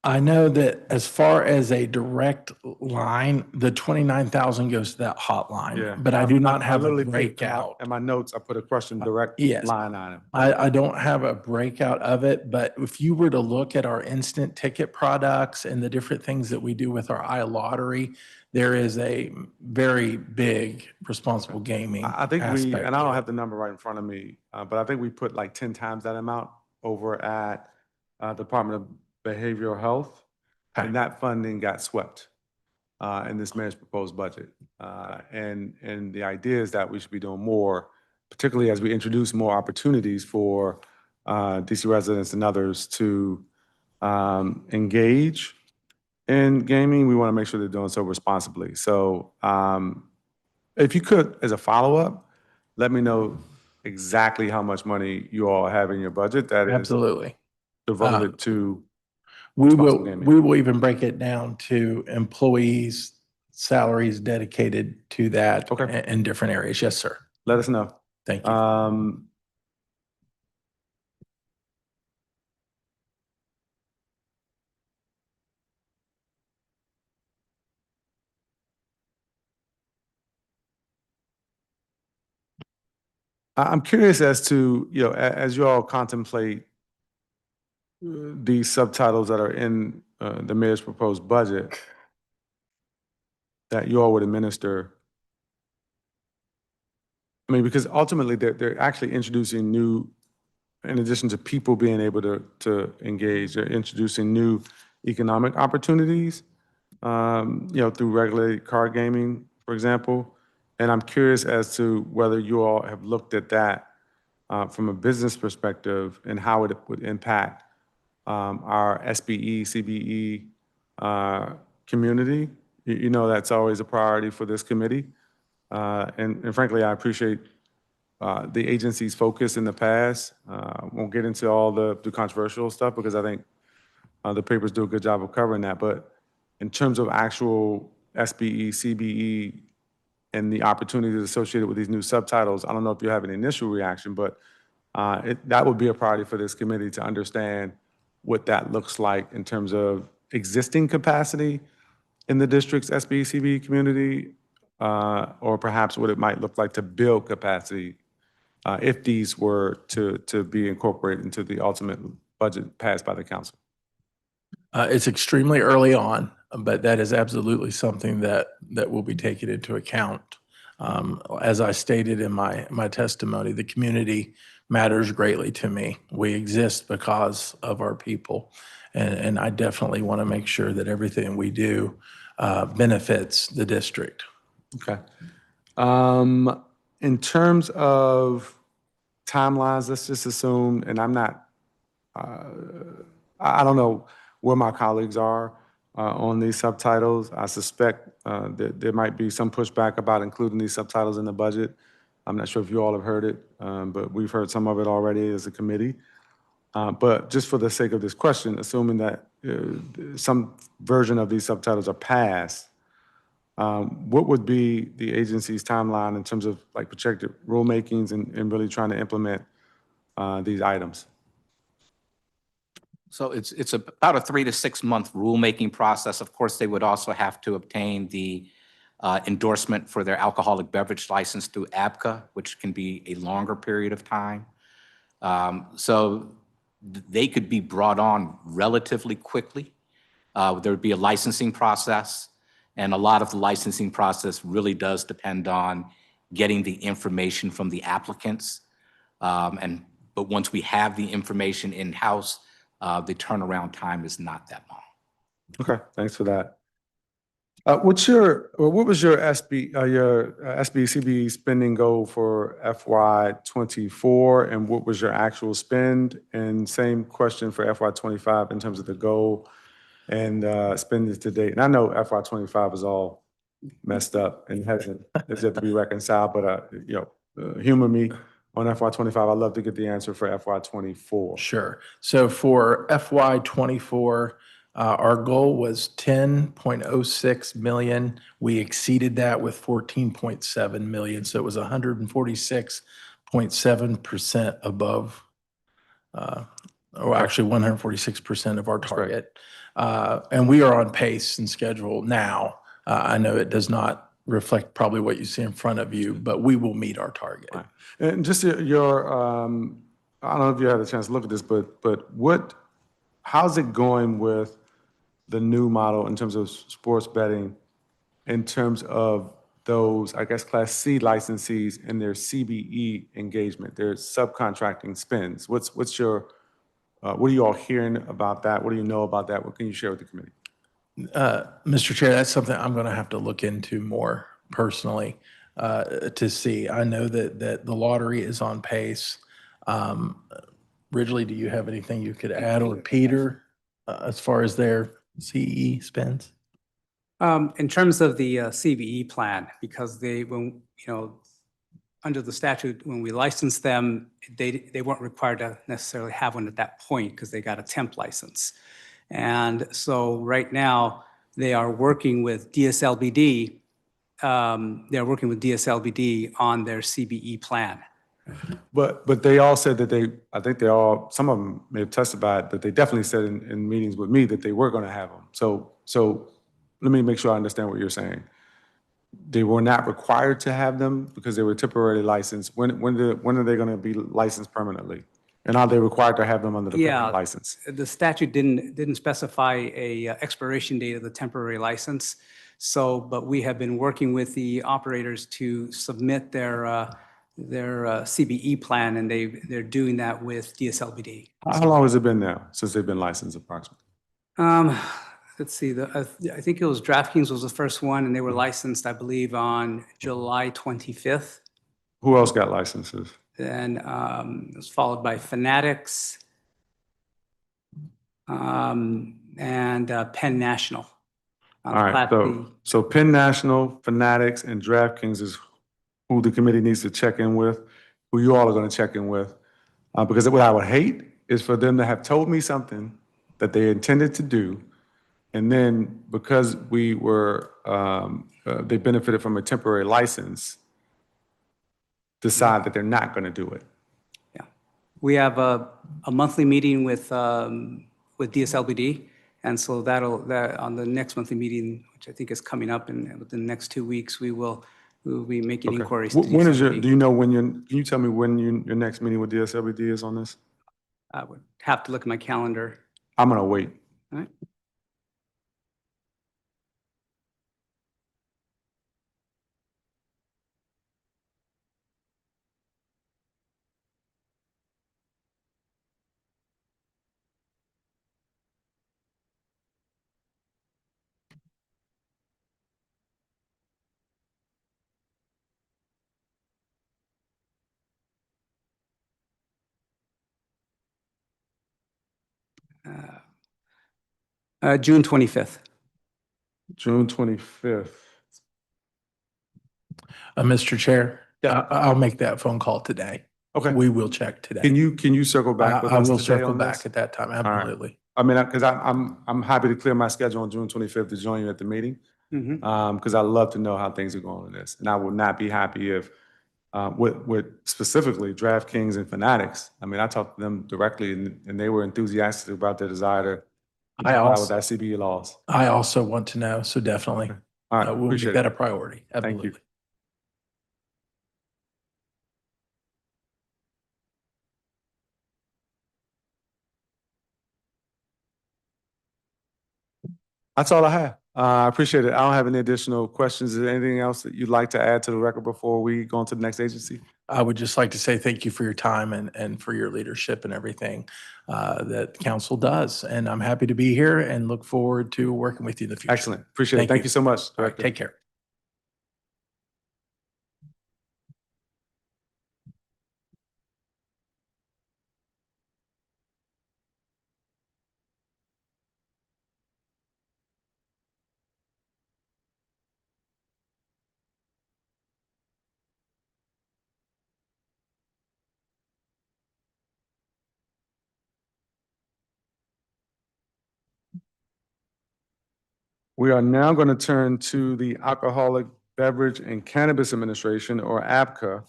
I know that as far as a direct line, the 29,000 goes to that hotline, but I do not have a literally put breakout. in my notes, I put a question direct Yes. line item. I don't have a breakout of it, but if you were to look at our instant ticket products and the different things that we do with our iLottery, there is a very big responsible gaming I think aspect and I to don't it. have the number right in front of me, but I think we put like 10 times that amount over at Department of Behavioral Health. Okay. And that funding got swept in this mayor's proposed budget. And the idea is that we should be doing more, particularly as we introduce more opportunities for DC residents and others to engage in gaming. We want to make sure they're doing so responsibly. So if you could, as a follow-up, let me know exactly how much money you all have in your budget that is Absolutely. devoted to We responsible will, gaming. we will even break it down to employees' salaries dedicated to that Okay. in different areas. Yes, sir. Let us know. Thank you. I'm curious as to, as you all contemplate these subtitles that are in the mayor's proposed budget that you all would administer. I mean, because ultimately they're actually introducing new, in addition to people being able to engage, they're introducing new economic opportunities, through regulated card gaming, for example. And I'm curious as to whether you all have looked at that from a business perspective and how it would impact our SBE, CBE community. You know, that's always a priority for this committee. And frankly, I appreciate the agency's focus in the past. Won't get into all the controversial stuff because I think the papers do a good job of covering that. But in terms of actual SBE, CBE, and the opportunities associated with these new subtitles, I don't know if you have an initial reaction, but that would be a priority for this committee to understand what that looks like in terms of existing capacity in the district's SBE, CBE community, or perhaps what it might look like to build capacity if these were to be incorporated into the ultimate budget passed by the council. It's extremely early on, but that is absolutely something that will be taken into account. As I stated in my testimony, the community matters greatly to me. We exist because of our people. And I definitely want to make sure that everything we do benefits the district. Okay. In terms of timelines, let's just assume, and I'm not, I don't know where my colleagues are on these subtitles. I suspect that there might be some pushback about including these subtitles in the budget. I'm not sure if you all have heard it, but we've heard some of it already as a committee. But just for the sake of this question, assuming that some version of these subtitles are passed, what would be the agency's timeline in terms of like projected rulemakings and really trying to implement these items? So it's about a 3 to 6 month rulemaking process. Of course, they would also have to obtain the endorsement for their alcoholic beverage license through ABCA, which can be a longer period of time. So they could be brought on relatively quickly. There would be a licensing process, and a lot of the licensing process really does depend on getting the information from the applicants. But once we have the information in-house, the turnaround time is not that long. Okay, thanks for that. What was your SBCB spending goal for FY24, and what was your actual spend? And same question for FY25 in terms of the goal and spending to date. And I know FY25 is all messed up and has yet to be reconciled, but humor me on FY25. I'd love to get the answer for FY24. Sure. So for FY24, our goal was 10.06 million. We exceeded that with 14.7 million. So it was 146.7% above, or actually 146% of our target. And we are on pace and schedule now. I know it does not reflect probably what you see in front of you, but we will meet our target. Right. And just I don't know if you had a chance to look at this, but how's it going with the new model in terms of sports betting, in terms of those, I guess, Class C licensees and their CBE engagement, their subcontracting spends? What are you all hearing about that? What do you know about that? What can you share with the committee? Mr. Chair, that's something I'm going to have to look into more personally to see. I know that the lottery is on pace. Ridgely, do you have anything you could add, or Peter, as far as their CE spends? In terms of the CBE plan, because under the statute, when we licensed them, they weren't required to necessarily have one at that point because they got a temp license. And so right now, they are working with DSLBD. They're working with DSLBD on their CBE plan. But they all said that some of them may have testified that they definitely said in meetings with me that they were going to have them. So let me make sure I understand what you're saying. They were not required to have them because they were temporarily licensed. When are they going to be licensed permanently? And are they required to have them under the permanent license? The statute didn't specify a expiration date of the temporary license. So, but we have been working with the operators to submit their CBE plan, and they're doing that with DSLBD. How long has it been now since they've been licensed approximately? Let's see, I think it was DraftKings was the first one, and they were licensed, I believe, on July 25th. Who else got licenses? Then it was followed by Fanatics and Penn National. All right, so Penn National, Fanatics, and DraftKings is who the committee needs to check in with, who you all are going to check in with. Because what I would hate is for them to have told me something that they intended to do, and then because we were, they benefited from a temporary license, decide that they're not going to do it. Yeah. We have a monthly meeting with DSLBD, and so that on the next monthly meeting, which I think is coming up within the next 2 weeks, we will be making Okay. inquiries to When is your, DSLBD. do you know when can you tell me when your next meeting with DSLBD is on this? I would have to look at my calendar. I'm going to wait. All right. June 25th. June 25th. Mr. Chair, Yeah. I'll make that phone call today. Okay. We will check today. Can you circle back with I us will today circle on back this? at that time, right. absolutely. I mean, because I'm happy to clear my schedule on June 25th to join you at the meeting. Because I love to know how things are going on this. And I will not be happy if, with specifically DraftKings and Fanatics. I mean, I talked to them directly and they were enthusiastic about their desire to comply with our CBE laws. I also want to know, so definitely. All right, We'll appreciate make that it. a priority. Thank you. Absolutely. That's all I have. I appreciate it. I don't have any additional questions. Is there anything else that you'd like to add to the record before we go on to the next agency? I would just like to say thank you for your time and for your leadership and everything that council does. And I'm happy to be here and look forward to working with you in the future. Excellent. Appreciate it. Thank you so much, All right, Director. take care. We are now going to turn to the Alcoholic Beverage and Cannabis Administration, or ABCA.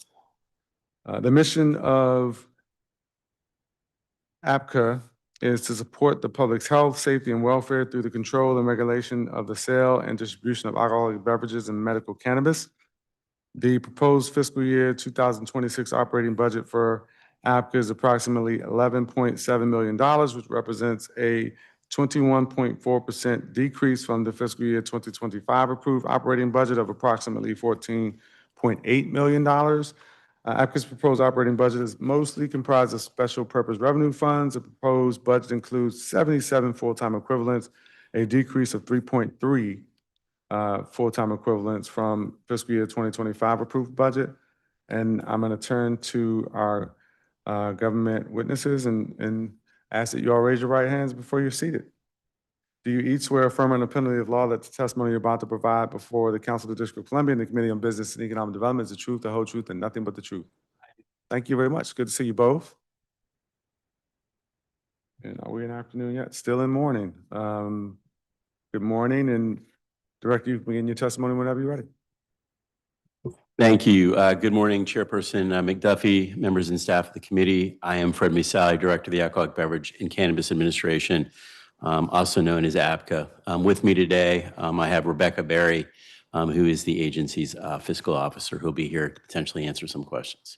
The mission of ABCA is to support the public's health, safety, and welfare through the control and regulation of the sale and distribution of alcoholic beverages and medical cannabis. The proposed fiscal year 2026 operating budget for ABCA is approximately $11.7 million, which represents a 21.4% decrease from the fiscal year 2025 approved operating budget of approximately $14.8 million. ABCA's proposed operating budget is mostly comprised of special purpose revenue funds. The proposed budget includes 77 full-time equivalents, a decrease of 3.3 full-time equivalents from fiscal year 2025 approved budget. And I'm going to turn to our government witnesses and ask that you all raise your right hands before you're seated. Do you each swear affirm under penalty of law that the testimony you're about to provide before the Council of the District of Columbia and the Committee on Business and Economic Development is the truth, the whole truth, and nothing but the truth? Thank you very much. Good to see you both. And are we in afternoon yet? Still in morning. Good morning, and Director, you can begin your testimony whenever you're ready. Thank you. Good morning, Chairperson McDuffie, members and staff of the committee. I am Fred Misali, Director of the Alcoholic Beverage and Cannabis Administration, also known as ABCA. With me today, I have Rebecca Berry, who is the agency's fiscal officer, who'll be here to potentially answer some questions.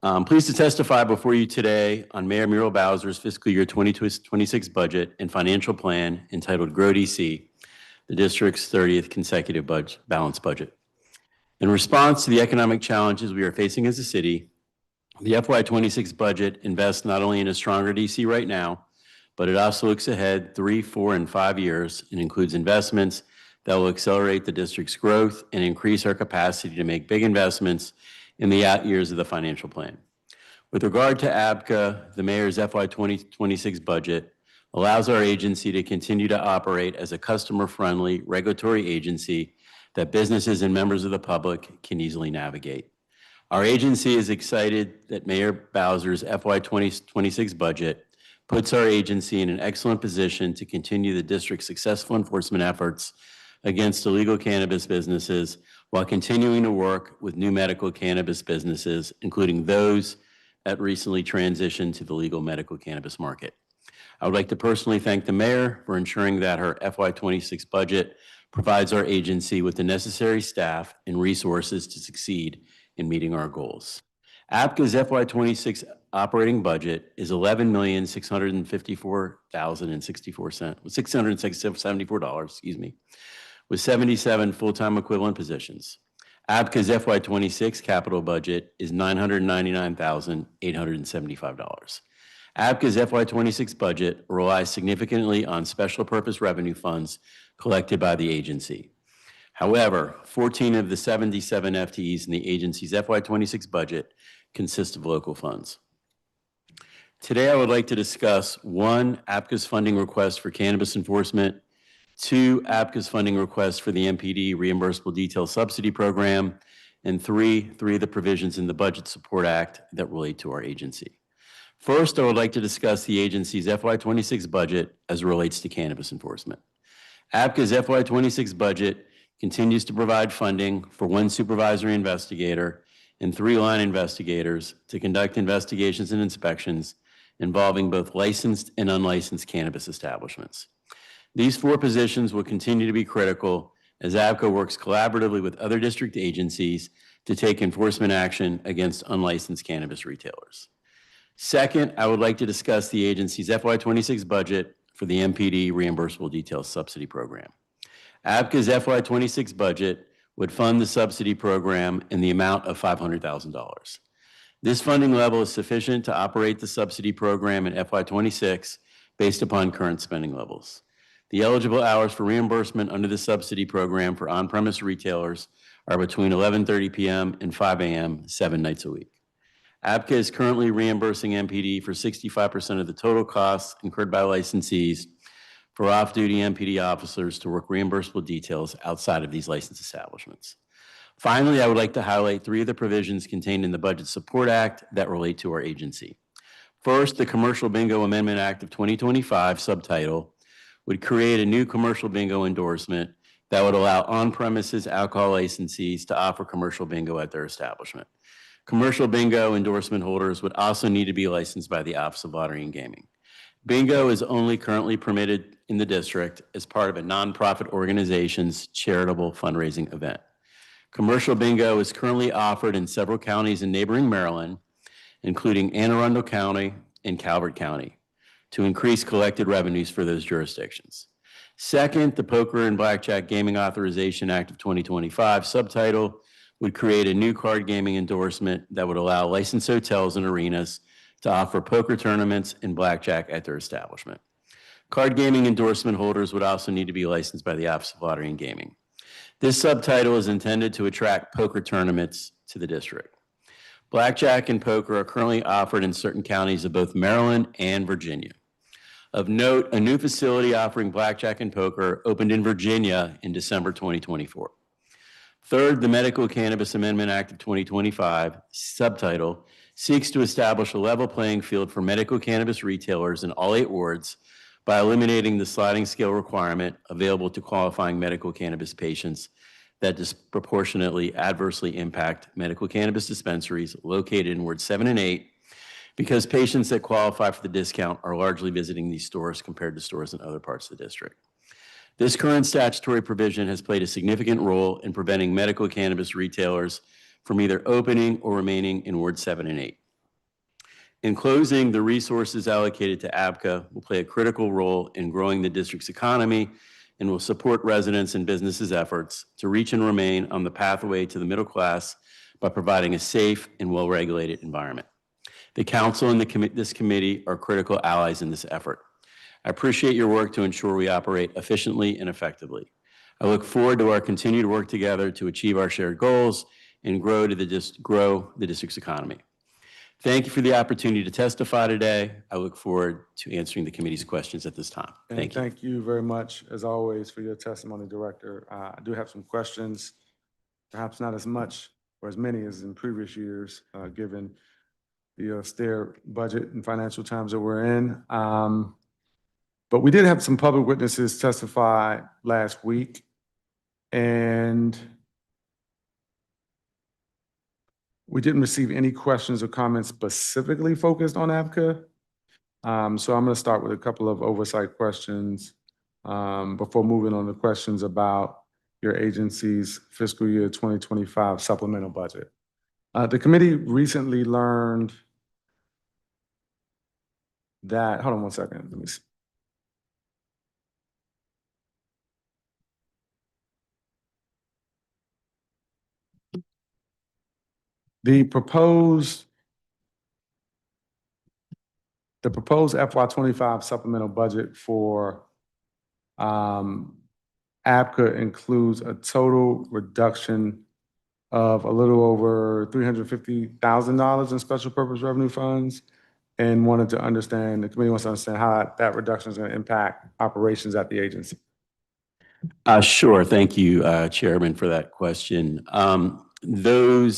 I'm pleased to testify before you today on Mayor Muriel Bowser's fiscal year 2026 budget and financial plan entitled Grow DC, the district's 30th consecutive balanced budget. In response to the economic challenges we are facing as a city, the FY26 budget invests not only in a stronger DC right now, but it also looks ahead 3, 4, and 5 years and includes investments that will accelerate the district's growth and increase our capacity to make big investments in the out years of the financial plan. With regard to ABCA, the mayor's FY 2026 budget allows our agency to continue to operate as a customer-friendly regulatory agency that businesses and members of the public can easily navigate. Our agency is excited that Mayor Bowser's FY 2026 budget puts our agency in an excellent position to continue the district's successful enforcement efforts against illegal cannabis businesses while continuing to work with new medical cannabis businesses, including those that recently transitioned to the legal medical cannabis market. I would like to personally thank the mayor for ensuring that her FY 26 budget provides our agency with the necessary staff and resources to succeed in meeting our goals. APCA's FY 26 operating budget is $11,654,074, with 77 full-time equivalent positions. APCA's FY 26 capital budget is $999,875. APCA's FY 26 budget relies significantly on special purpose revenue funds collected by the agency. However, 14 of the 77 FTEs in the agency's FY 26 budget consist of local funds. Today, I would like to discuss 1, APCA's funding request for cannabis enforcement, 2, APCA's funding request for the MPD reimbursable detail subsidy program, and 3 of the provisions in the Budget Support Act that relate to our agency. First, I would like to discuss the agency's FY 26 budget as it relates to cannabis enforcement. APCA's FY 26 budget continues to provide funding for 1 supervisory investigator and 3 line investigators to conduct investigations and inspections involving both licensed and unlicensed cannabis establishments. These 4 positions will continue to be critical as APCA works collaboratively with other district agencies to take enforcement action against unlicensed cannabis retailers. Second, I would like to discuss the agency's FY 26 budget for the MPD reimbursable detail subsidy program. APCA's FY 26 budget would fund the subsidy program in the amount of $500,000. This funding level is sufficient to operate the subsidy program in FY 26 based upon current spending levels. The eligible hours for reimbursement under the subsidy program for on-premise retailers are between 11:30 p.m. and 5 a.m. 7 nights a week. APCA is currently reimbursing MPD for 65% of the total costs incurred by licensees for off-duty MPD officers to work reimbursable details outside of these licensed establishments. Finally, I would like to highlight 3 of the provisions contained in the Budget Support Act that relate to our agency. First, the Commercial Bingo Amendment Act of 2025 subtitle would create a new commercial bingo endorsement that would allow on-premises alcohol licensees to offer commercial bingo at their establishment. Commercial bingo endorsement holders would also need to be licensed by the Office of Lottery and Gaming. Bingo is only currently permitted in the district as part of a nonprofit organization's charitable fundraising event. Commercial bingo is currently offered in several counties in neighboring Maryland, including Anne Arundel County and Calvert County, to increase collected revenues for those jurisdictions. Second, the Poker and Blackjack Gaming Authorization Act of 2025 subtitle would create a new card gaming endorsement that would allow licensed hotels and arenas to offer poker tournaments and blackjack at their establishment. Card gaming endorsement holders would also need to be licensed by the Office of Lottery and Gaming. This subtitle is intended to attract poker tournaments to the district. Blackjack and poker are currently offered in certain counties of both Maryland and Virginia. Of note, a new facility offering blackjack and poker opened in Virginia in December 2024. Third, the Medical Cannabis Amendment Act of 2025, subtitle, seeks to establish a level playing field for medical cannabis retailers in all 8 wards by eliminating the sliding scale requirement available to qualifying medical cannabis patients that disproportionately adversely impact medical cannabis dispensaries located in wards 7 and 8, because patients that qualify for the discount are largely visiting these stores compared to stores in other parts of the district. This current statutory provision has played a significant role in preventing medical cannabis retailers from either opening or remaining in Ward 7 and 8. In closing, the resources allocated to APCA will play a critical role in growing the district's economy and will support residents and businesses' efforts to reach and remain on the pathway to the middle class by providing a safe and well-regulated environment. The council and this committee are critical allies in this effort. I appreciate your work to ensure we operate efficiently and effectively. I look forward to our continued work together to achieve our shared goals and grow the district's economy. Thank you for the opportunity to testify today. I look forward to answering the committee's questions at this time. And Thank you. thank you very much, as always, for your testimony, Director. I do have some questions, perhaps not as much or as many as in previous years, given the austere budget and financial times that we're in. But we did have some public witnesses testify last week, and we didn't receive any questions or comments specifically focused on APCA. So I'm going to start with a couple of oversight questions before moving on to questions about your agency's fiscal year 2025 supplemental budget. The committee recently learned that, hold on one second, let me see. The proposed FY25 supplemental budget for APCA includes a total reduction of a little over $350,000 in special purpose revenue funds, and the committee wants to understand how that reduction is going to impact operations at the agency. Sure. Thank you, Chairman, for that question. That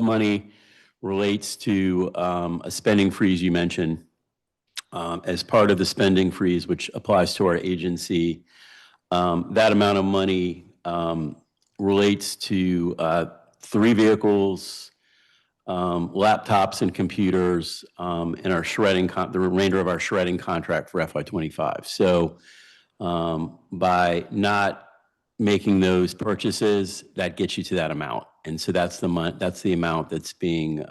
money relates to a spending freeze you mentioned. As part of the spending freeze, which applies to our agency, that amount of money relates to 3 vehicles, laptops and computers, and our the remainder of our shredding contract for FY25. So by not making those purchases, that gets you to that amount. And so that's the amount that's being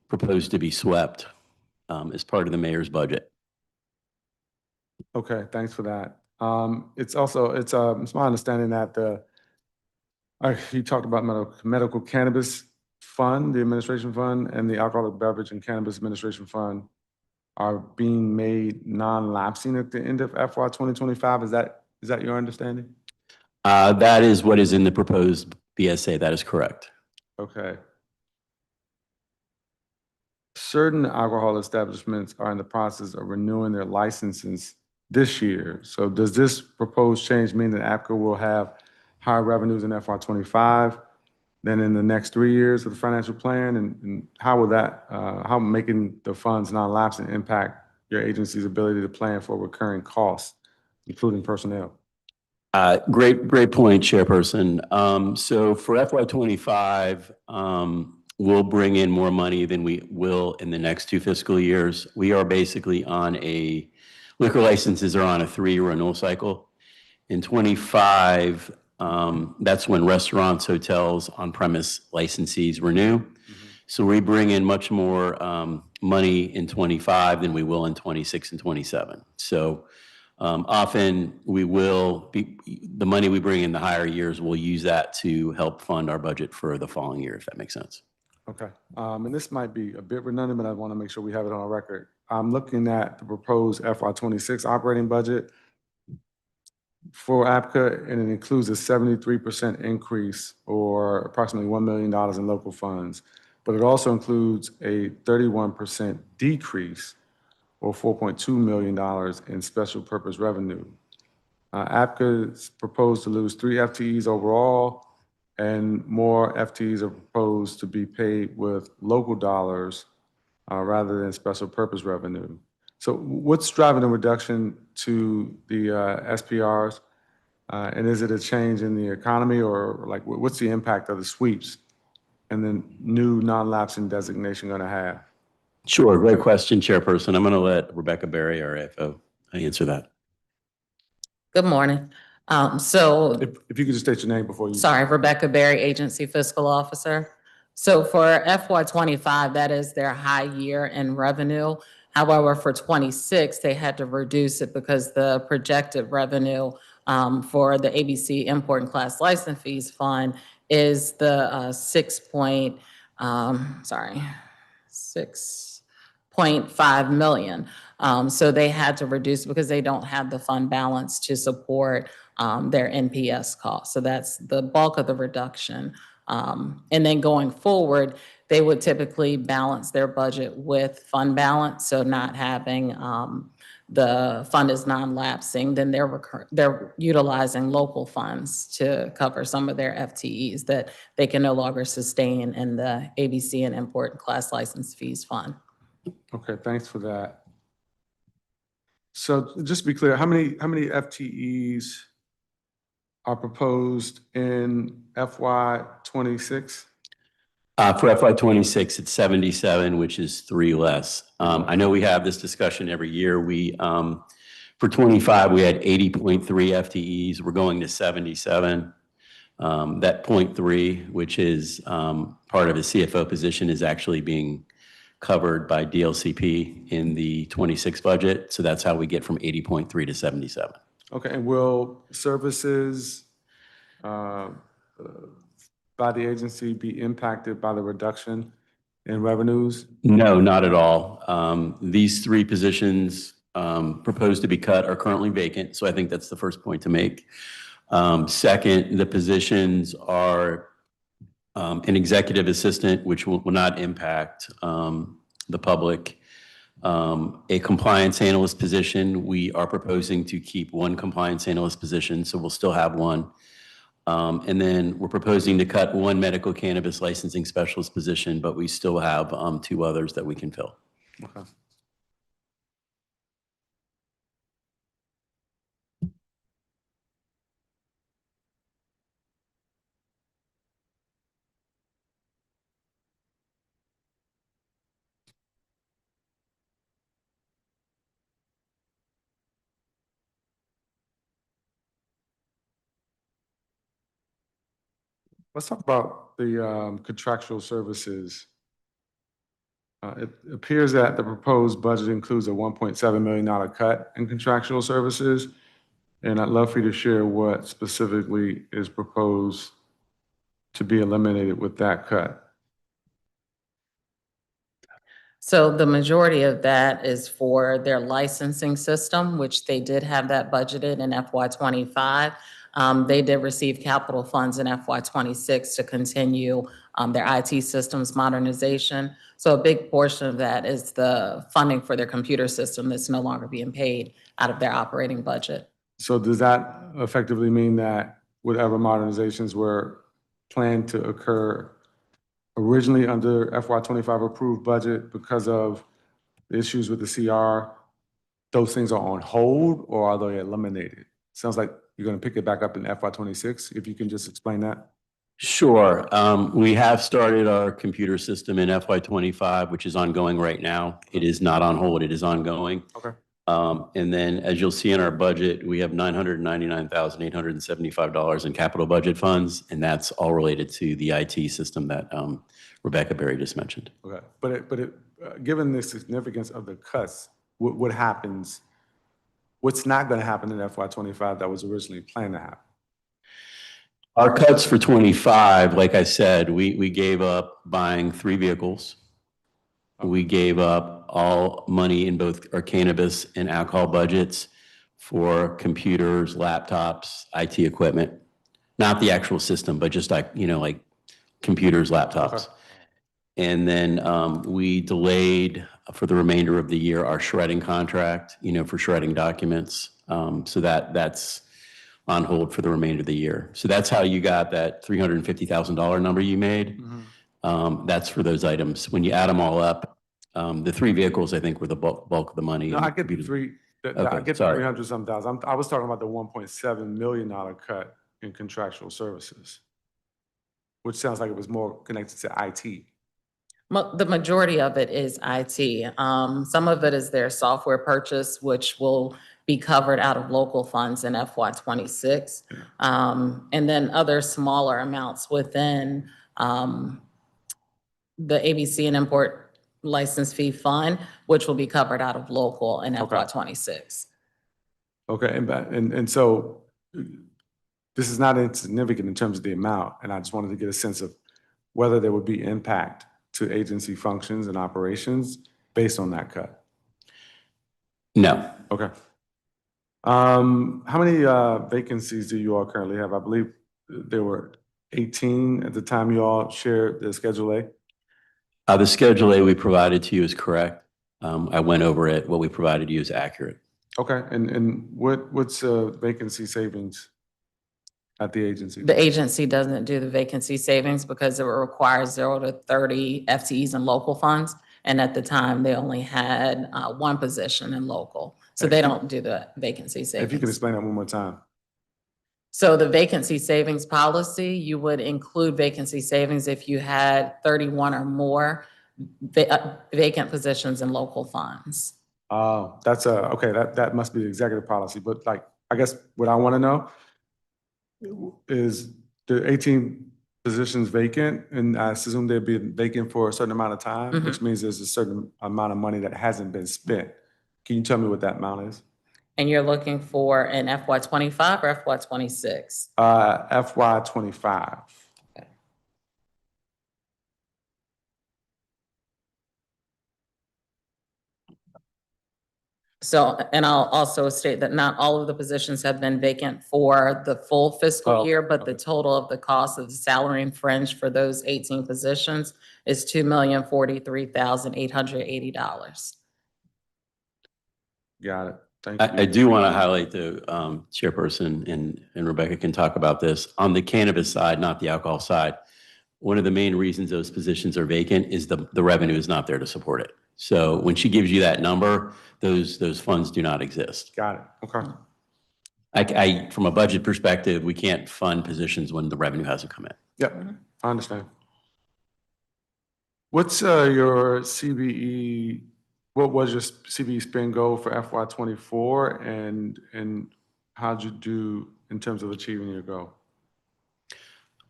proposed to be swept as part of the mayor's budget. Okay, thanks for that. It's my understanding that you talked about medical cannabis fund, the administration fund, and the alcoholic beverage and cannabis administration fund are being made non-lapsing at the end of FY 2025. Is that your understanding? That is what is in the proposed BSA. That is correct. Okay. Certain alcohol establishments are in the process of renewing their licenses this year. So does this proposed change mean that APCA will have higher revenues in FY 25 than in the next 3 years of the financial plan? And how will how making the funds non-lapsing impact your agency's ability to plan for recurring costs, including personnel? Great point, Chairperson. So for FY25, we'll bring in more money than we will in the next 2 fiscal years. We are basically liquor licenses are on a 3-year renewal cycle. In 25, that's when restaurants, hotels, on-premise licensees renew. So we bring in much more money in 25 than we will in 26 and 27. So often the money we bring in the higher years, we'll use that to help fund our budget for the following year, if that makes sense. Okay. And this might be a bit redundant, but I want to make sure we have it on our record. I'm looking at the proposed FY26 operating budget for APCA, and it includes a 73% increase or approximately $1 million in local funds. But it also includes a 31% decrease or $4.2 million in special purpose revenue. APCA is proposed to lose 3 FTEs overall, and more FTEs are proposed to be paid with local dollars rather than special purpose revenue. So what's driving the reduction to the SPRs? And is it a change in the economy, or like what's the impact of the sweeps and the new non-lapsing designation going to have? Sure, great question, Chairperson. I'm going to let Rebecca Berry, our AFO, answer that. Good morning. If you could just state your name before you. Sorry, Rebecca Berry, Agency Fiscal Officer. So for FY25, that is their high year in revenue. However, for 26, they had to reduce it because the projected revenue for the ABC Import and Class License Fees Fund is the 6.5 million. So they had to reduce because they don't have the fund balance to support their NPS costs. So that's the bulk of the reduction And then going forward, they would typically balance their budget with fund balance, so not having the fund is non-lapsing, then they're utilizing local funds to cover some of their FTEs that they can no longer sustain in the ABC and import class license fees fund. Okay, thanks for that. So just to be clear, how many FTEs are proposed in FY '26? For FY '26, it's 77, which is 3 less. I know we have this discussion every year. For '25, we had 80.3 FTEs. We're going to 77. That .3, which is part of a CFO position, is actually being covered by DLCP in the '26 budget. So that's how we get from 80.3 to 77. Okay, and will services by the agency be impacted by the reduction in revenues? No, not at all. These 3 positions proposed to be cut are currently vacant, so I think that's the first point to make. Second, the positions are an executive assistant, which will not impact the public. A compliance analyst position, we are proposing to keep 1 compliance analyst position, so we'll still have 1. And then we're proposing to cut 1 medical cannabis licensing specialist position, but we still have 2 others that we can fill. Okay. Let's talk about the contractual services. It appears that the proposed budget includes a $1.7 million cut in contractual services. And I'd love for you to share what specifically is proposed to be eliminated with that cut. So the majority of that is for their licensing system, which they did have that budgeted in FY '25. They did receive capital funds in FY '26 to continue their IT systems modernization. So a big portion of that is the funding for their computer system that's no longer being paid out of their operating budget. So does that effectively mean that whatever modernizations were planned to occur originally under FY '25 approved budget because of the issues with the CR, those things are on hold or are they eliminated? Sounds like you're going to pick it back up in FY '26. If you can just explain that. Sure. We have started our computer system in FY '25, which is ongoing right now. It is not on hold, it is ongoing. Okay. And then, as you'll see in our budget, we have $999,875 in capital budget funds, and that's all related to the IT system that Rebecca Berry just mentioned. Okay. Given the significance of the cuts, what happens? What's not going to happen in FY '25 that was originally planned to happen? Our cuts for '25, like I said, we gave up buying 3 vehicles. We gave up all money in both our cannabis and alcohol budgets for computers, laptops, IT equipment. Not the actual system, but just like computers, laptops. Okay. And then we delayed for the remainder of the year our shredding contract, for shredding documents. So that's on hold for the remainder of the year. So that's how you got that $350,000 number you made. That's for those items. When you add them all up, the 3 vehicles, I think, were the bulk of the money. No, and I get the computers. three. I Okay, get the sorry. 300-some thousand. I was talking about the $1.7 million cut in contractual services, which sounds like it was more connected to IT. The majority of it is IT. Some of it is their software purchase, which will be covered out of local funds in FY '26. And then other smaller amounts within the ABC and import license fee fund, which will be covered out of local in FY '26. Okay, and so this is not insignificant in terms of the amount, and I just wanted to get a sense of whether there would be impact to agency functions and operations based on that cut. No. Okay. How many vacancies do you all currently have? I believe there were 18 at the time you all shared the Schedule A? The Schedule A we provided to you is correct. I went over it. What we provided you is accurate. Okay, and what's vacancy savings at the agency? The agency doesn't do the vacancy savings because it requires 0 to 30 FTEs in local funds. And at the time, they only had one position in local. So they don't do the vacancy If you can savings. explain that one more time. So the vacancy savings policy, you would include vacancy savings if you had 31 or more vacant positions in local funds. That's okay, that must be the executive policy, but like, I guess what I want to know is the 18 positions vacant, and I assume they'd be vacant for a certain amount of time, which means there's a certain amount of money that hasn't been spent. Can you tell me what that amount is? And you're looking for an FY '25 or FY '26? FY '25. So, and I'll also state that not all of the positions have been vacant for the full fiscal Oh, year, but the okay. total of the cost of the salary and fringe for those 18 positions is $2,043,880. Got it. Thank you. I do want to highlight the chairperson, and Rebecca can talk about this. On the cannabis side, not the alcohol side, one of the main reasons those positions are vacant is the revenue is not there to support it. So when she gives you that number, those funds do not exist. Got it. Okay. From a budget perspective, we can't fund positions when the revenue hasn't come in. Yep, I understand. What's your CBE, what was your CBE spend goal for FY '24, and how'd you do in terms of achieving your goal?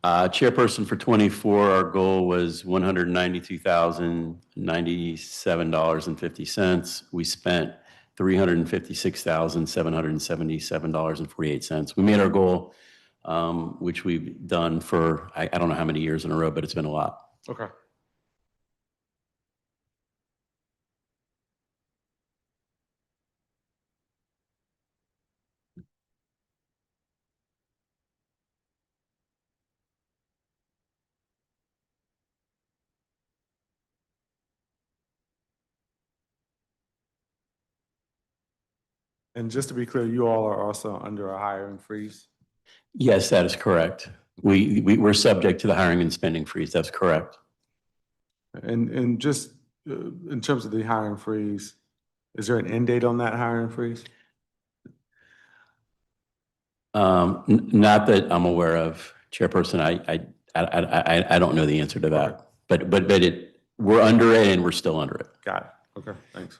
Chairperson for '24, our goal was $192,097.50. We spent $356,777.48. We made our goal, which we've done for, I don't know how many years in a row, but it's been a lot. Okay. And just to be clear, you all are also under a hiring freeze? Yes, that is correct. We're subject to the hiring and spending freeze. That's correct. And just in terms of the hiring freeze, is there an end date on that hiring freeze? Not that I'm aware of, Chairperson. I don't know the answer to that. Okay. But we're under it and we're still under it. Got it. Okay, thanks.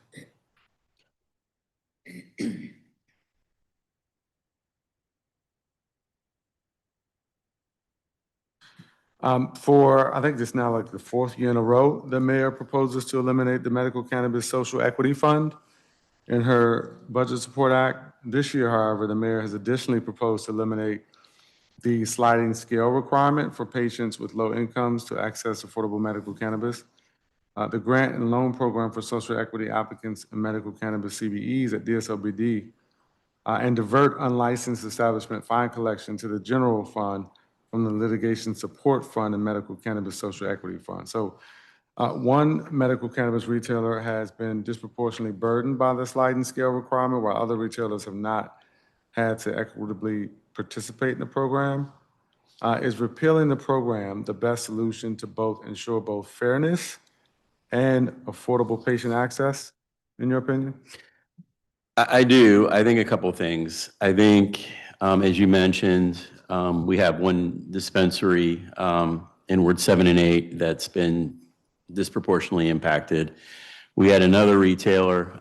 For, I think this now like the 4th year in a row, the mayor proposes to eliminate the Medical Cannabis Social Equity Fund in her Budget Support Act. This year, however, the mayor has additionally proposed to eliminate the sliding scale requirement for patients with low incomes to access affordable medical cannabis. The grant and loan program for social equity applicants and medical cannabis CBEs at DSLBD, and divert unlicensed establishment fine collection to the general fund from the litigation support fund and medical cannabis social equity fund. So one medical cannabis retailer has been disproportionately burdened by the sliding scale requirement, while other retailers have not had to equitably participate in the program. Is repealing the program the best solution to both ensure both fairness and affordable patient access, in your opinion? I do. I think a couple of things. I think, as you mentioned, we have one dispensary in Ward 7 and 8 that's been disproportionately impacted. We had another retailer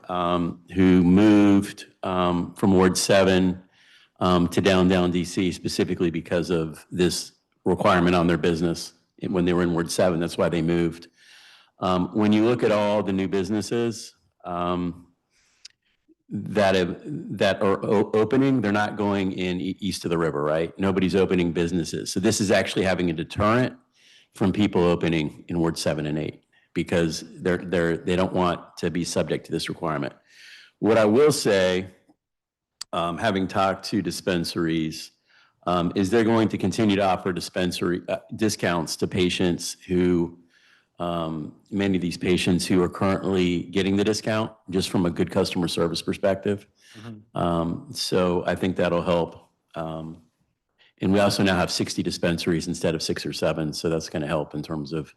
who moved from Ward 7 to downtown DC specifically because of this requirement on their business when they were in Ward 7. That's why they moved. When you look at all the new businesses that are opening, they're not going in east of the river, right? Nobody's opening businesses. So this is actually having a deterrent from people opening in Ward 7 and 8 because they don't want to be subject to this requirement. What I will say, having talked to dispensaries, is they're going to continue to offer dispensary discounts to patients who, many of these patients who are currently getting the discount, just from a good customer service perspective. So I think that'll help. And we also now have 60 dispensaries instead of 6 or 7, so that's going to help in terms of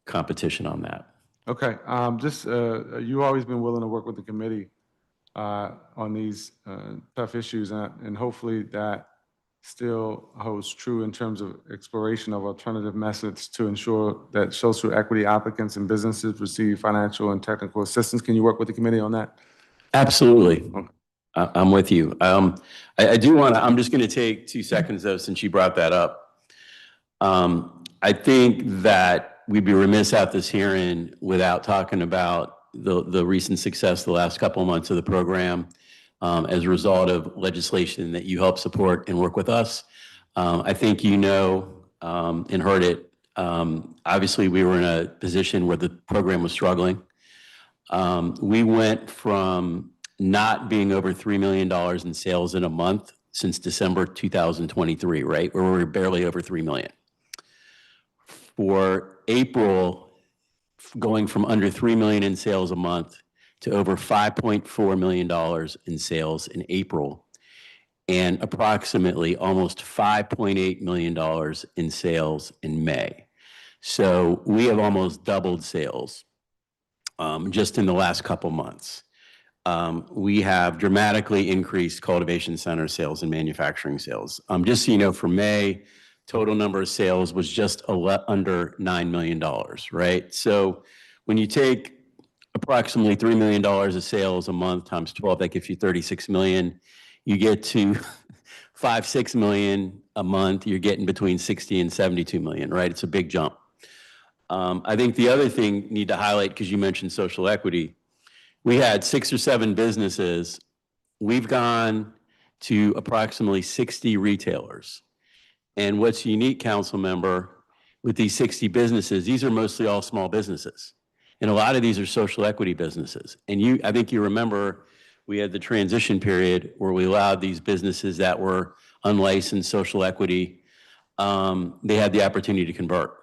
competition on that. Okay, you've always been willing to work with the committee on these tough issues, and hopefully that still holds true in terms of exploration of alternative methods to ensure that social equity applicants and businesses receive financial and technical assistance. Can you work with the committee on that? Absolutely. I'm with you. I do want to, I'm just going to take 2 seconds though, since you brought that up. I think that we'd be remiss at this hearing without talking about the recent success the last couple of months of the program as a result of legislation that you helped support and work with us. I think you know and heard it. Obviously, we were in a position where the program was struggling. We went from not being over $3 million in sales in a month since December 2023, right? Where we were barely over 3 million. For April, going from under 3 million in sales a month to over $5.4 million in sales in April, and approximately almost $5.8 million in sales in May. So we have almost doubled sales just in the last couple months. We have dramatically increased cultivation center sales and manufacturing sales. Just so you know, for May, total number of sales was just under $9 million, right? So when you take approximately $3 million of sales a month times 12, that gives you 36 million. You get to 5-6 million a month, you're getting between 60 and 72 million, right? It's a big jump. I think the other thing need to highlight, because you mentioned social equity, we had 6 or 7 businesses. We've gone to approximately 60 retailers. And what's unique, council member, with these 60 businesses, these are mostly all small businesses. And a lot of these are social equity businesses. And I think you remember, we had the transition period where we allowed these businesses that were unlicensed social equity, they had the opportunity to convert.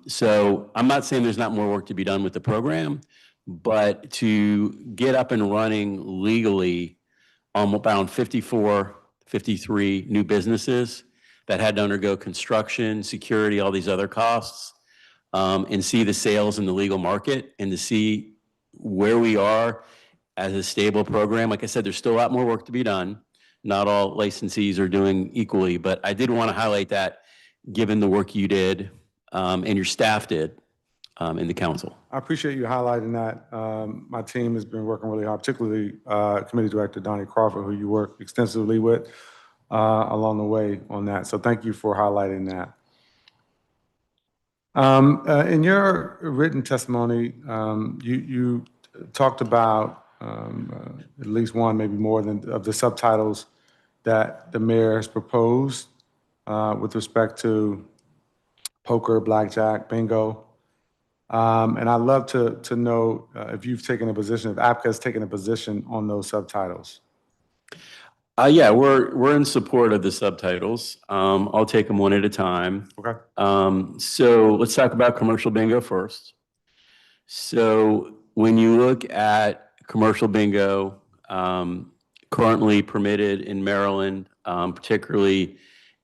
So I'm not saying there's not more work to be done with the program, but to get up and running legally on around 54, 53 new businesses that had to undergo construction, security, all these other costs, and see the sales in the legal market and to see where we are as a stable program. Like I said, there's still a lot more work to be done. Not all licensees are doing equally, but I did want to highlight that given the work you did and your staff did in the council. I appreciate you highlighting that. My team has been working really hard, particularly Committee Director Donnie Crawford, who you work extensively with along the way on that. So thank you for highlighting that. In your written testimony, you talked about at least one, maybe more than of the subtitles that the mayor has proposed with respect to poker, blackjack, bingo. And I'd love to know if you've taken a position, if APCA has taken a position on those subtitles. Yeah, we're in support of the subtitles. I'll take them one at a time. Okay. So let's talk about commercial bingo first. So when you look at commercial bingo, currently permitted in Maryland, particularly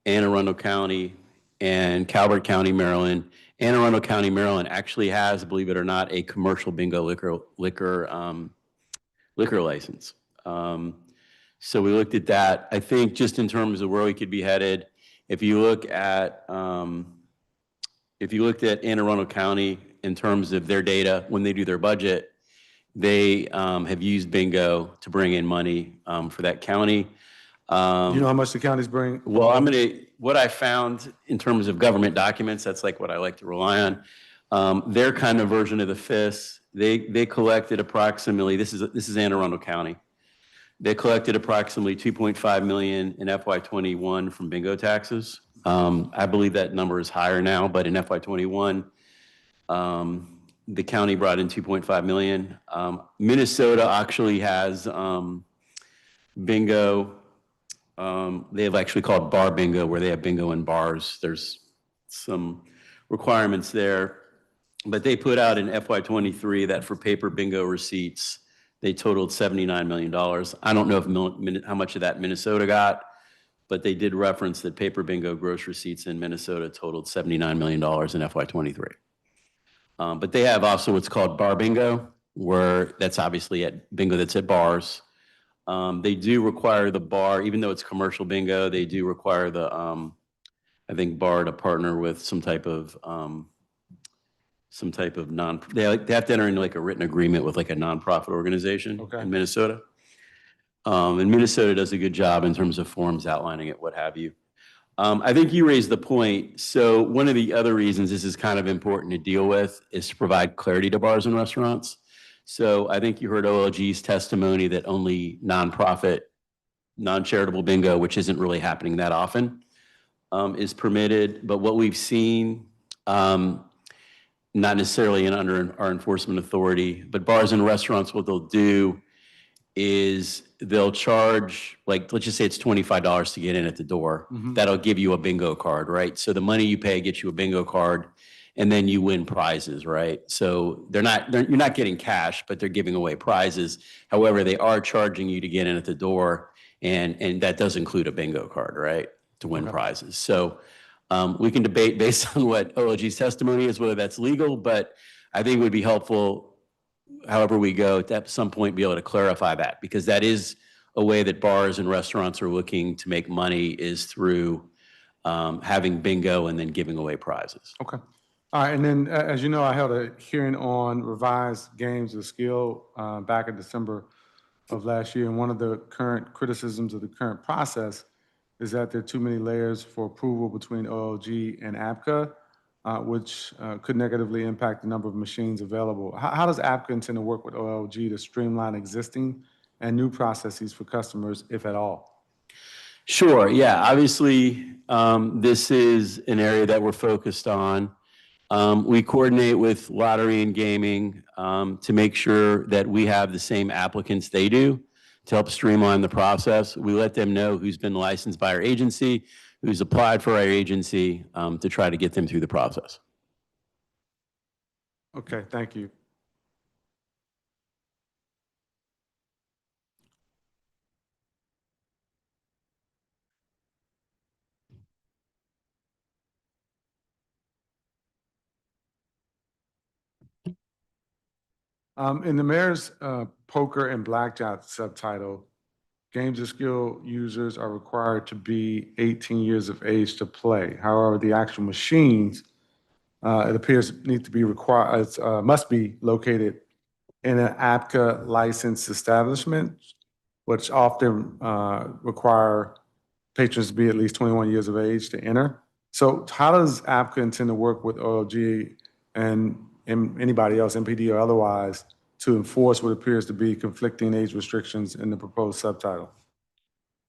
Anne Arundel County and Calvert County, Maryland. Anne Arundel County, Maryland actually has, believe it or not, a commercial bingo liquor license. So we looked at that. I think just in terms of where we could be headed, if you looked at Anne Arundel County in terms of their data, when they do their budget, they have used bingo to bring in money for that county. Do you know how much the counties bring? Well, what I found in terms of government documents, that's like what I like to rely on. Their kind of version of the FIS, they collected approximately, this is Anne Arundel County. They collected approximately 2.5 million in FY21 from bingo taxes. I believe that number is higher now, but in FY21, the county brought in 2.5 million. Minnesota actually has bingo They have actually called bar bingo, where they have bingo in bars. There's some requirements there. But they put out in FY '23 that for paper bingo receipts, they totaled $79 million. I don't know if how much of that Minnesota got, but they did reference that paper bingo gross receipts in Minnesota totaled $79 million in FY '23. But they have also what's called bar bingo, where that's obviously at bingo that's at bars. They do require the bar, even though it's commercial bingo, they do require the, I think, bar to partner with some type of they have to enter into like a written agreement with like a nonprofit organization Okay. in Minnesota. And Minnesota does a good job in terms of forms outlining it, what have you. I think you raised the point. So one of the other reasons this is kind of important to deal with is to provide clarity to bars and restaurants. So I think you heard OLG's testimony that only nonprofit, non-charitable bingo, which isn't really happening that often, is permitted. But what we've seen, not necessarily under our enforcement authority, but bars and restaurants, what they'll do is they'll charge, like, let's just say it's $25 to get in at the door. That'll give you a bingo card, right? So the money you pay gets you a bingo card, and then you win prizes, right? So you're not getting cash, but they're giving away prizes. However, they are charging you to get in at the door, and that does include a bingo card, right? To win prizes. So we can debate based on what OLG's testimony is, whether that's legal, but I think it would be helpful, however we go, to at some point be able to clarify that, because that is a way that bars and restaurants are looking to make money, is through having bingo and then giving away prizes. Okay. All right, and then, as you know, I held a hearing on revised games of skill back in December of last year, and one of the current criticisms of the current process is that there are too many layers for approval between OLG and APCA, which could negatively impact the number of machines available. How does APCA intend to work with OLG to streamline existing and new processes for customers, if at all? Sure, yeah, obviously, this is an area that we're focused on. We coordinate with lottery and gaming to make sure that we have the same applicants they do to help streamline the process. We let them know who's been licensed by our agency, who's applied for our agency, to try to get them through the process. Okay, thank you. In the mayor's poker and blackjack subtitle, games of skill users are required to be 18 years of age to play. However, the actual machines, it appears, need to be required, must be located in an APCA licensed establishment, which often require patrons to be at least 21 years of age to enter. So how does APCA intend to work with OLG and anybody else, MPD or otherwise, to enforce what appears to be conflicting age restrictions in the proposed subtitle?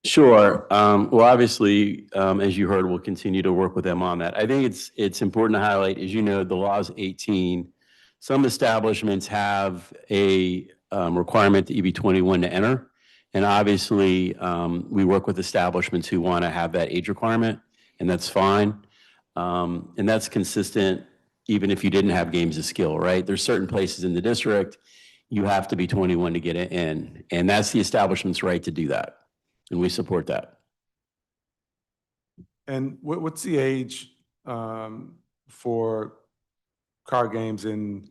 Sure. Well, obviously, as you heard, we'll continue to work with them on that. I think it's important to highlight, as you know, the law is 18. Some establishments have a requirement that you be 21 to enter. And obviously, we work with establishments who want to have that age requirement, and that's fine. And that's consistent even if you didn't have games of skill, right? There's certain places in the district you have to be 21 to get it in, and that's the establishment's right to do that, and we support that. And what's the age for card games in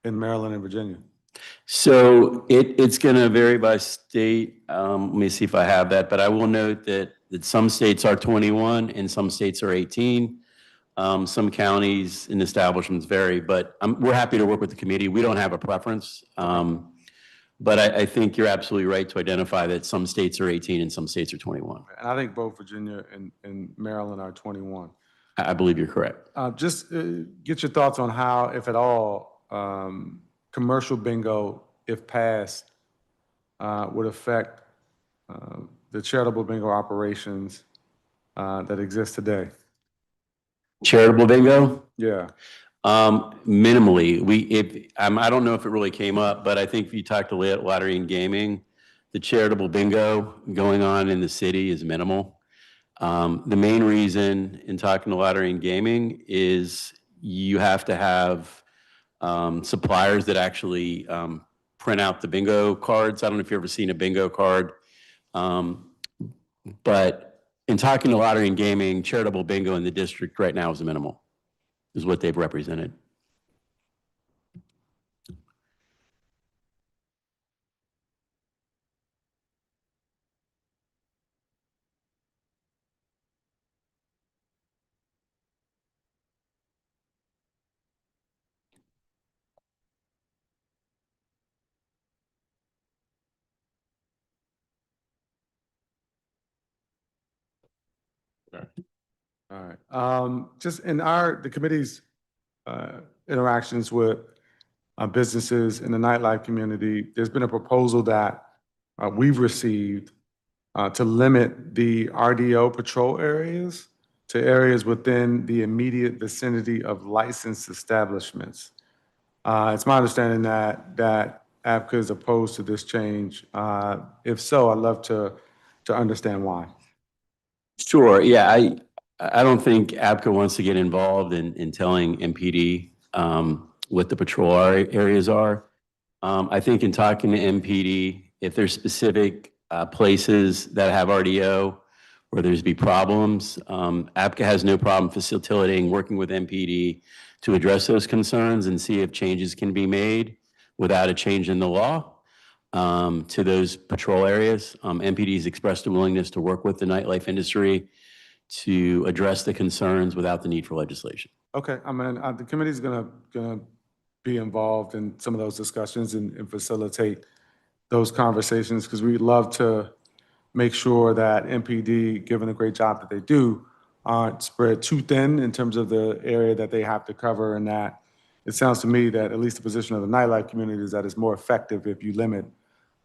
Maryland and Virginia? So it's going to vary by state. Let me see if I have that, but I will note that some states are 21 and some states are 18. Some counties and establishments vary, but we're happy to work with the committee. We don't have a preference. But I think you're absolutely right to identify that some states are 18 and some states are 21. And I think both Virginia and Maryland are 21. I believe you're correct. Just get your thoughts on how, if at all, commercial bingo, if passed, would affect the charitable bingo operations that exist today. Charitable bingo? Yeah. Minimally. I don't know if it really came up, but I think if you talk to lottery and gaming, the charitable bingo going on in the city is minimal. The main reason in talking to lottery and gaming is you have to have suppliers that actually print out the bingo cards. I don't know if you've ever seen a bingo card. But in talking to lottery and gaming, charitable bingo in the district right now is minimal, is what they've represented. All right. Just in the committee's interactions with businesses in the nightlife community, there's been a proposal that we've received to limit the RDO patrol areas to areas within the immediate vicinity of licensed establishments. It's my understanding that APCA is opposed to this change. If so, I'd love to understand why. Sure, yeah, I don't think APCA wants to get involved in telling MPD what the patrol areas are. I think in talking to MPD, if there's specific places that have RDO where there's be problems, APCA has no problem facilitating, working with MPD to address those concerns and see if changes can be made without a change in the law to those patrol areas. MPD's expressed a willingness to work with the nightlife industry to address the concerns without the need for legislation. Okay, I mean, the committee's gonna be involved in some of those discussions and facilitate those conversations because we'd love to make sure that MPD, given the great job that they do, aren't spread too thin in terms of the area that they have to cover, and that it sounds to me that at least the position of the nightlife community is that it's more effective if you limit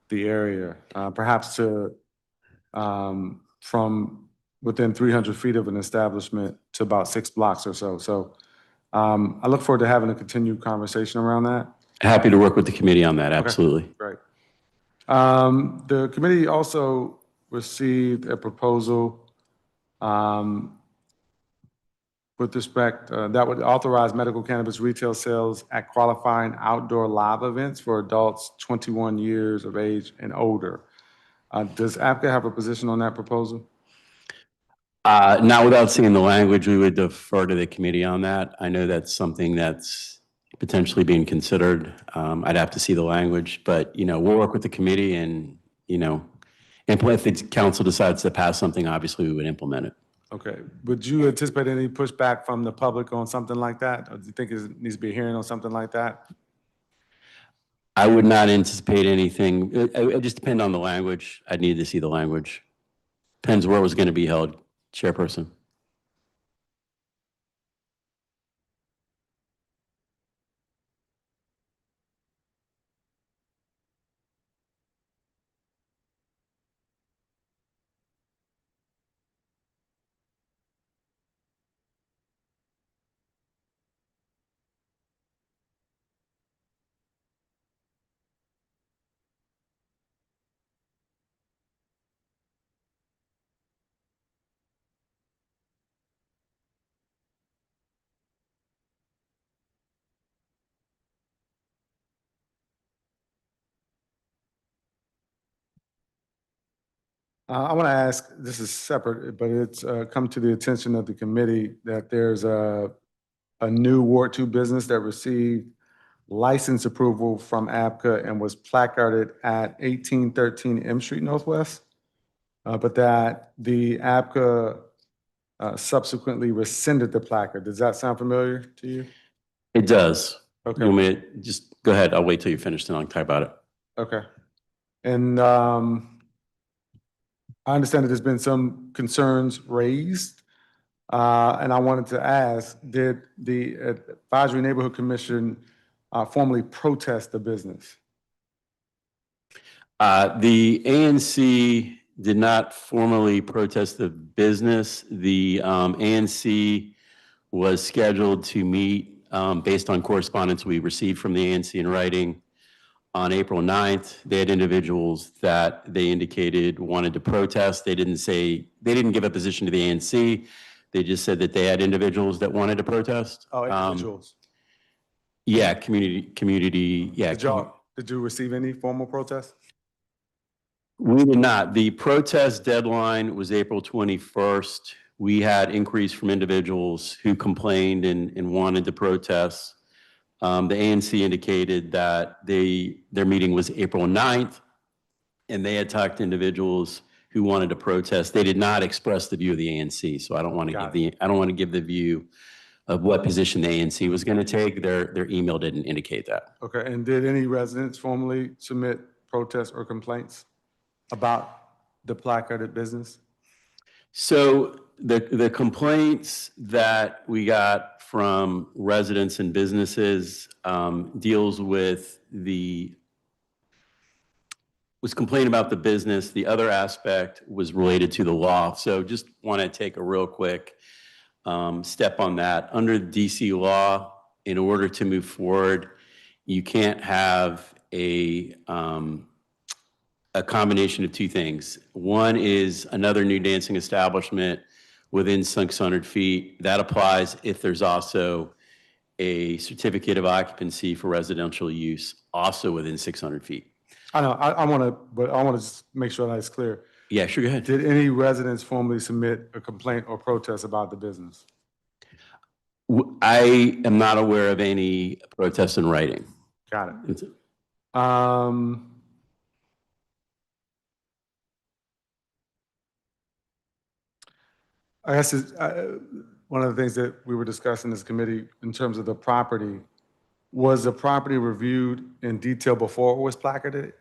the area, perhaps to from within 300 feet of an establishment to about 6 blocks or so. So I look forward to having a continued conversation around that. Happy to work with the committee on that, absolutely. Great. The committee also received a proposal with respect that would authorize medical cannabis retail sales at qualifying outdoor live events for adults 21 years of age and older. Does APCA have a position on that proposal? Not without seeing the language, we would defer to the committee on that. I know that's something that's potentially being considered. I'd have to see the language, but, we'll work with the committee and, if the council decides to pass something, obviously we would implement it. Okay. Would you anticipate any pushback from the public on something like that? Or do you think it needs to be a hearing on something like that? I would not anticipate anything. It just depend on the language. I'd need to see the language. Depends where it was going to be held, Chairperson. I want to ask, this is separate, but it's come to the attention of the committee that there's a new Ward 2 business that received license approval from APCA and was placarded at 1813 M Street Northwest, but that the APCA subsequently rescinded the placard. Does that sound familiar to you? It does. Okay. You want me to just go ahead? I'll wait till you're finished and I'll talk about it. Okay. And I understand that there's been some concerns raised, and I wanted to ask, did the Advisory Neighborhood Commission formally protest the business? The ANC did not formally protest the business. The ANC was scheduled to meet based on correspondence we received from the ANC in writing On April 9th, they had individuals that they indicated wanted to protest. They didn't give a position to the ANC. They just said that they had individuals that wanted to protest. Oh, individuals. Yeah, community, yeah. Did you receive any formal protest? We did not. The protest deadline was April 21st. We had inquiries from individuals who complained and wanted to protest. The ANC indicated that their meeting was April 9th, and they had talked to individuals who wanted to protest. They did not express the view of the ANC, so I don't want to give the view of what position the ANC was going to take. Their email didn't indicate that. Okay, and did any residents formally submit protests or complaints about the placarded business? So the complaints that we got from residents and businesses was complaint about the business. The other aspect was related to the law. So just want to take a real quick step on that. Under DC law, in order to move forward, you can't have a combination of two things. One is another new dancing establishment within 600 feet. That applies if there's also a certificate of occupancy for residential use also within 600 feet. I know, I want to just make sure that it's clear. Yeah, sure, go ahead. Did any residents formally submit a complaint or protest about the business? I am not aware of any protests in writing. Got it. I guess one of the things that we were discussing in this committee in terms of the property, was the property reviewed in detail before it was placarded?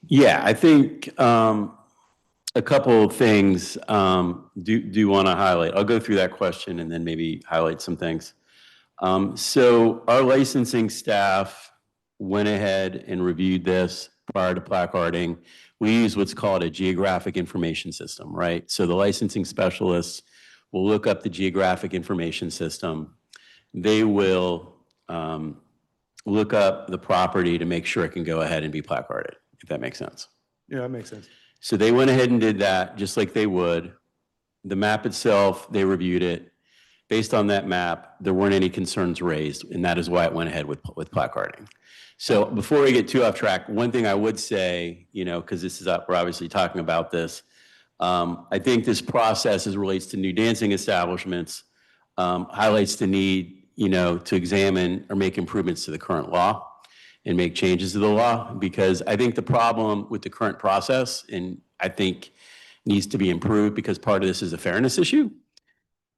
Yeah, I think a couple of things do want to highlight. I'll go through that question and then maybe highlight some things. So our licensing staff went ahead and reviewed this prior to placarding. We use what's called a geographic information system, right? So the licensing specialists will look up the geographic information system. They will look up the property to make sure it can go ahead and be placarded, if that makes sense. Yeah, that makes sense. So they went ahead and did that just like they would. The map itself, they reviewed it. Based on that map, there weren't any concerns raised, and that is why it went ahead with placarding. So before we get too off track, one thing I would say, because this is we're obviously talking about this, I think this process as it relates to new dancing establishments highlights the need, to examine or make improvements to the current law and make changes to the law, because I think the problem with the current process, and I think needs to be improved because part of this is a fairness issue,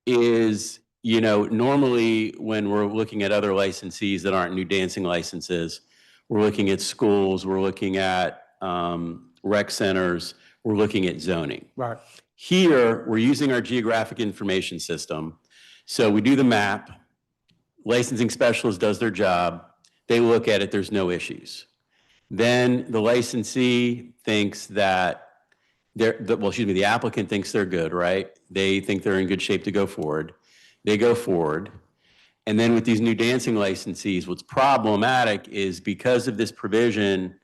is, normally when we're looking at other licensees that aren't new dancing licenses, we're looking at schools, we're looking at rec centers, we're looking at zoning. Right. Here, we're using our geographic information system. So we do the map, licensing specialist does their job, they look at it, there's no issues. Then the licensee thinks that the applicant thinks they're good, right? They think they're in good shape to go forward. They go forward. And then with these new dancing licensees, what's problematic is because of this provision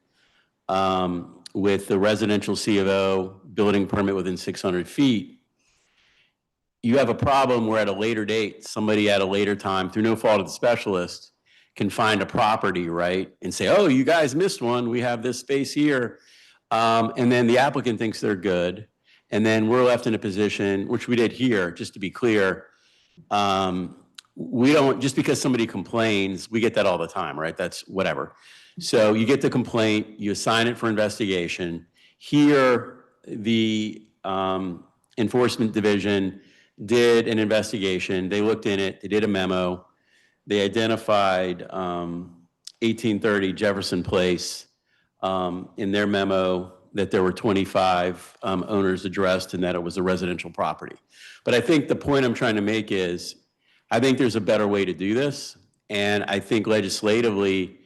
with the residential C of O building permit within 600 feet, you have a problem where at a later date, somebody at a later time, through no fault of the specialist, can find a property, right? And say, oh, you guys missed one. We have this space here. And then the applicant thinks they're good. And then we're left in a position, which we did here, just to be clear, we don't, just because somebody complains, we get that all the time, right? That's whatever. So you get the complaint, you assign it for investigation. Here, the enforcement division did an investigation. They looked in it, they did a memo. They identified 1830 Jefferson Place in their memo that there were 25 owners addressed and that it was a residential property. But I think the point I'm trying to make is, I think there's a better way to do this. And I think legislatively,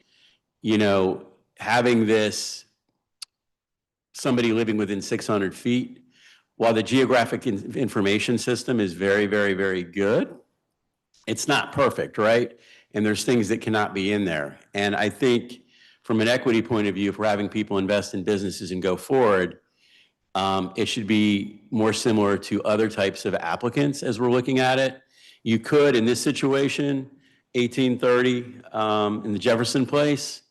having this, somebody living within 600 feet, while the geographic information system is very, very, very good, it's not perfect, right? And there's things that cannot be in there. And I think from an equity point of view, if we're having people invest in businesses and go forward, it should be more similar to other types of applicants as we're looking at it. You could, in this situation, 1830 in the Jefferson Place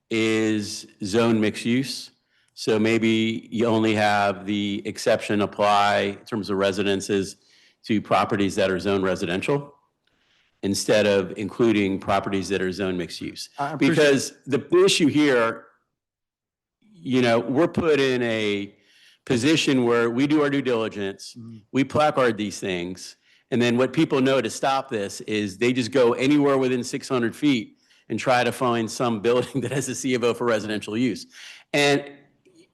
is zone mixed use. So maybe you only have the exception apply in terms of residences to properties that are zone residential instead of including properties that are zone mixed use. I appreciate- Because the issue here, you know, we're put in a position where we do our due diligence, we placard these things, and then what people know to stop this is they just go anywhere within 600 feet and try to find some building that has a C of O for residential use. And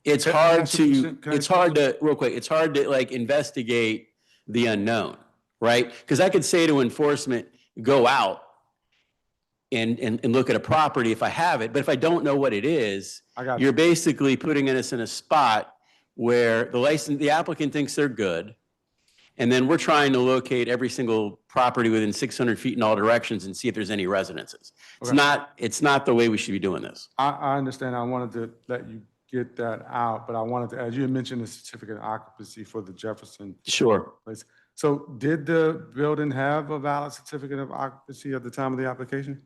it's Can I hard ask you a to, question? Can I it's ask you a hard to, real quick, it's hard to like investigate the unknown, right? Because I could say to enforcement, go out and look at a property if I have it, but if I don't know what it is, I got you're basically putting us in a spot where the applicant thinks they're good, and then we're trying to locate every single property within 600 feet in all directions and see if there's any residences. Okay. It's not the way we should be doing this. I understand. I wanted to let you get that out, but I wanted to, as you had mentioned, the certificate of occupancy for the Jefferson Sure. place. So did the building have a valid certificate of occupancy at the time of the application?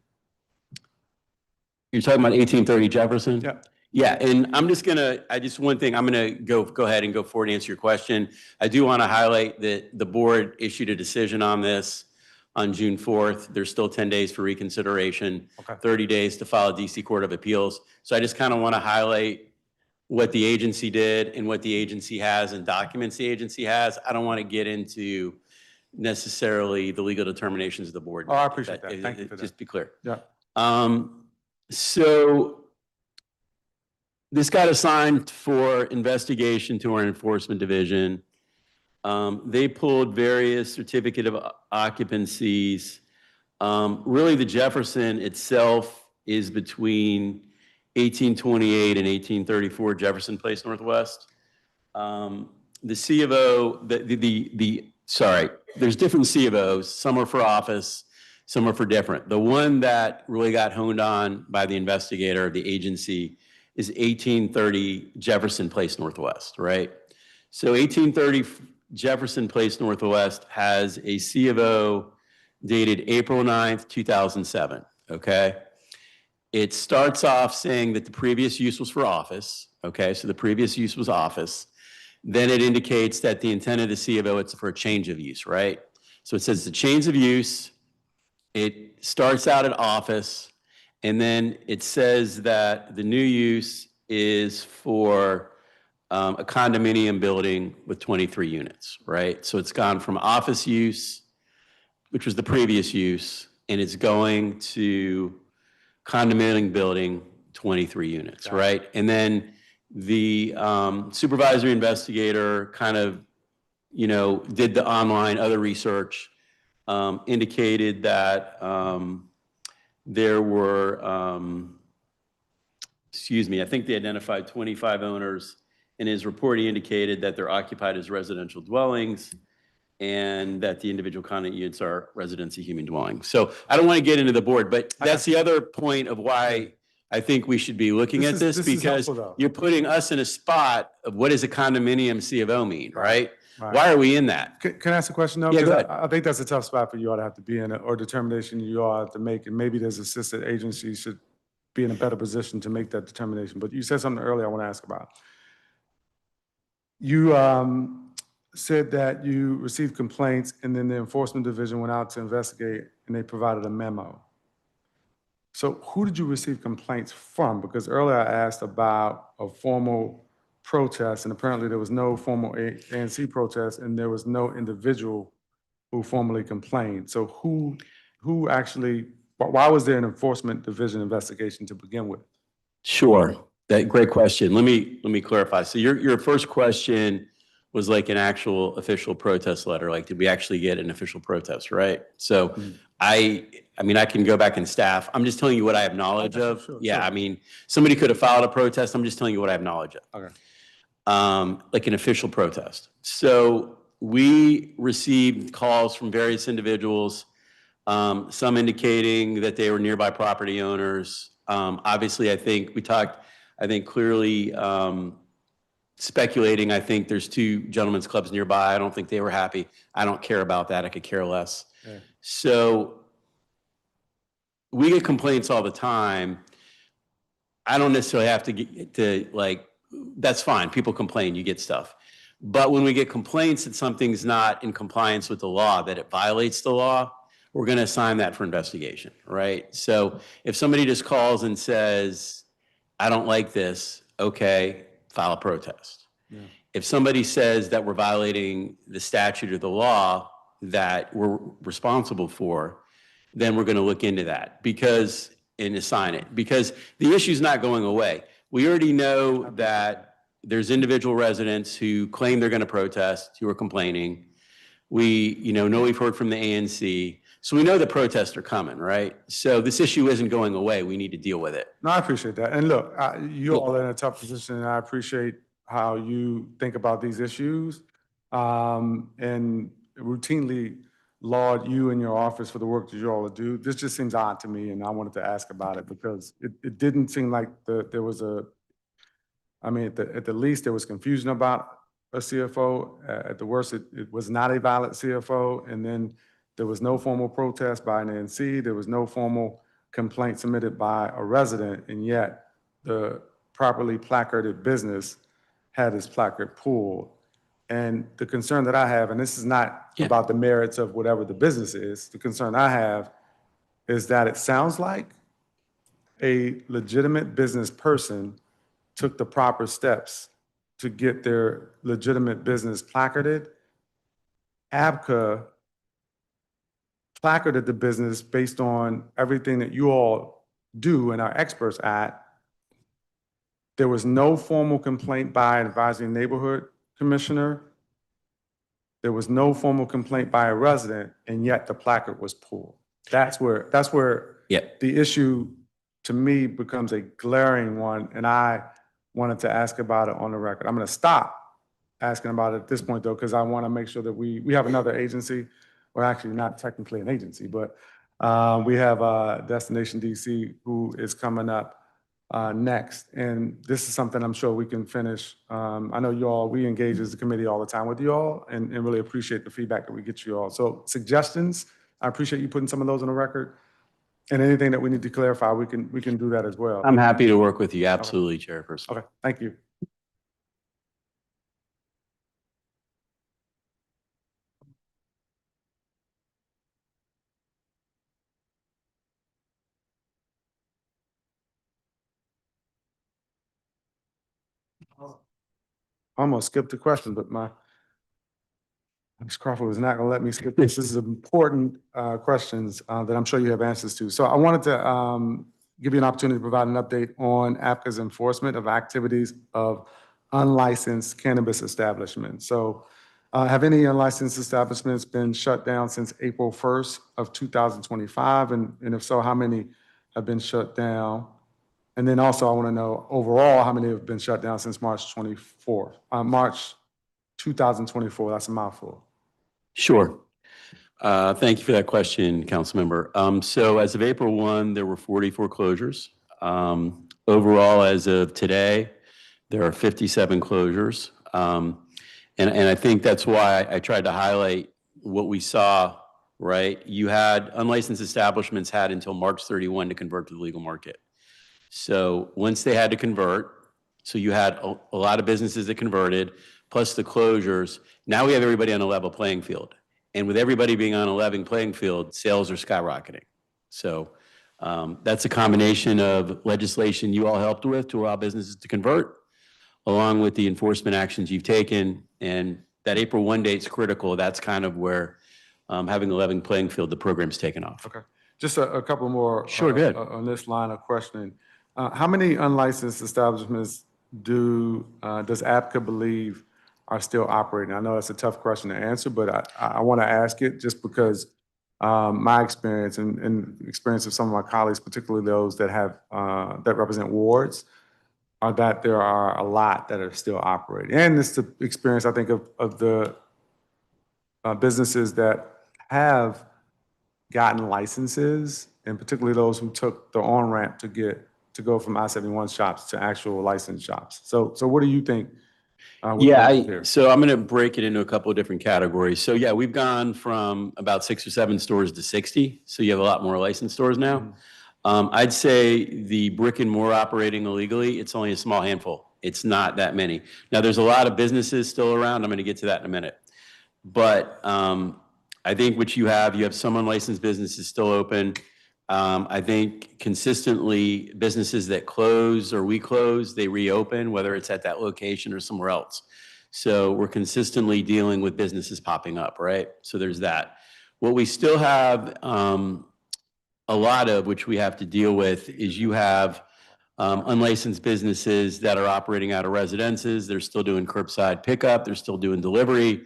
You're talking about 1830 Jefferson? Yeah. Yeah, and I'm just gonna, one thing, I'm gonna go ahead and go forward and answer your question. I do want to highlight that the board issued a decision on this on June 4th. There's still 10 days for reconsideration, Okay. 30 days to file a DC Court of Appeals. So I just kind of want to highlight what the agency did and what the agency has and documents the agency has. I don't want to get into necessarily the legal determinations of the board. Oh, I appreciate that. Thank you for that. Just be clear. Yeah. So this got assigned for investigation to our enforcement division. They pulled various certificate of occupancies. Really, the Jefferson itself is between 1828 and 1834 Jefferson Place Northwest. The C of O, sorry, there's different C of Os. Some are for office, some are for different. The one that really got honed on by the investigator, the agency, is 1830 Jefferson Place Northwest, right? So 1830 Jefferson Place Northwest has a C of O dated April 9th, 2007, okay? It starts off saying that the previous use was for office, okay? So the previous use was office. Then it indicates that the intent of the C of O, it's for a change of use, right? So it says the change of use, it starts out at office, and then it says that the new use is for a condominium building with 23 units, right? So it's gone from office use, which was the previous use, and it's going to condominium building, 23 units, right? And then the supervisory investigator kind of, you know, did the online other research, indicated that there were, I think they identified 25 owners. In his report, he indicated that they're occupied as residential dwellings and that the individual condo units are residency human dwellings. So I don't want to get into the board, but that's the other point of why I think we should be looking at this is because helpful, though. you're putting us in a spot of what does a condominium C of O mean, right? Right. Why are we in that? Can I ask a question though? Yeah, go 'Cause ahead. I think that's a tough spot for you all to have to be in, or determination you all have to make, and maybe there's assisted agencies should be in a better position to make that determination. But you said something earlier I want to ask about. You said that you received complaints and then the enforcement division went out to investigate and they provided a memo. So who did you receive complaints from? Because earlier I asked about a formal protest and apparently there was no formal ANC protest and there was no individual who formally complained. So who actually, why was there an enforcement division investigation to begin with? Sure. Great question. Let me clarify. So your first question was like an actual official protest letter. Like, did we actually get an official protest, right? So I mean, I can go back and staff. I'm just telling you what I have knowledge of. Sure, Yeah, sure. I mean, somebody could have filed a protest. I'm just telling you what I have knowledge of. Okay. Like an official protest. So we received calls from various individuals, some indicating that they were nearby property owners, Obviously, I think we talked, I think clearly speculating, I think there's two gentlemen's clubs nearby. I don't think they were happy. I don't care about that. I could care less. Yeah. So we get complaints all the time. I don't necessarily have to get to like, that's fine. People complain, you get stuff. But when we get complaints that something's not in compliance with the law, that it violates the law, we're going to assign that for investigation, right? So if somebody just calls and says, I don't like this, okay, file a protest. Yeah. If somebody says that we're violating the statute or the law that we're responsible for, then we're going to look into that and assign it, because the issue's not going away. We already know that there's individual residents who claim they're going to protest, who are complaining. We, know we've heard from the ANC. So we know the protests are coming, right? So this issue isn't going away. We need to deal with it. No, I appreciate that. And look, you all are in a tough position, and I appreciate how you think about these issues, and routinely laud you and your office for the work that you all do. This just seems odd to me, and I wanted to ask about it because it didn't seem like there was at the least, there was confusion about a CFO. At the worst, it was not a valid CFO. And then there was no formal protest by an ANC. There was no formal complaint submitted by a resident. And yet the properly placarded business had its placard pulled. And the concern that I have, and this is not about the merits of whatever the business is, the concern I have is that it sounds like a legitimate business person took the proper steps to get their legitimate business placarded. ABCA placarded the business based on everything that you all do and are experts at. There was no formal complaint by an advisory neighborhood commissioner. There was no formal complaint by a resident, and yet the placard was pulled. That's where the issue to me becomes a glaring one, and I wanted to ask about it on the record. I'm going to stop asking about it at this point, though, because I want to make sure that we have another agency, or actually not technically an agency, but we have Destination DC who is coming up next. And this is something I'm sure we can finish. I know we engage as a committee all the time with you all and really appreciate the feedback that we get you all. So suggestions, I appreciate you putting some of those on the record. And anything that we need to clarify, we can do that as well. I'm happy to work with you. Absolutely, Chairperson. Okay, thank you. I almost skipped the question, but Ms. Crawford was not going to let me skip this. This is important questions that I'm sure you have answers to. So I wanted to give you an opportunity to provide an update on APCA's enforcement of activities of unlicensed cannabis establishments. So have any unlicensed establishments been shut down since April 1st of 2025? And if so, how many have been shut down? And then also I want to know overall how many have been shut down since March 2024. That's a mouthful. Sure. Thank you for that question, Councilmember. So as of April 1, there were 44 closures. Overall, as of today, there are 57 closures. And I think that's why I tried to highlight what we saw, right? You had unlicensed establishments had until March 31 to convert to the legal market. So once they had to convert, so you had a lot of businesses that converted, plus the closures. Now we have everybody on a level playing field. And with everybody being on a level playing field, sales are skyrocketing. So that's a combination of legislation you all helped with to allow businesses to convert, along with the enforcement actions you've taken. And that April 1 date's critical. That's kind of where having a level playing field, the program's taken off. Okay. Just a couple more Sure, good. On this line of questioning. How many unlicensed establishments does APCA believe are still operating? I know that's a tough question to answer, but I want to ask it just because my experience and experience of some of my colleagues, particularly those that have that represent wards, are that there are a lot that are still operating. And it's the experience, I think, of the businesses that have gotten licenses, and particularly those who took the on-ramp to get to go from I-71 shops to actual licensed shops. So what do you think? Yeah, so I'm going to break it into a couple of different categories. So yeah, we've gone from about 6 or 7 stores to 60. So you have a lot more licensed stores now. I'd say the brick and mortar operating illegally, it's only a small handful. It's not that many. Now, there's a lot of businesses still around. I'm going to get to that in a minute. But I think what you have some unlicensed businesses still open. I think consistently businesses that close or we close, they reopen, whether it's at that location or somewhere else. So we're consistently dealing with businesses popping up, right? So there's that. What we still have a lot of, which we have to deal with, is you have unlicensed businesses that are operating out of residences. They're still doing curbside pickup. They're still doing delivery.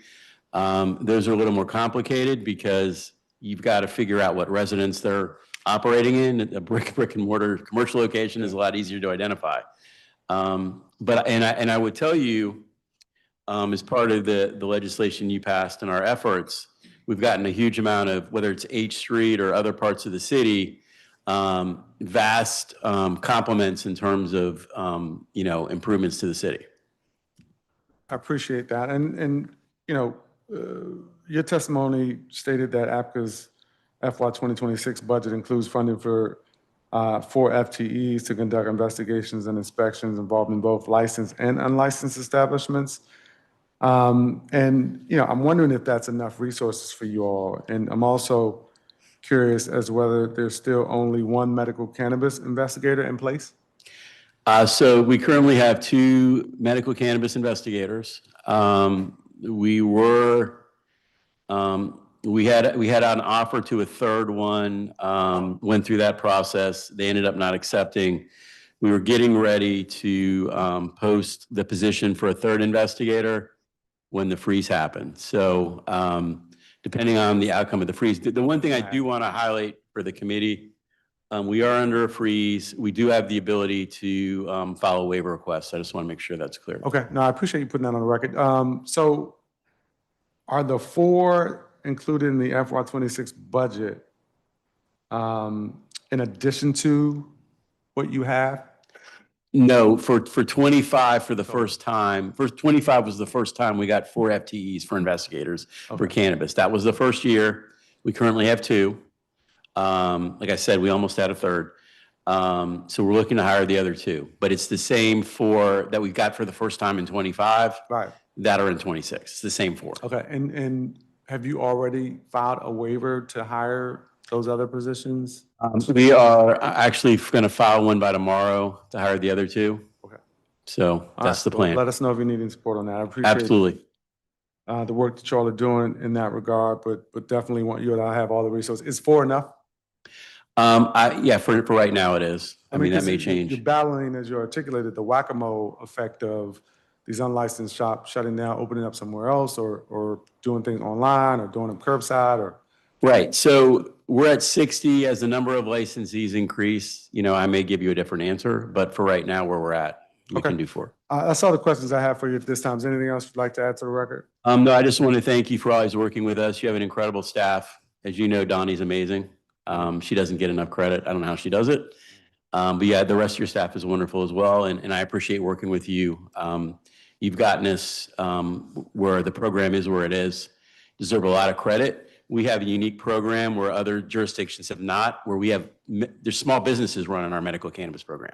Those are a little more complicated because you've got to figure out what residence they're operating in. A brick and mortar commercial location is a lot easier to identify. But I would tell you, as part of the legislation you passed and our efforts, we've gotten a huge amount of, whether it's H Street or other parts of the city, vast compliments in terms of improvements to the city. I appreciate that. And your testimony stated that APCA's FY 2026 budget includes funding for 4 FTEs to conduct investigations and inspections involving both licensed and unlicensed establishments. I'm wondering if that's enough resources for you all. And I'm also curious as to whether there's still only one medical cannabis investigator in place. So we currently have 2 medical cannabis investigators. We had an offer to a third one, went through that process. They ended up not accepting. We were getting ready to post the position for a third investigator when the freeze happened. So depending on the outcome of the freeze, the one thing I do want to highlight for the committee, we are under a freeze. We do have the ability to file a waiver request. I just want to make sure that's clear. Okay, no, I appreciate you putting that on the record. So are the 4 included in the FY 26 budget in addition to what you have? No, for 25 for the first time. 25 was the first time we got 4 FTEs for investigators for cannabis. That was the first year. We currently have 2. Like I said, we almost had a third. So we're looking to hire the other 2, but it's the same 4 that we got for the first time in 25 that are in 26. It's the same 4. Okay, and have you already filed a waiver to hire those other positions? We are actually going to file one by tomorrow to hire the other 2. Okay. So that's the plan. Let us know if you need any support on that. I appreciate Absolutely. The work that y'all are doing in that regard, but definitely want you to have all the resources. Is 4 enough? Yeah, for right now it is. I mean, that 'cause may You're change. battling, as you articulated, the whack-a-mole effect of these unlicensed shops shutting down, opening up somewhere else, or doing things online, or doing them curbside, or. Right. So we're at 60. As the number of licensees increase, I may give you a different answer, but for right now, where we're at, we Okay. can do 4. That's all the questions I have for you at this time. Is there anything else you'd like to add to the record? No, I just want to thank you for always working with us. You have an incredible staff. As you know, Donnie's amazing. She doesn't get enough credit. I don't know how she does it. But yeah, the rest of your staff is wonderful as well. And I appreciate working with you. You've gotten us where the program is where it is. Deserve a lot of credit. We have a unique program where other jurisdictions have not, where there's small businesses running our medical cannabis program.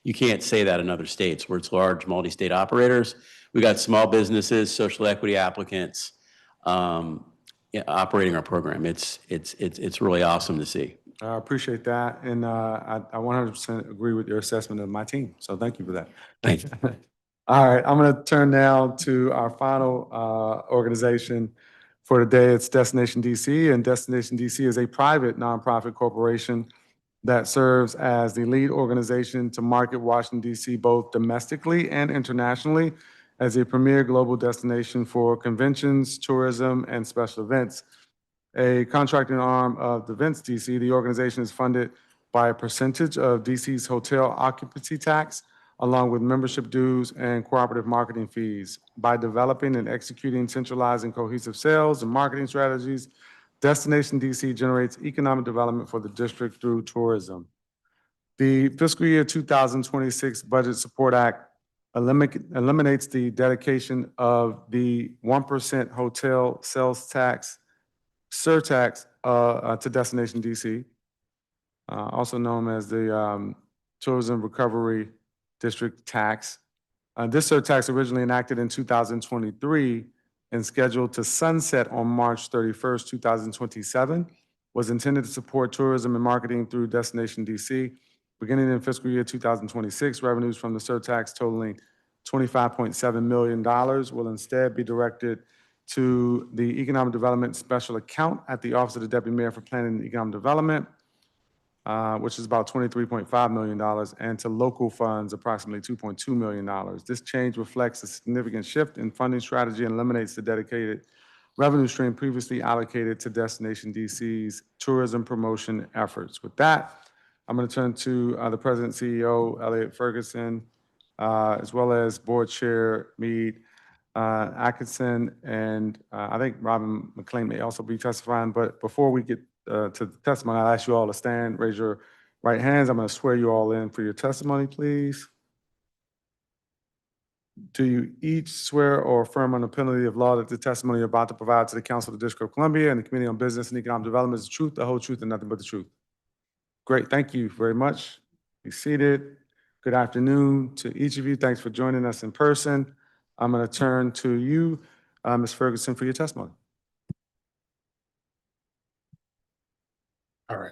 You can't say that in other states where it's large multi-state operators. We got small businesses, social equity applicants operating our program. It's really awesome to see. I appreciate that, and I 100% agree with your assessment of my team, so thank you for that. Thank you. All right, I'm going to turn now to our final organization for today. It's Destination DC, and Destination DC is a private nonprofit corporation that serves as the lead organization to market Washington, DC, both domestically and internationally as a premier global destination for conventions, tourism, and special events. A contracting arm of the Events DC, the organization is funded by a percentage of DC's hotel occupancy tax, along with membership dues and cooperative marketing fees. By developing and executing centralized and cohesive sales and marketing strategies, Destination DC generates economic development for the district through tourism. The fiscal year 2026 Budget Support Act eliminates the dedication of the 1% hotel sales tax, surtax to Destination DC, also known as the Tourism Recovery District tax. This surtax, originally enacted in 2023 and scheduled to sunset on March 31st, 2027, was intended to support tourism and marketing through Destination DC. Beginning in fiscal year 2026, revenues from the surtax totaling $25.7 million will instead be directed to the Economic Development Special Account at the Office of the Deputy Mayor for Planning and Economic Development, which is about $23.5 million, and to local funds, approximately $2.2 million. This change reflects a significant shift in funding strategy and eliminates the dedicated revenue stream previously allocated to Destination DC's tourism promotion efforts. With that, I'm going to turn to the President and CEO, Elliot Ferguson, as well as Board Chair Mead Atkinson, and I think Robin McLean may also be testifying. But before we get to the testimony, I'll ask you all to stand, raise your right hands. I'm going to swear you all in for your testimony, please. Do you each swear or affirm on the penalty of law that the testimony you're about to provide to the Council of the District of Columbia and the Committee on Business and Economic Development is the truth, the whole truth, and nothing but the truth? Great, thank you very much. Be seated. Good afternoon to each of you. Thanks for joining us in person. I'm going to turn to you, Ms. Ferguson, for your testimony. All right.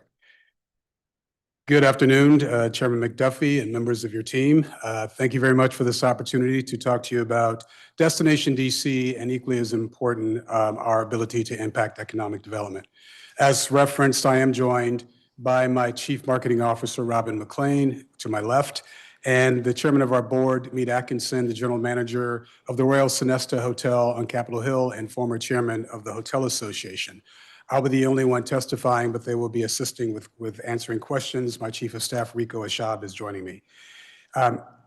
Good afternoon, Chairman McDuffie and members of your team. Thank you very much for this opportunity to talk to you about Destination DC and, equally as important, our ability to impact economic development. As referenced, I am joined by my Chief Marketing Officer, Robin McLean, to my left, and the Chairman of our board, Mead Atkinson, the General Manager of the Royal Sonesta Hotel on Capitol Hill and former Chairman of the Hotel Association. I'll be the only one testifying, but they will be assisting with answering questions. My Chief of Staff, Rico Ashab, is joining me.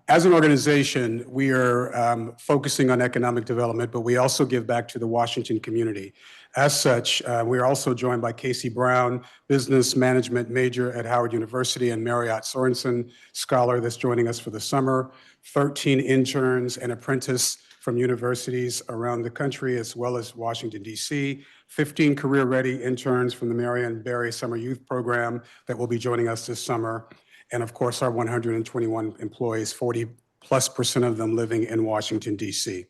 As an organization, we are focusing on economic development, but we also give back to the Washington community. As such, we are also joined by Casey Brown, business management major at Howard University, and Marriott Sorensen, scholar that's joining us for the summer, 13 interns and apprentices from universities around the country, as well as Washington, D.C., 15 career-ready interns from the Marion Barry Summer Youth Program that will be joining us this summer, and of course, our 121 employees, 40+% of them living in Washington, D.C.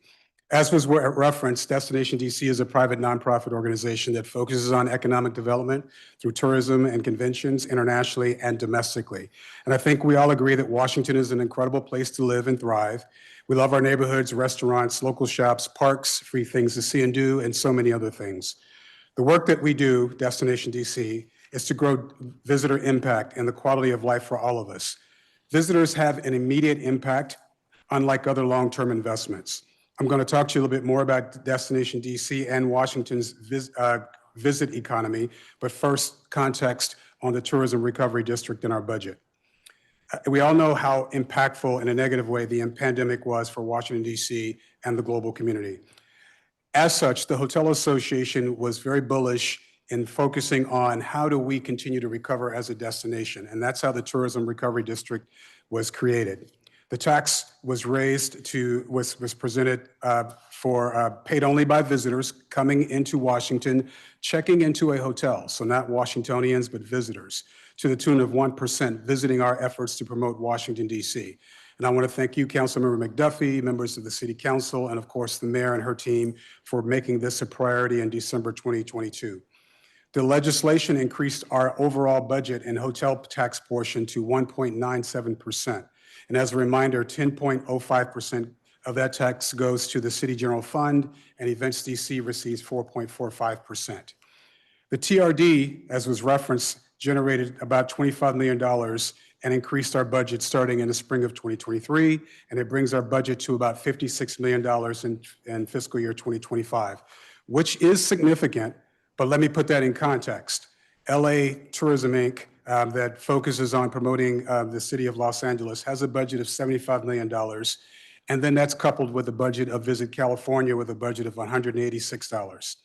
As was referenced, Destination DC is a private nonprofit organization that focuses on economic development through tourism and conventions internationally and domestically. And I think we all agree that Washington is an incredible place to live and thrive. We love our neighborhoods, restaurants, local shops, parks, free things to see and do, and so many other things. The work that we do, Destination DC, is to grow visitor impact and the quality of life for all of us. Visitors have an immediate impact, unlike other long-term investments. I'm going to talk to you a little bit more about Destination DC and Washington's visit economy, but first, context on the Tourism Recovery District in our budget. We all know how impactful in a negative way the pandemic was for Washington, DC and the global community. As such, the Hotel Association was very bullish in focusing on how do we continue to recover as a destination, and that's how the Tourism Recovery District was created. The tax was raised was presented for paid only by visitors coming into Washington, checking into a hotel, so not Washingtonians, but visitors, to the tune of 1%, visiting our efforts to promote Washington, D.C. And I want to thank you, Councilmember McDuffie, members of the City Council, and of course, the mayor and her team for making this a priority in December 2022. The legislation increased our overall budget and hotel tax portion to 1.97%. And as a reminder, 10.05% of that tax goes to the City General Fund, and Events DC receives 4.45%. The TRD, as was referenced, generated about $25 million and increased our budget starting in the spring of 2023, and it brings our budget to about $56 million in fiscal year 2025, which is significant, but let me put that in context. LA Tourism Inc., that focuses on promoting the city of Los Angeles, has a budget of $75 million. And then that's coupled with a budget of Visit California with a budget of $186.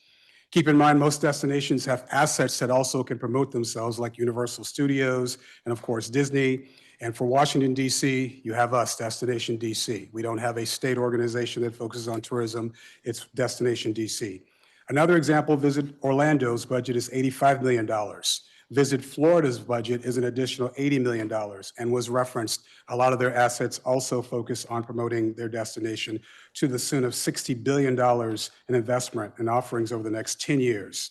Keep in mind, most destinations have assets that also can promote themselves, like Universal Studios and, of course, Disney. And for Washington, D.C., you have us, Destination D.C. We don't have a state organization that focuses on tourism. It's Destination D.C. Another example, Visit Orlando's budget is $85 million. Visit Florida's budget is an additional $80 million and was referenced. A lot of their assets also focus on promoting their destination to the tune of $60 billion in investment and offerings over the next 10 years.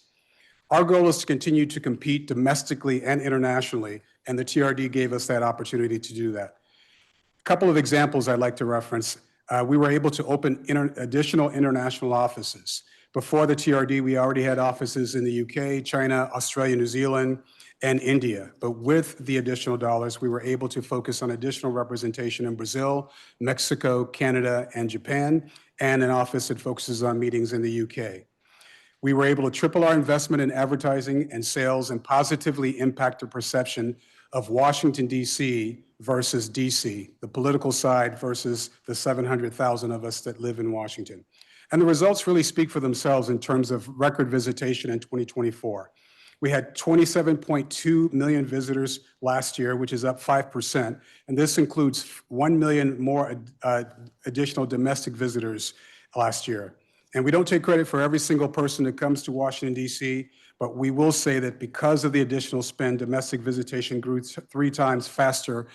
Our goal is to continue to compete domestically and internationally, and the TRD gave us that opportunity to do that. A couple of examples I'd like to reference. We were able to open additional international offices. Before the TRD, we already had offices in the UK, China, Australia, New Zealand, and India. But with the additional dollars, we were able to focus on additional representation in Brazil, Mexico, Canada, and Japan, and an office that focuses on meetings in the UK. We were able to triple our investment in advertising and sales and positively impact the perception of Washington, D.C. versus D.C., the political side versus the 700,000 of us that live in Washington. And the results really speak for themselves in terms of record visitation in 2024. We had 27.2 million visitors last year, which is up 5%. And this includes 1 million more additional domestic visitors last year. And we don't take credit for every single person that comes to Washington, D.C., but we will say that because of the additional spend, domestic visitation grew 3 times faster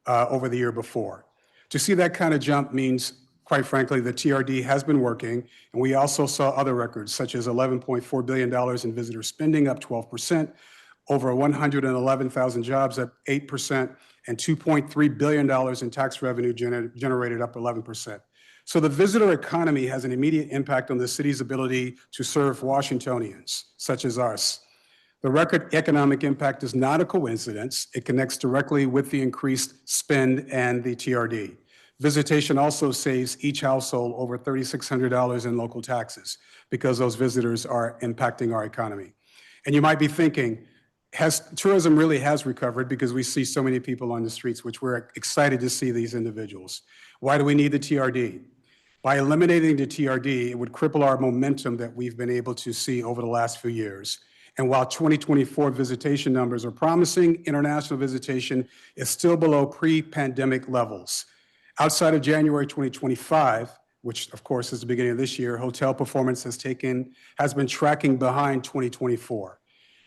over the year before. To see that kind of jump means, quite frankly, the TRD has been working, and we also saw other records, such as $11.4 billion in visitor spending, up 12%, over 111,000 jobs, up 8%, and $2.3 billion in tax revenue generated, up 11%. So the visitor economy has an immediate impact on the city's ability to serve Washingtonians, such as us. The record economic impact is not a coincidence. It connects directly with the increased spend and the TRD. Visitation also saves each household over $3,600 in local taxes because those visitors are impacting our economy. And you might be thinking, tourism really has recovered because we see so many people on the streets, which we're excited to see these individuals. Why do we need the TRD? By eliminating the TRD, it would cripple our momentum that we've been able to see over the last few years. And while 2024 visitation numbers are promising, international visitation is still below pre-pandemic levels. Outside of January 2025, which of course is the beginning of this year, hotel performance has been tracking behind 2024.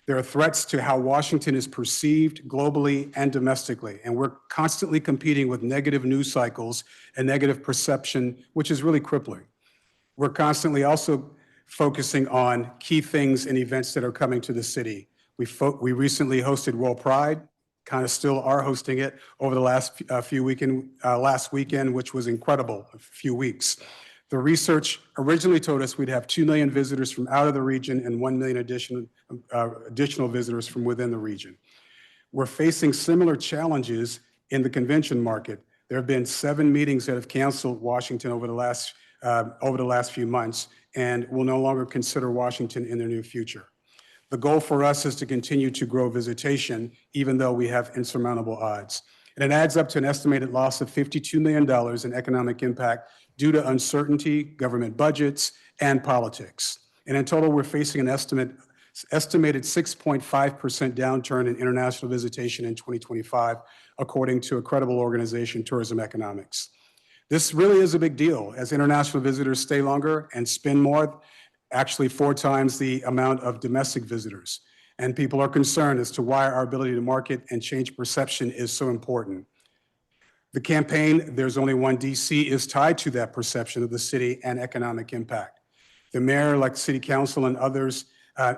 There are threats to how Washington is perceived globally and domestically, and we're constantly competing with negative news cycles and negative perception, which is really crippling. We're constantly also focusing on key things and events that are coming to the city. We recently hosted World Pride, kind of still are hosting it over the last weekend, which was incredible, a few weeks. The research originally told us we'd have 2 million visitors from out of the region and 1 million additional visitors from within the region. We're facing similar challenges in the convention market. There have been 7 meetings that have canceled Washington over the last few months and will no longer consider Washington in their near future. The goal for us is to continue to grow visitation, even though we have insurmountable odds. And it adds up to an estimated loss of $52 million in economic impact due to uncertainty, government budgets, and politics. And in total, we're facing an estimated 6.5% downturn in international visitation in 2025, according to a credible organization, Tourism Economics. This really is a big deal as international visitors stay longer and spend more, actually 4 times the amount of domestic visitors. And people are concerned as to why our ability to market and change perception is so important. The campaign, There's Only One DC, is tied to that perception of the city and economic impact. The mayor, like city council and others,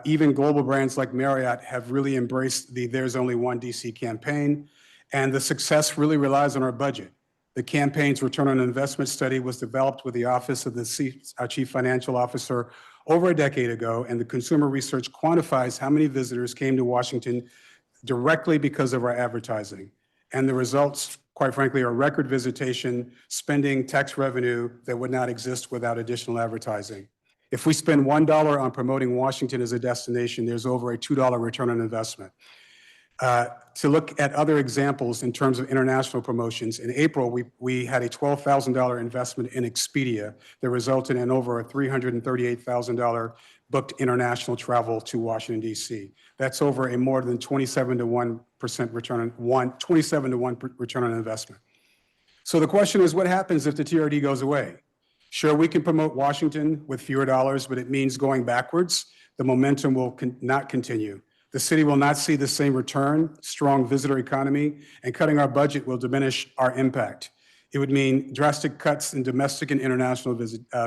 even global brands like Marriott have really embraced the There's Only One DC campaign, and the success really relies on our budget. The campaign's return on investment study was developed with the Office of the Chief Financial Officer over a decade ago, and the consumer research quantifies how many visitors came to Washington directly because of our advertising. And the results, quite frankly, are record visitation, spending, tax revenue that would not exist without additional advertising. If we spend $1 on promoting Washington as a destination, there's over a $2 return on investment. To look at other examples in terms of international promotions, in April, we had a $12,000 investment in Expedia that resulted in over a $338,000 booked international travel to Washington, D.C. That's over a more than 27 to 1% return on 27 to 1 return on investment. So the question is, what happens if the TRD goes away? Sure, we can promote Washington with fewer dollars, but it means going backwards. The momentum will not continue. The city will not see the same return, strong visitor economy, and cutting our budget will diminish our impact. It would mean drastic cuts in domestic and international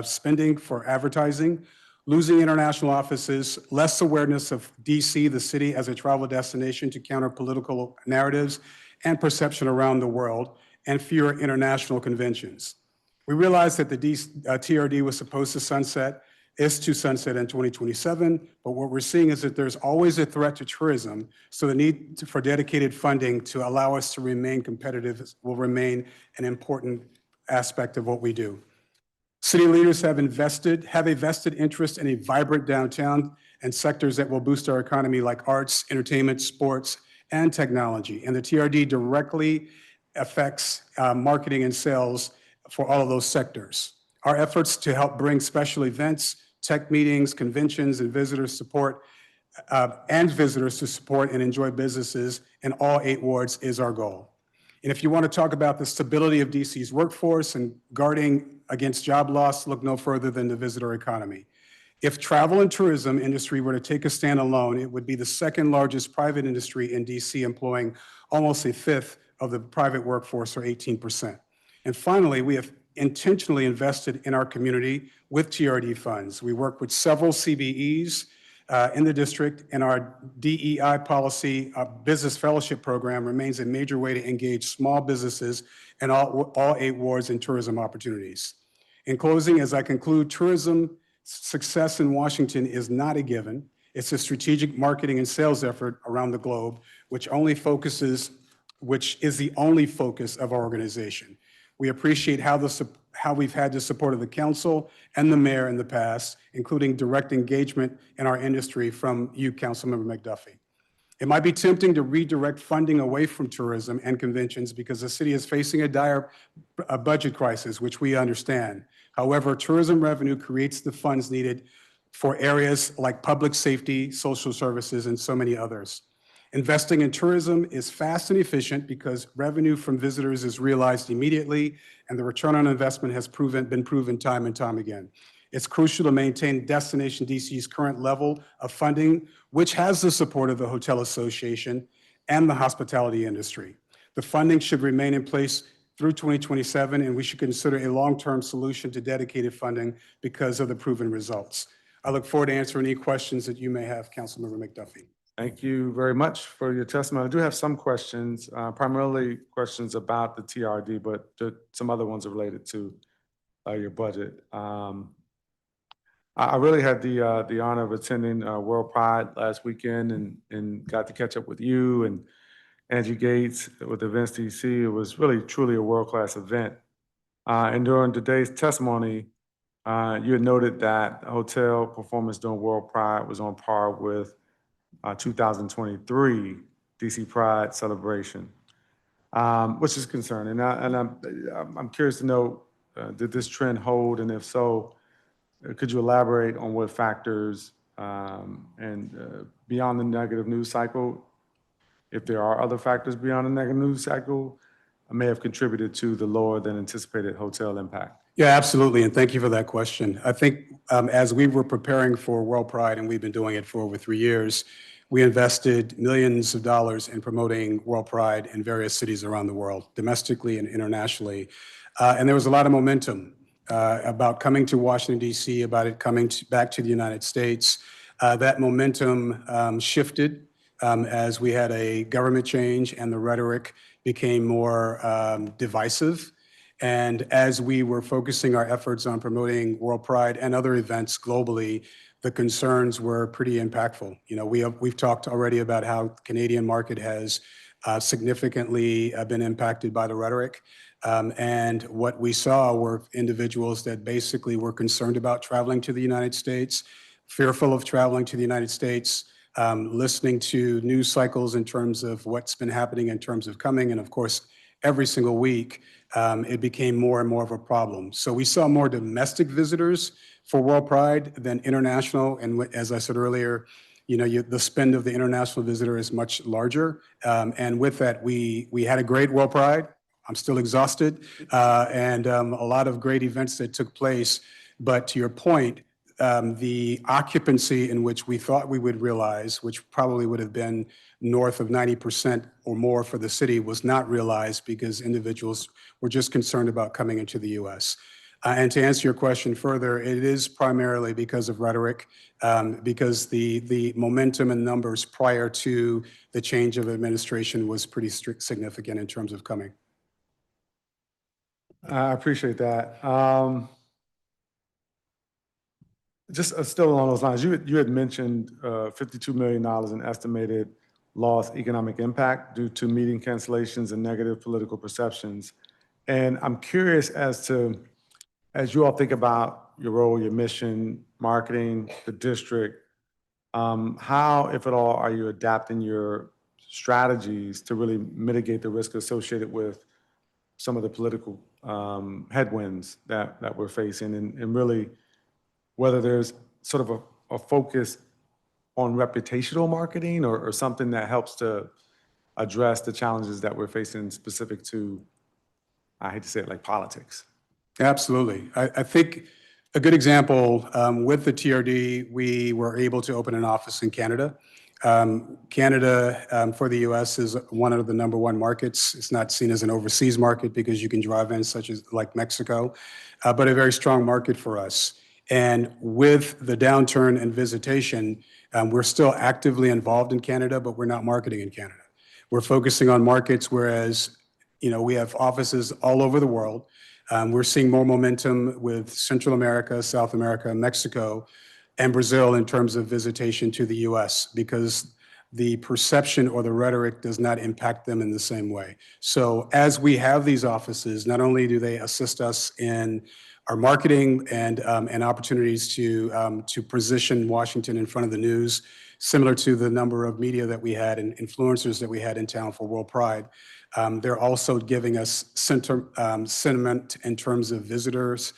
spending for advertising, losing international offices, less awareness of DC, the city, as a travel destination to counter political narratives and perception around the world, and fewer international conventions. We realize that the TRD was supposed to sunset, is to sunset in 2027, but what we're seeing is that there's always a threat to tourism, so the need for dedicated funding to allow us to remain competitive will remain an important aspect of what we do. City leaders have a vested interest in a vibrant downtown and sectors that will boost our economy like arts, entertainment, sports, and technology. And the TRD directly affects marketing and sales for all of those sectors. Our efforts to help bring special events, tech meetings, conventions, and visitors to support and enjoy businesses in all 8 wards is our goal. And if you want to talk about the stability of DC's workforce and guarding against job loss, look no further than the visitor economy. If travel and tourism industry were to take a stand alone, it would be the second largest private industry in DC, employing almost a fifth of the private workforce, or 18%. And finally, we have intentionally invested in our community with TRD funds. We work with several CBEs in the district, and our DEI policy business fellowship program remains a major way to engage small businesses in all 8 wards in tourism opportunities. In closing, as I conclude, tourism success in Washington is not a given. It's a strategic marketing and sales effort around the globe, which is the only focus of our organization. We appreciate how we've had the support of the council and the mayor in the past, including direct engagement in our industry from you, Councilmember McDuffie. It might be tempting to redirect funding away from tourism and conventions because the city is facing a dire budget crisis, which we understand. However, tourism revenue creates the funds needed for areas like public safety, social services, and so many others. Investing in tourism is fast and efficient because revenue from visitors is realized immediately, and the return on investment has been proven time and time again. It's crucial to maintain Destination DC's current level of funding, which has the support of the Hotel Association and the hospitality industry. The funding should remain in place through 2027, and we should consider a long-term solution to dedicated funding because of the proven results. I look forward to answering any questions that you may have, Councilmember McDuffie. Thank you very much for your testimony. I do have some questions, primarily questions about the TRD, but some other ones are related to your budget. I really had the honor of attending World Pride last weekend and got to catch up with you and Angie Gates with Events DC. It was really truly a world-class event. And during today's testimony, you had noted that hotel performance during World Pride was on par with 2023 DC Pride celebration, which is concerning. And I'm curious to know, did this trend hold? And if so, could you elaborate on what factors and beyond the negative news cycle, if there are other factors beyond the negative news cycle, may have contributed to the lower than anticipated hotel impact? Yeah, absolutely. And thank you for that question. I think as we were preparing for World Pride, and we've been doing it for over 3 years, we invested millions of dollars in promoting World Pride in various cities around the world, domestically and internationally. And there was a lot of momentum about coming to Washington, D.C., about it coming back to the United States. That momentum shifted as we had a government change and the rhetoric became more divisive. And as we were focusing our efforts on promoting World Pride and other events globally, the concerns were pretty impactful. You know, we've talked already about how the Canadian market has significantly been impacted by the rhetoric. And what we saw were individuals that basically were concerned about traveling to the United States, fearful of traveling to the United States, listening to news cycles in terms of what's been happening in terms of coming. And of course, every single week, it became more and more of a problem. So we saw more domestic visitors for World Pride than international. And as I said earlier, the spend of the international visitor is much larger. And with that, we had a great World Pride. I'm still exhausted, and a lot of great events that took place. But to your point, the occupancy in which we thought we would realize, which probably would have been north of 90% or more for the city, was not realized because individuals were just concerned about coming into the U.S. And to answer your question further, it is primarily because of rhetoric, because the momentum and numbers prior to the change of administration was pretty significant in terms of coming. I appreciate that. Just still along those lines, you had mentioned $52 million in estimated lost economic impact due to meeting cancellations and negative political perceptions. And I'm curious as you all think about your role, your mission, marketing, the district, how, if at all, are you adapting your strategies to really mitigate the risk associated with some of the political headwinds that we're facing, and really whether there's sort of a focus on reputational marketing or something that helps to address the challenges that we're facing specific to, I hate to say it, like politics? Absolutely. I think a good example, with the TRD, we were able to open an office in Canada. Canada, for the U.S., is one of the #1 markets. It's not seen as an overseas market because you can drive in, such as like Mexico, but a very strong market for us. And with the downturn in visitation, we're still actively involved in Canada, but we're not marketing in Canada. We're focusing on markets, whereas, we have offices all over the world. We're seeing more momentum with Central America, South America, Mexico, and Brazil in terms of visitation to the U.S. because the perception or the rhetoric does not impact them in the same way. So as we have these offices, not only do they assist us in our marketing and opportunities to position Washington in front of the news, similar to the number of media that we had and influencers that we had in town for World Pride. They're also giving us sentiment in terms of visitors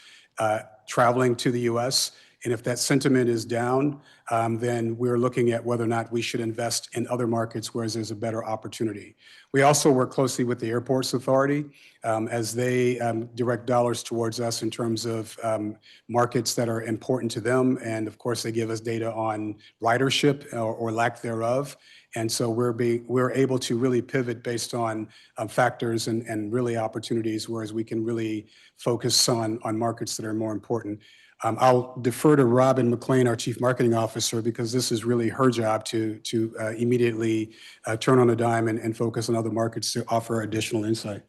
traveling to the U.S. And if that sentiment is down, then we're looking at whether or not we should invest in other markets where there's a better opportunity. We also work closely with the Airports Authority as they direct dollars towards us in terms of markets that are important to them. And of course, they give us data on ridership or lack thereof. And so we're able to really pivot based on factors and really opportunities, whereas we can really focus on markets that are more important. I'll defer to Robin McLean, our Chief Marketing Officer, because this is really her job to immediately turn on a dime and focus on other markets to offer additional insight.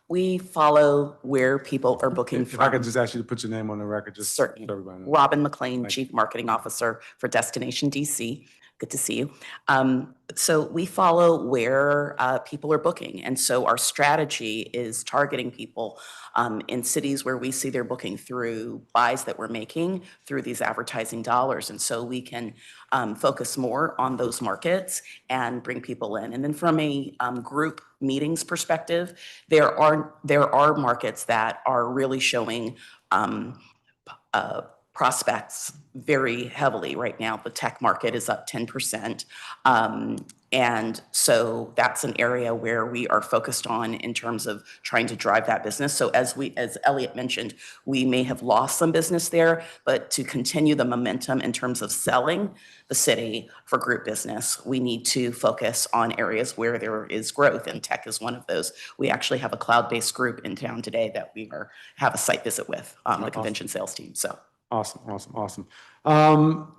We follow where people are booking If I could from. just ask you to put your name on the record, just so Certainly. everybody knows. Robin McLean, Thank Chief Marketing Officer for Destination DC. Good to see you. So we follow where people are booking. And so our strategy is targeting people in cities where we see they're booking through buys that we're making through these advertising dollars. And so we can focus more on those markets and bring people in. And then from a group meetings perspective, there are markets that are really showing prospects very heavily right now. The tech market is up 10%. And so that's an area where we are focused on in terms of trying to drive that business. So as Elliot mentioned, we may have lost some business there, but to continue the momentum in terms of selling the city for group business, we need to focus on areas where there is growth, and tech is one of those. We actually have a cloud-based group in town today that we have a site visit with the convention sales team. So. Awesome.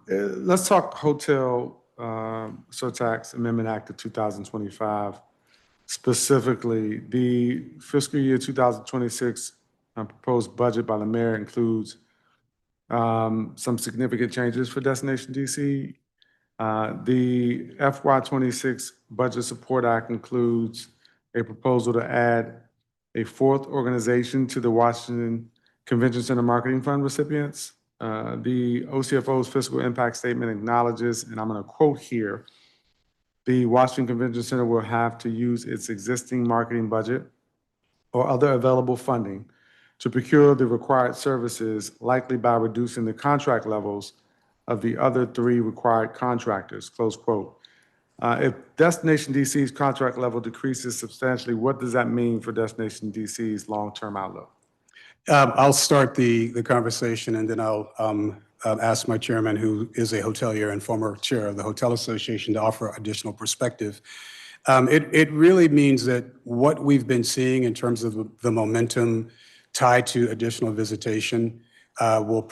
Let's talk hotel surtax amendment act of 2025. Specifically, the fiscal year 2026 proposed budget by the mayor includes some significant changes for Destination DC. The FY26 Budget Support Act includes a proposal to add a fourth organization to the Washington Convention Center Marketing Fund recipients. The OCFO's fiscal impact statement acknowledges, and I'm going to quote here, the Washington Convention Center will have to use its existing marketing budget or other available funding to procure the required services, likely by reducing the contract levels of the other 3 required contractors, close quote. If Destination DC's contract level decreases substantially, what does that mean for Destination DC's long-term outlook? I'll start the conversation, and then I'll ask my chairman, who is a hotelier and former chair of the Hotel Association, to offer additional perspective. It really means that what we've been seeing in terms of the momentum tied to additional visitation will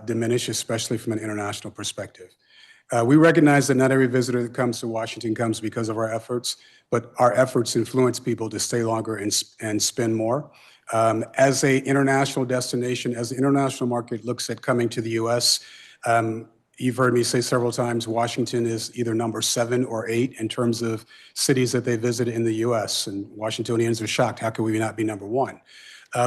diminish, especially from an international perspective. We recognize that not every visitor that comes to Washington comes because of our efforts, but our efforts influence people to stay longer and spend more. As an international destination, as the international market looks at coming to the U.S., you've heard me say several times, Washington is either number 7 or 8 in terms of cities that they visit in the U.S., and Washingtonians are shocked. How could we not be number 1?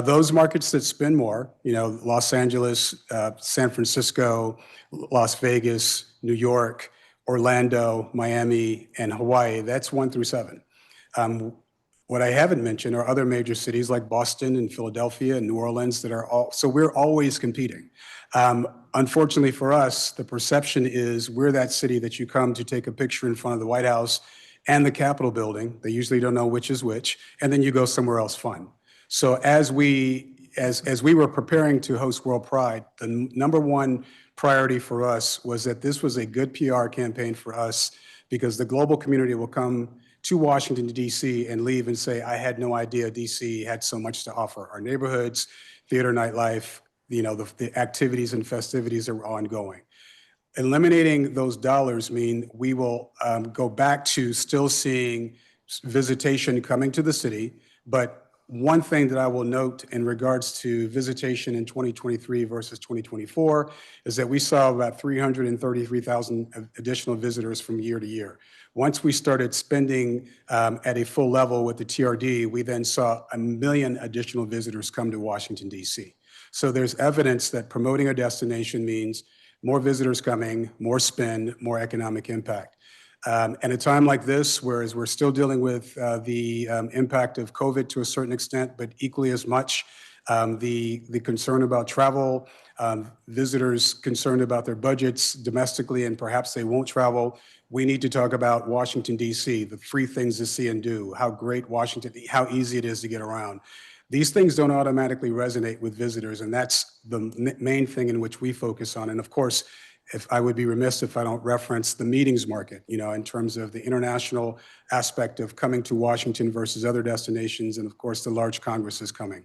Those markets that spend more, Los Angeles, San Francisco, Las Vegas, New York, Orlando, Miami, and Hawaii, that's 1 through 7. What I haven't mentioned are other major cities like Boston and Philadelphia and New Orleans that are so we're always competing. Unfortunately for us, the perception is we're that city that you come to take a picture in front of the White House and the Capitol building. They usually don't know which is which, and then you go somewhere else fun. So as we were preparing to host World Pride, the number 1 priority for us was that this was a good PR campaign for us, because the global community will come to Washington, D.C. and leave and say, I had no idea D.C. had so much to offer. Our neighborhoods, theater nightlife, the activities and festivities are ongoing. Eliminating those dollars mean we will go back to still seeing visitation coming to the city. But one thing that I will note in regards to visitation in 2023 versus 2024 is that we saw about 333,000 additional visitors from year to year. Once we started spending at a full level with the TRD, we then saw 1 million additional visitors come to Washington, D.C. So there's evidence that promoting a destination means more visitors coming, more spend, more economic impact. At a time like this, whereas we're still dealing with the impact of COVID to a certain extent, but equally as much the concern about travel, visitors concerned about their budgets domestically, and perhaps they won't travel, we need to talk about Washington, D.C., the free things to see and do, how great Washington, how easy it is to get around. These things don't automatically resonate with visitors, and that's the main thing in which we focus on. And of course, if I would be remiss if I don't reference the meetings market, in terms of the international aspect of coming to Washington versus other destinations, and of course, the large congresses coming.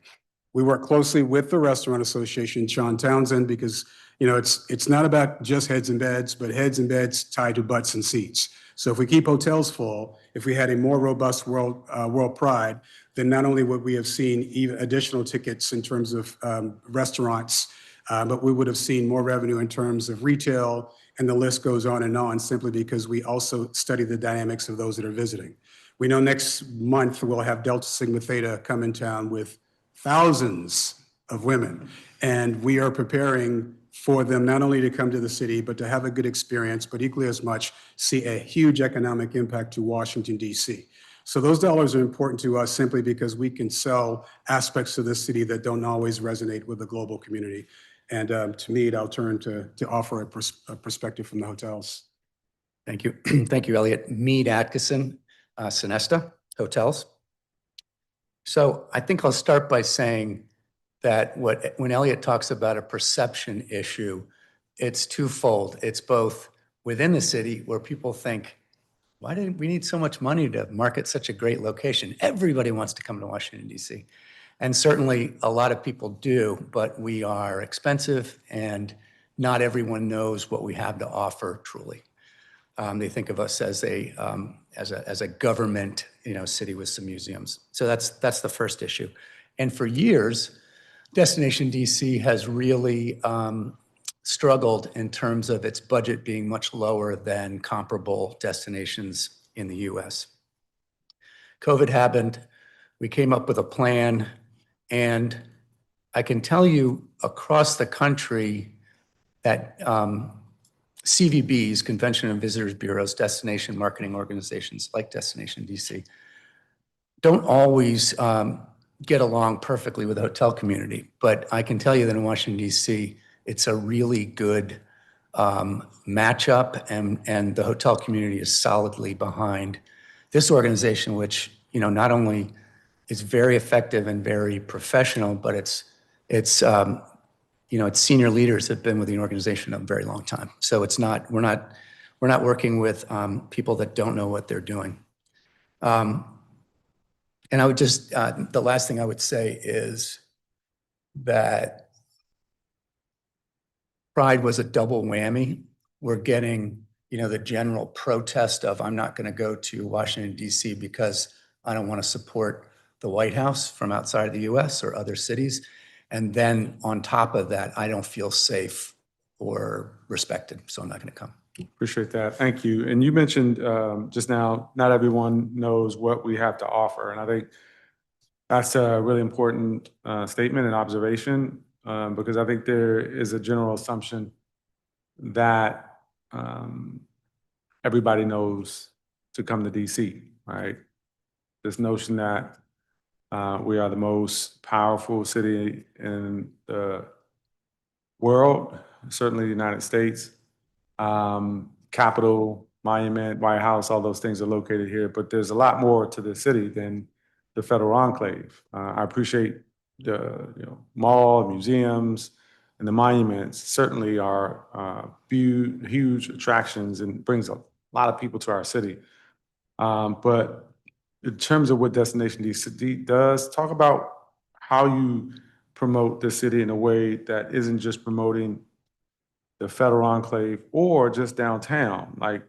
We work closely with the Restaurant Association, Sean Townsend, because it's not about just heads and beds, but heads and beds tied to butts and seats. So if we keep hotels full, if we had a more robust World Pride, then not only would we have seen even additional tickets in terms of restaurants, but we would have seen more revenue in terms of retail, and the list goes on, simply because we also study the dynamics of those that are visiting. We know next month we'll have Delta Sigma Theta come in town with thousands of women, and we are preparing for them not only to come to the city, but to have a good experience, but equally as much see a huge economic impact to Washington, D.C. So those dollars are important to us simply because we can sell aspects of the city that don't always resonate with the global community. And to me, I'll turn to offer a perspective from the hotels. Thank you. Thank you, Elliot. Mead Atkinson, Sonesta Hotels. So I think I'll start by saying that when Elliot talks about a perception issue, it's twofold. It's both within the city where people think, why did we need so much money to market such a great location? Everybody wants to come to Washington, D.C. And certainly a lot of people do, but we are expensive and not everyone knows what we have to offer truly. They think of us as a government, city with some museums. So that's the first issue. And for years, Destination DC has really struggled in terms of its budget being much lower than comparable destinations in the US. COVID happened, we came up with a plan, and I can tell you across the country, that CVBs, Convention and Visitors Bureaus, destination marketing organizations like Destination DC, don't always get along perfectly with the hotel community. But I can tell you that in Washington, DC, it's a really good matchup, and the hotel community is solidly behind this organization, which, not only is very effective and very professional, but its senior leaders have been with the organization a very long time. So we're not working with people that don't know what they're doing. And I would just, the last thing I would say is that Pride was a double whammy. We're getting, the general protest of, I'm not going to go to Washington, DC because I don't want to support the White House from outside of the US or other cities. And then on top of that, I don't feel safe or respected, so I'm not going to come. Appreciate that. Thank you. And you mentioned just now, not everyone knows what we have to offer. And I think that's a really important statement and observation because I think there is a general assumption that everybody knows to come to DC, right? This notion that we are the most powerful city in the world, certainly the United States. Capitol, Monument, White House, all those things are located here, but there's a lot more to the city than the federal enclave. I appreciate the mall, museums, and the monuments certainly are huge attractions and brings a lot of people to our city. But in terms of what Destination DC does, talk about how you promote the city in a way that isn't just promoting the federal enclave or just downtown. Like,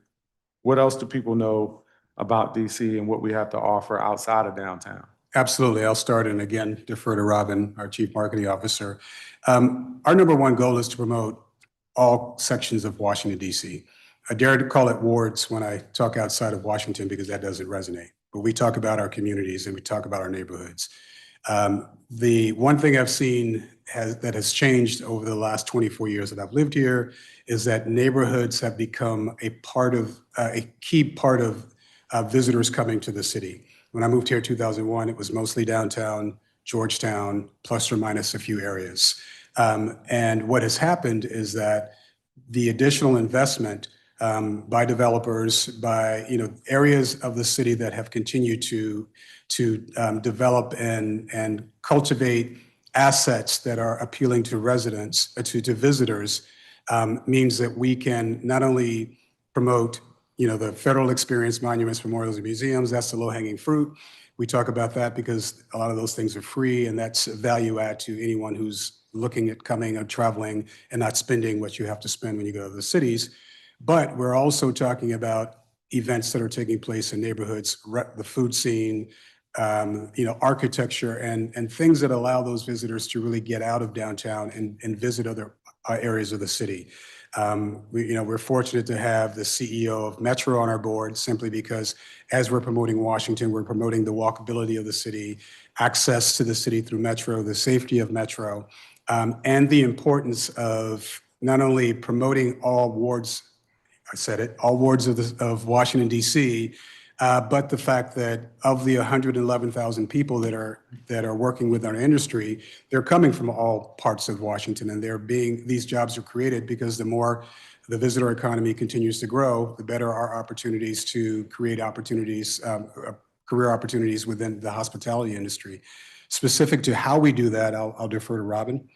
what else do people know about DC and what we have to offer outside of downtown? Absolutely. I'll start and again defer to Robin, our Chief Marketing Officer. Our number one goal is to promote all sections of Washington, D.C. I dare to call it wards when I talk outside of Washington because that doesn't resonate. But we talk about our communities and we talk about our neighborhoods. The one thing I've seen that has changed over the last 24 years that I've lived here is that neighborhoods have become a key part of visitors coming to the city. When I moved here in 2001, it was mostly downtown, Georgetown, plus or minus a few areas. And what has happened is that the additional investment by developers, by areas of the city that have continued to develop and cultivate assets that are appealing to residents, to visitors, means that we can not only promote the federal experience, monuments, memorials, and museums. That's the low-hanging fruit. We talk about that because a lot of those things are free, and that's a value add to anyone who's looking at coming or traveling and not spending what you have to spend when you go to the cities. But we're also talking about events that are taking place in neighborhoods, the food scene, architecture, and things that allow those visitors to really get out of downtown and visit other areas of the city. We're fortunate to have the CEO of Metro on our board simply because as we're promoting Washington, we're promoting the walkability of the city, access to the city through Metro, the safety of Metro, and the importance of not only promoting all wards, I said it, all wards of Washington, D.C., but the fact that of the 111,000 people that are working with our industry, they're coming from all parts of Washington, and these jobs are created because the more the visitor economy continues to grow, the better our opportunities to create opportunities, career opportunities within the hospitality industry. Specific to how we do that, I'll defer to Robin.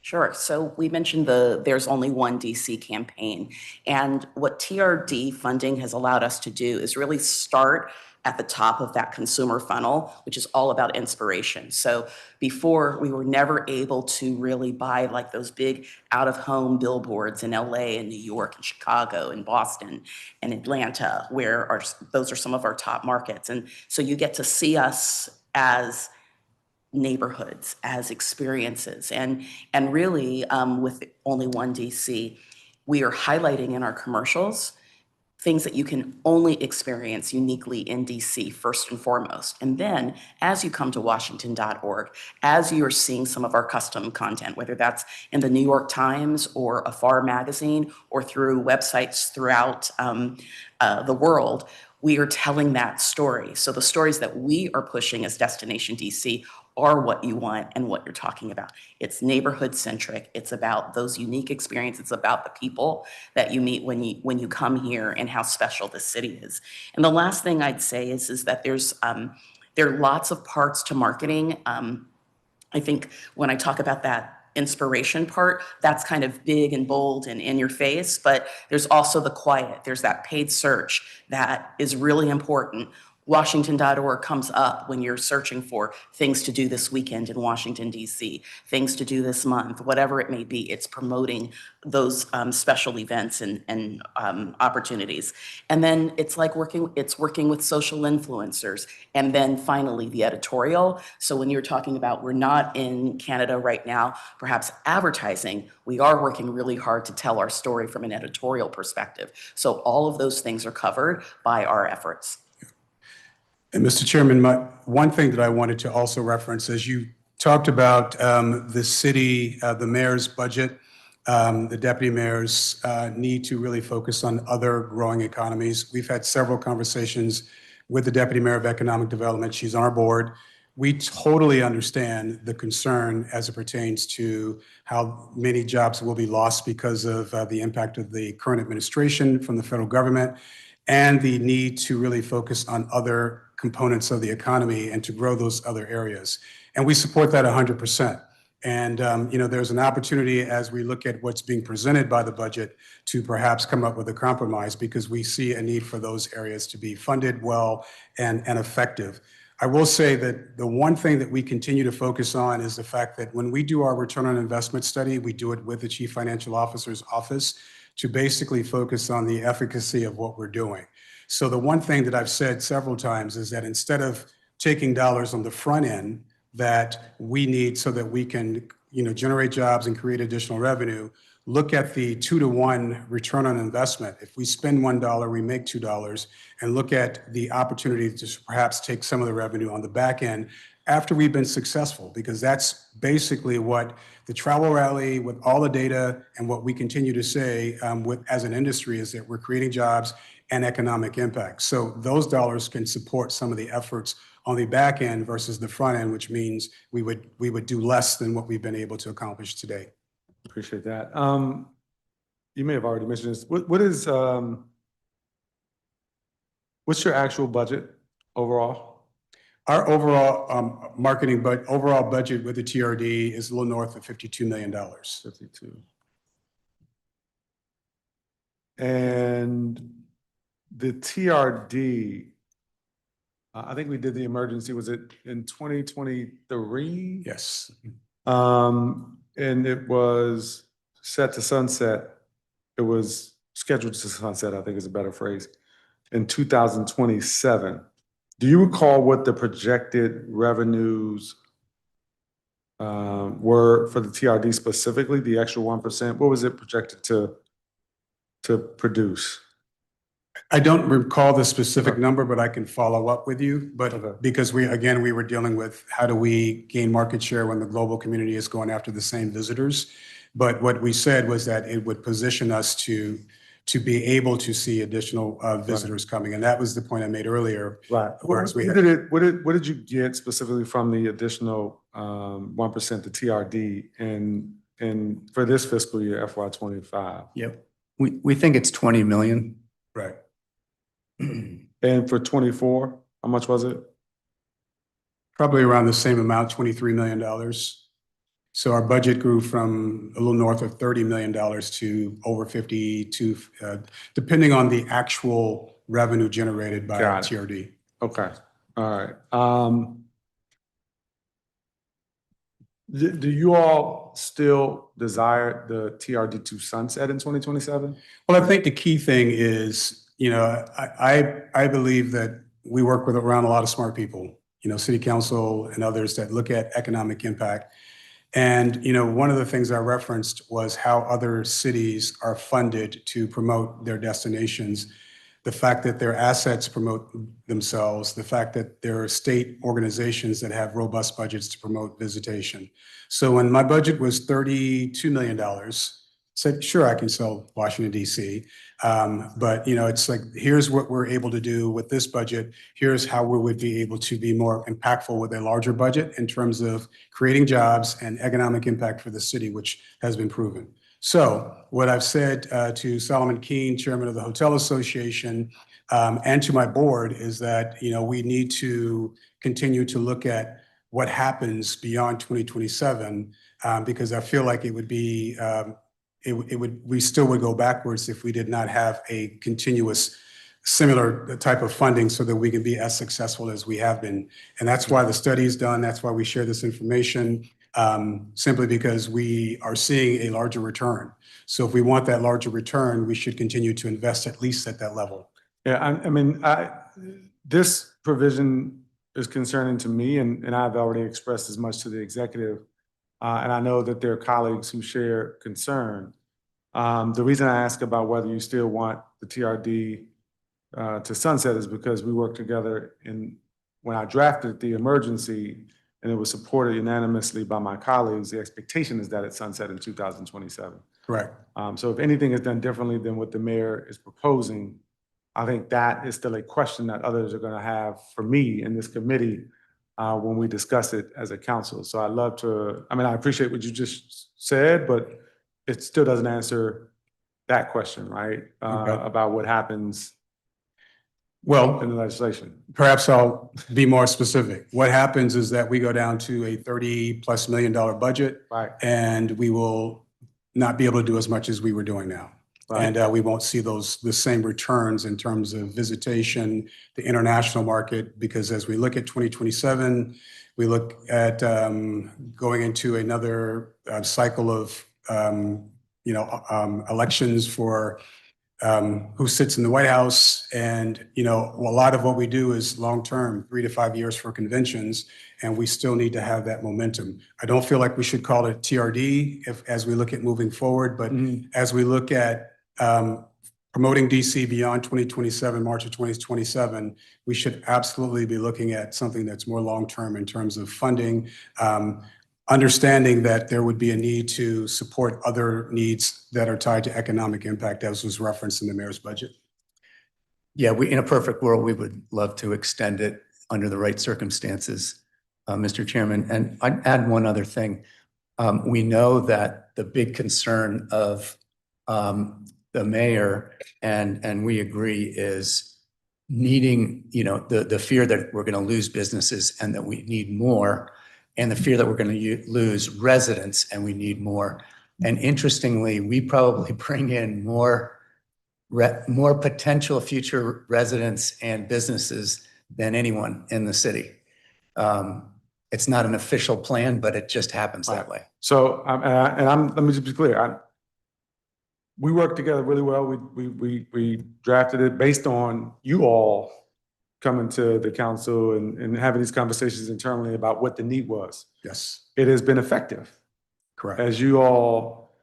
Sure. So we mentioned the There's Only One DC campaign. And what TRD funding has allowed us to do is really start at the top of that consumer funnel, which is all about inspiration. So before, we were never able to really buy like those big out-of-home billboards in LA and New York and Chicago and Boston and Atlanta, where those are some of our top markets. And so you get to see us as neighborhoods, as experiences. And really, with Only One DC, we are highlighting in our commercials things that you can only experience uniquely in DC first and foremost. And then as you come to Washington.org, as you are seeing some of our custom content, whether that's in the New York Times or a FAR magazine or through websites throughout the world, we are telling that story. So the stories that we are pushing as Destination DC are what you want and what you're talking about. It's neighborhood centric. It's about those unique experiences. It's about the people that you meet when you come here and how special this city is. And the last thing I'd say is that there are lots of parts to marketing. I think when I talk about that inspiration part, that's kind of big and bold and in your face, but there's also the quiet. There's that paid search that is really important. Washington.org comes up when you're searching for things to do this weekend in Washington, D.C., things to do this month, whatever it may be. It's promoting those special events and opportunities. And then it's working with social influencers. And then finally, the editorial. So when you're talking about we're not in Canada right now, perhaps advertising, we are working really hard to tell our story from an editorial perspective. So all of those things are covered by our efforts. And Mr. Chairman, one thing that I wanted to also reference, as you talked about the city, the mayor's budget, the deputy mayor's need to really focus on other growing economies. We've had several conversations with the deputy mayor of economic development. She's on our board. We totally understand the concern as it pertains to how many jobs will be lost because of the impact of the current administration from the federal government, and the need to really focus on other components of the economy and to grow those other areas. And we support that 100%. And there's an opportunity as we look at what's being presented by the budget to perhaps come up with a compromise, because we see a need for those areas to be funded well and effective. I will say that the one thing that we continue to focus on is the fact that when we do our return on investment study, we do it with the Chief Financial Officer's office to basically focus on the efficacy of what we're doing. So the one thing that I've said several times is that instead of taking dollars on the front end that we need so that we can, generate jobs and create additional revenue, look at the 2-to-1 return on investment. If we spend $1, we make $2, and look at the opportunity to perhaps take some of the revenue on the back end after we've been successful, because that's basically what the travel rally with all the data and what we continue to say as an industry is that we're creating jobs and economic impact. So those dollars can support some of the efforts on the back end versus the front end, which means we would do less than what we've been able to accomplish today. Appreciate that. You may have already mentioned this. What's your actual budget overall? Our overall overall budget with the TRD is a little north of $52 million. 52. And the TRD, I think we did the emergency, was it in 2023? Yes. And it was set to sunset. It was scheduled to sunset, I think is a better phrase, in 2027. Do you recall what the projected revenues were for the TRD specifically, the extra 1%? What was it projected to produce? I don't recall the specific number, but I can follow up with you. But because we were dealing with how do we gain market share when the global community is going after the same visitors. But what we said was that it would position us to be able to see additional visitors coming. And that was the point I made earlier. Right. Whereas What did you get specifically from the additional 1% to TRD and for this fiscal year, FY25? Yep. We think it's 20 million. Right. And for 24, how much was it? Probably around the same amount, $23 million. So our budget grew from a little north of $30 million to over 52, depending on the actual revenue generated by TRD. Okay. All right. Do you all still desire the TRD to sunset in 2027? Well, I think the key thing is, I believe that we work with around a lot of smart people, city council and others that look at economic impact. And, one of the things I referenced was how other cities are funded to promote their destinations. the fact that their assets promote themselves, the fact that there are state organizations that have robust budgets to promote visitation. So when my budget was $32 million, said, sure, I can sell Washington DC. But it's like, here's what we're able to do with this budget. Here's how we would be able to be more impactful with a larger budget in terms of creating jobs and economic impact for the city, which has been proven. So what I've said to Solomon Keene, chairman of the Hotel Association, and to my board is that, we need to continue to look at what happens beyond 2027, because I feel like it would be, we still would go backwards if we did not have a continuous similar type of funding so that we can be as successful as we have been. And that's why the study is done. That's why we share this information, simply because we are seeing a larger return. So if we want that larger return, we should continue to invest at least at that level. Yeah, this provision is concerning to me, and I've already expressed as much to the executive. And I know that there are colleagues who share concern. The reason I ask about whether you still want the TRD to sunset is because we worked together when I drafted the emergency, and it was supported unanimously by my colleagues. The expectation is that it sunset in 2027. Correct. So if anything is done differently than what the mayor is proposing, I think that is still a question that others are going to have for me in this committee when we discuss it as a council. So I'd love to, I appreciate what you just said, but it still doesn't answer that question, right? About what happens Well, in the legislation. perhaps I'll be more specific. What happens is that we go down to a $30+ million budget, Right. and we will not be able to do as much as we were doing now. Right. And we won't see the same returns in terms of visitation, the international market, because as we look at 2027, we look at going into another cycle of elections for who sits in the White House. And, a lot of what we do is long-term, 3 to 5 years for conventions, and we still need to have that momentum. I don't feel like we should call it TRD as we look at moving forward, but as we look at promoting DC beyond 2027, March of 2027, we should absolutely be looking at something that's more long-term in terms of funding, understanding that there would be a need to support other needs that are tied to economic impact, as was referenced in the mayor's budget. Yeah, in a perfect world, we would love to extend it under the right circumstances, Mr. Chairman. And I'd add one other thing. We know that the big concern of the mayor, and we agree, is needing, the fear that we're going to lose businesses and that we need more, and the fear that we're going to lose residents and we need more. And interestingly, we probably bring in more potential future residents and businesses than anyone in the city. It's not an official plan, but it just happens that way. So, let me just be clear. We worked together really well. We drafted it based on you all coming to the council and having these conversations internally about what the need was. Yes. It has been effective. Correct. As you all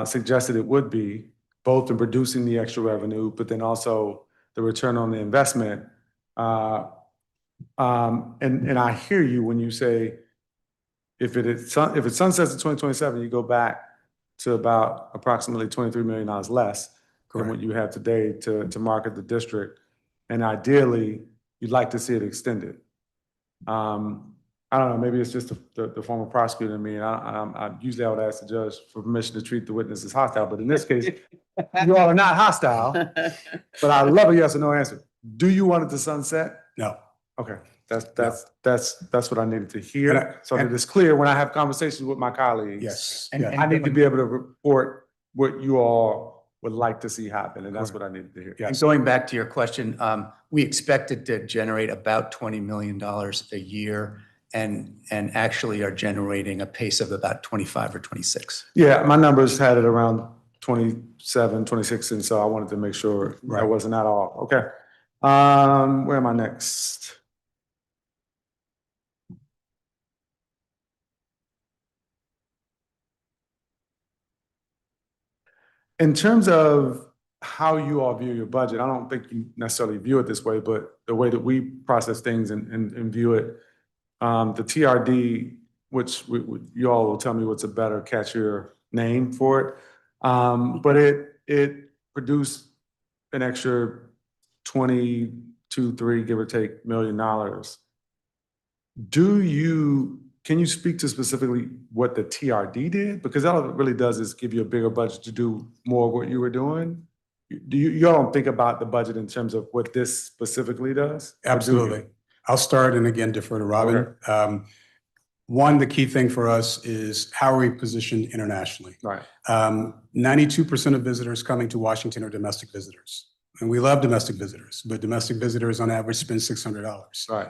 suggested it would be, both in producing the extra revenue, but then also the return on the investment. And I hear you when you say, if it sunsets in 2027, you go back to about approximately $23 million less than what you have today to market the district. And ideally, you'd like to see it extended. I don't know, maybe it's just the former prosecutor in me. And usually I would ask the judge for permission to treat the witness as hostile, but in this case, you all are not hostile. But I love a yes or no answer. Do you want it to sunset? No. Okay, that's what I needed to hear. So that it's clear when I have conversations with my colleagues. Yes. I need to be able to report what you all would like to see happen, and that's what I needed to hear. And going back to your question, we expected to generate about $20 million a year, and actually are generating a pace of about 25 or 26. Yeah, my numbers had it around 27, 26, and so I wanted to make sure I wasn't at all. Okay. Where am I next? In terms of how you all view your budget. I don't think you necessarily view it this way, but the way that we process things and view it, the TRD, which you all will tell me what's a better, catchier name for it, but it produced an extra 22, 3, give or take, $1 million. Can you speak to specifically what the TRD did? Because all it really does is give you a bigger budget to do more of what you were doing. Y'all don't think about the budget in terms of what this specifically does? Or do you? Absolutely. I'll start and again defer to Robin. One, the key thing for us is how are we positioned internationally? Right. 92% of visitors coming to Washington are domestic visitors. And we love domestic visitors, but domestic visitors on average spend $600. Right.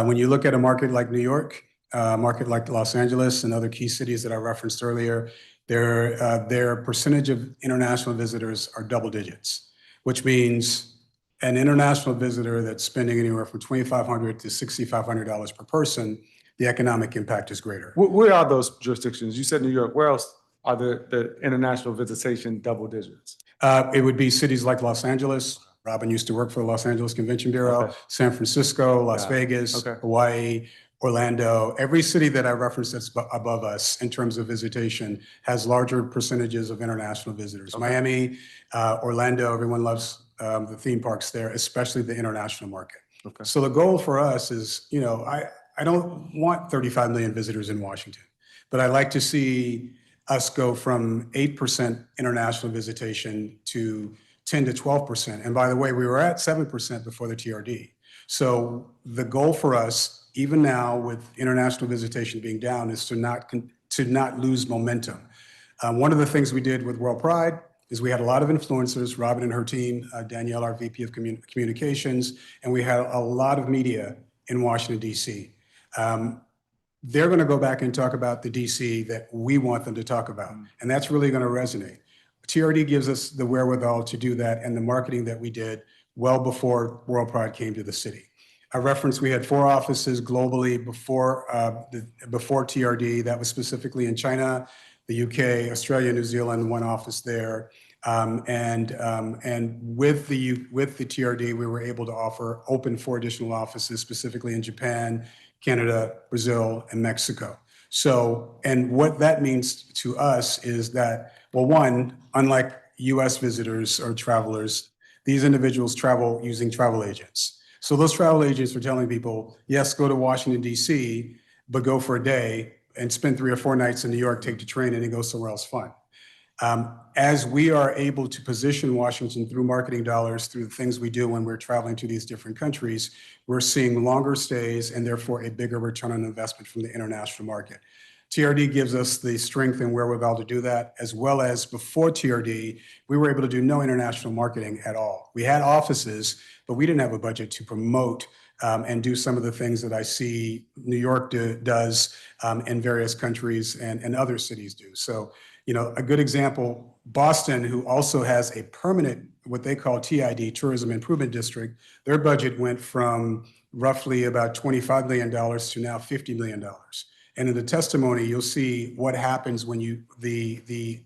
When you look at a market like New York, a market like Los Angeles and other key cities that I referenced earlier, their percentage of international visitors are double digits, which means an international visitor that's spending anywhere from $2,500 to $6,500 per person, the economic impact is greater. Where are those jurisdictions? You said New York. Where else are the international visitation double digits? It would be cities like Los Angeles. Robin used to work for the Los Angeles Convention Bureau, Okay. San Francisco, Las Got it. Vegas, Okay. Hawaii, Orlando. Every city that I referenced that's above us in terms of visitation has larger percentages of international visitors. Okay. Miami, Orlando, everyone loves the theme parks there, especially the international market. Okay. So the goal for us is, I don't want 35 million visitors in Washington, but I'd like to see us go from 8% international visitation to 10 to 12%. And by the way, we were at 7% before the TRD. So the goal for us, even now with international visitation being down, is to not lose momentum. One of the things we did with World Pride is we had a lot of influencers, Robin and her team, Danielle, our VP of Communications, and we had a lot of media in Washington, D.C. They're going to go back and talk about the DC that we want them to talk about. And that's really going to resonate. TRD gives us the wherewithal to do that and the marketing that we did well before World Pride came to the city. I referenced we had 4 offices globally before TRD. That was specifically in China, the UK, Australia, New Zealand, 1 office there. And with the TRD, we were able to open 4 additional offices, specifically in Japan, Canada, Brazil, and Mexico. So, and what that means to us is that, well, one, unlike US visitors or travelers, these individuals travel using travel agents. So those travel agents are telling people, yes, go to Washington, DC, but go for a day and spend 3 or 4 nights in New York, take the train, and then go somewhere else fun. As we are able to position Washington through marketing dollars, through the things we do when we're traveling to these different countries, we're seeing longer stays and therefore a bigger return on investment from the international market. TRD gives us the strength and wherewithal to do that, as well as before TRD, we were able to do no international marketing at all. We had offices, but we didn't have a budget to promote and do some of the things that I see New York does in various countries and other cities do. So, a good example, Boston, who also has a permanent, what they call TID, Tourism Improvement District, their budget went from roughly about $25 million to now $50 million. And in the testimony, you'll see what happens when the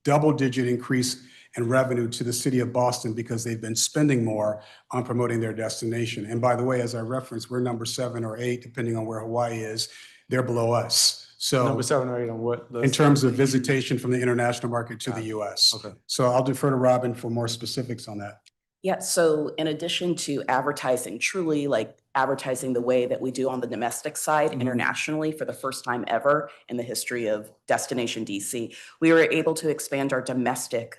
double-digit increase in revenue to the city of Boston because they've been spending more on promoting their destination. And by the way, as I referenced, we're number 7 or 8, depending on where Hawaii is. They're below us. So Number 7 or 8 on what list? in terms of visitation from the international market to the US. Okay. So I'll defer to Robin for more specifics on that. Yeah, so in addition to advertising, truly like advertising the way that we do on the domestic side internationally for the first time ever in the history of Destination DC, we were able to expand our domestic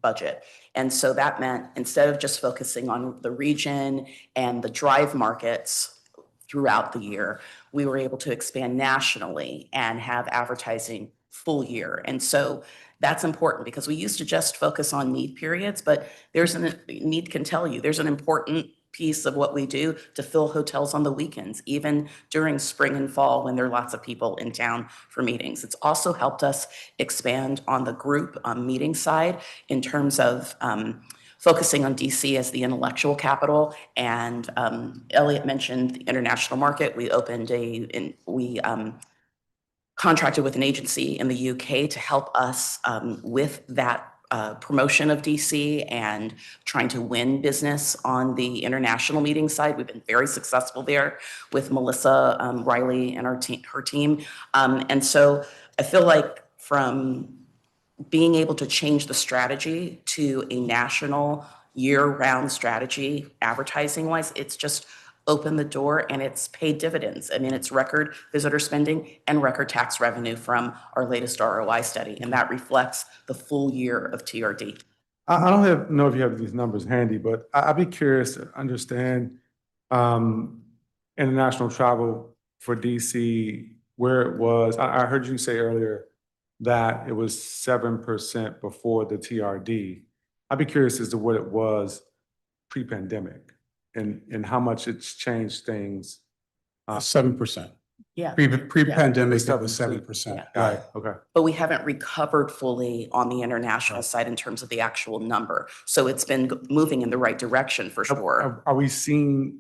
budget. And so that meant instead of just focusing on the region and the drive markets throughout the year, we were able to expand nationally and have advertising full year. And so that's important because we used to just focus on need periods, but need can tell you there's an important piece of what we do to fill hotels on the weekends, even during spring and fall when there are lots of people in town for meetings. It's also helped us expand on the group meeting side in terms of focusing on DC as the intellectual capital. And Elliot mentioned the international market. We opened contracted with an agency in the UK to help us with that promotion of DC and trying to win business on the international meeting side. We've been very successful there with Melissa Riley and her team. And so I feel like from being able to change the strategy to a national year-round strategy, advertising-wise, it's just opened the door and it's paid dividends. I mean, it's record visitor spending and record tax revenue from our latest ROI study, and that reflects the full year of TRD. I don't know if you have these numbers handy, but I'd be curious to understand international travel for DC, where it was. I heard you say earlier that it was 7% before the TRD. I'd be curious as to what it was pre-pandemic and how much it's changed things. 7%. Yeah. Pre-pandemic, that was 7%. Yeah. Right, okay. But we haven't recovered fully on the international side in terms of the actual number. So it's been moving in the right direction for sure. Are we seeing,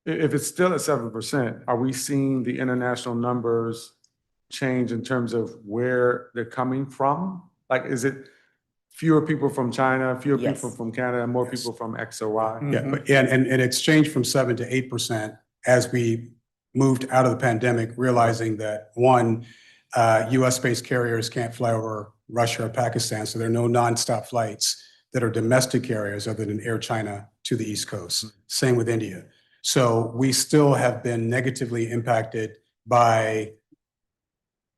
if it's still at 7%, are we seeing the international numbers change in terms of where they're coming from? Like, is it fewer people from China, fewer Yes. people from Canada, and more Yes. people from X or Y? Yeah, but, and it's changed from 7 to 8% as we moved out of the pandemic, realizing that one, US-based carriers can't fly over Russia or Pakistan, so there are no nonstop flights that are domestic carriers other than Air China to the East Coast. Same with India. So we still have been negatively impacted by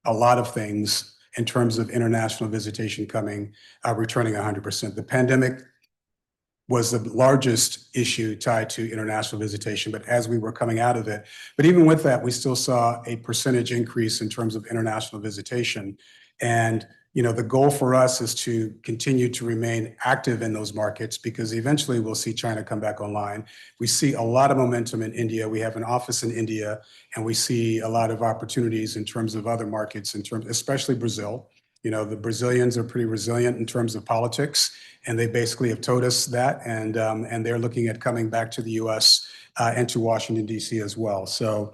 a lot of things in terms of international visitation coming, returning 100%. The pandemic was the largest issue tied to international visitation, but as we were coming out of it, but even with that, we still saw a percentage increase in terms of international visitation. And, you know, the goal for us is to continue to remain active in those markets because eventually we'll see China come back online. We see a lot of momentum in India. We have an office in India, and we see a lot of opportunities in terms of other markets, especially Brazil. You know, the Brazilians are pretty resilient in terms of politics, and they basically have told us that, and they're looking at coming back to the U.S. And to Washington, D.C. as well. So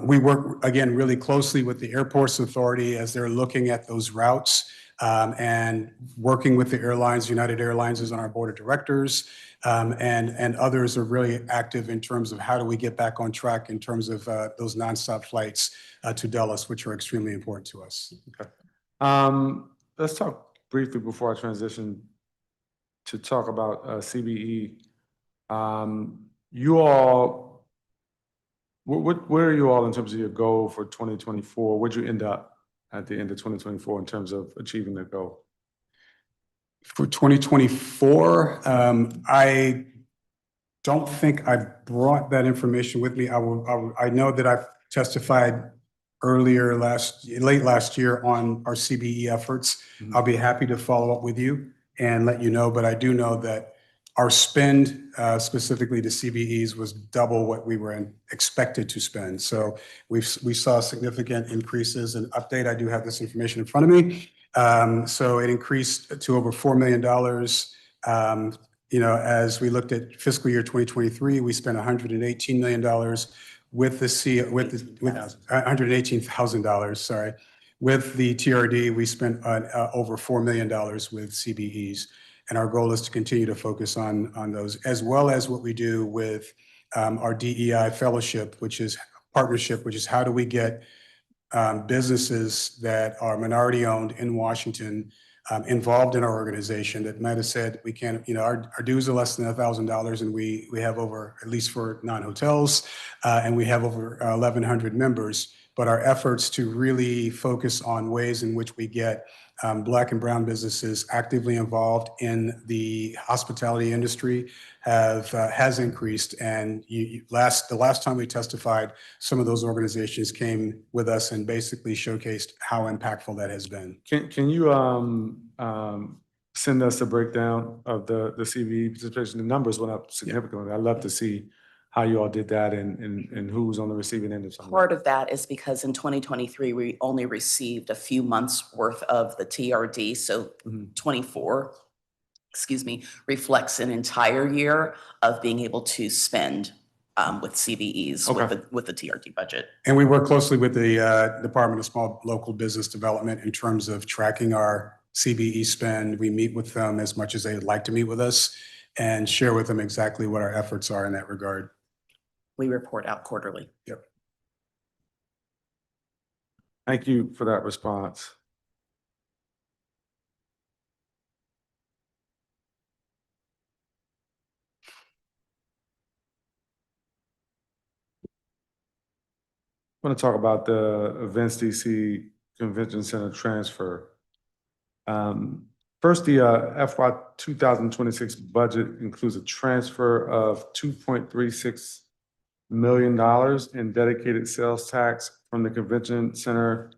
we work, again, really closely with the Airports Authority as they're looking at those routes and working with the airlines. United Airlines is on our board of directors, and others are really active in terms of how do we get back on track in terms of those nonstop flights to Dulles, which are extremely important to us. Okay. Let's talk briefly before I transition to talk about CBE. You all, where are you all in terms of your goal for 2024? Where'd you end up at the end of 2024 in terms of achieving the goal? For 2024, I don't think I brought that information with me. I know that I've testified late last year on our CBE efforts. I'll be happy to follow up with you and let you know, but I do know that our spend specifically to CBEs was double what we were expected to spend. So we saw significant increases. An update, I do have this information in front of me. So it increased to over $4 million. You know, as we looked at fiscal year 2023, we spent $118 million with $118,000, sorry. With the TRD, we spent over $4 million with CBEs. And our goal is to continue to focus on those, as well as what we do with our DEI fellowship, which is partnership, which is how do we get businesses that are minority owned in Washington involved in our organization that might have said, we can't, you know, our dues are less than $1,000 and we have over, at least for non-hotels, and we have over 1,100 members. But our efforts to really focus on ways in which we get Black and brown businesses actively involved in the hospitality industry has increased. And the last time we testified, some of those organizations came with us and basically showcased how impactful that has been. Can you send us a breakdown of the CBE participation? The numbers went up significantly. I'd love to see how you all did that and who's on the receiving end of something. Part of that is because in 2023, we only received a few months worth of the TRD. So 24, reflects an entire year of being able to spend with CBEs with the TRD budget. And we work closely with the Department of Small Local Business Development in terms of tracking our CBE spend. We meet with them as much as they'd like to meet with us and share with them exactly what our efforts are in that regard. We report out quarterly. Yep. Thank you for that response. I want to talk about the Events DC Convention Center transfer. First, the FY 2026 budget includes a transfer of $2.36 million in dedicated sales tax from the convention center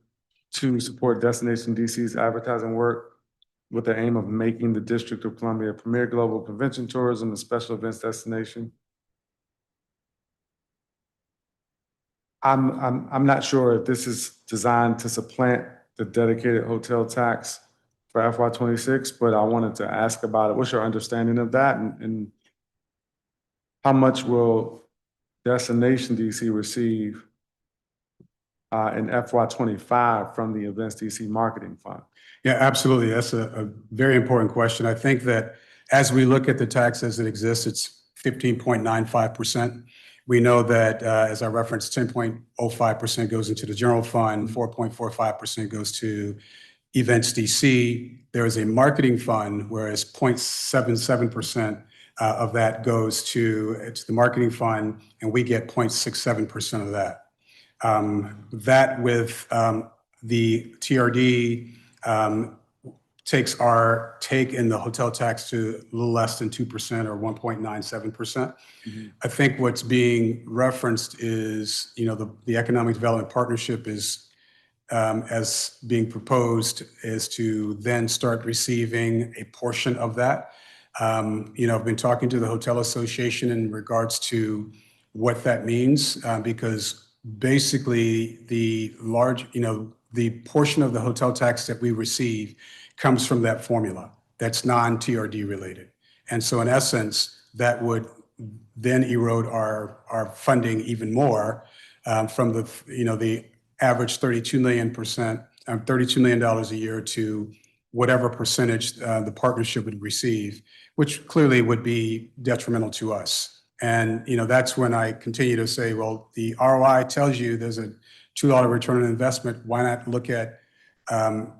to support Destination DC's advertising work with the aim of making the District of Columbia a premier global convention tourism and special events destination. I'm not sure if this is designed to supplant the dedicated hotel tax for FY 26, but I wanted to ask about it. What's your understanding of that, and how much will Destination DC receive in FY 25 from the Events DC Marketing Fund? Yeah, absolutely. That's a very important question. I think that as we look at the tax as it exists, it's 15.95%. We know that, as I referenced, 10.05% goes into the general fund, 4.45% goes to Events DC. There is a marketing fund, whereas 0.77% of that goes to the marketing fund, and we get 0.67% of that. That with the TRD takes our take in the hotel tax to a little less than 2% or 1.97%. I think what's being referenced is, the economic development partnership is, as being proposed, is to then start receiving a portion of that. I've been talking to the Hotel Association in regards to what that means, because basically the portion of the hotel tax that we receive comes from that formula that's non-TRD related. And so in essence, that would then erode our funding even more from the average $32 million a year to whatever percentage the partnership would receive, which clearly would be detrimental to us. And, that's when I continue to say, well, the ROI tells you there's a $2 return on investment. Why not look at,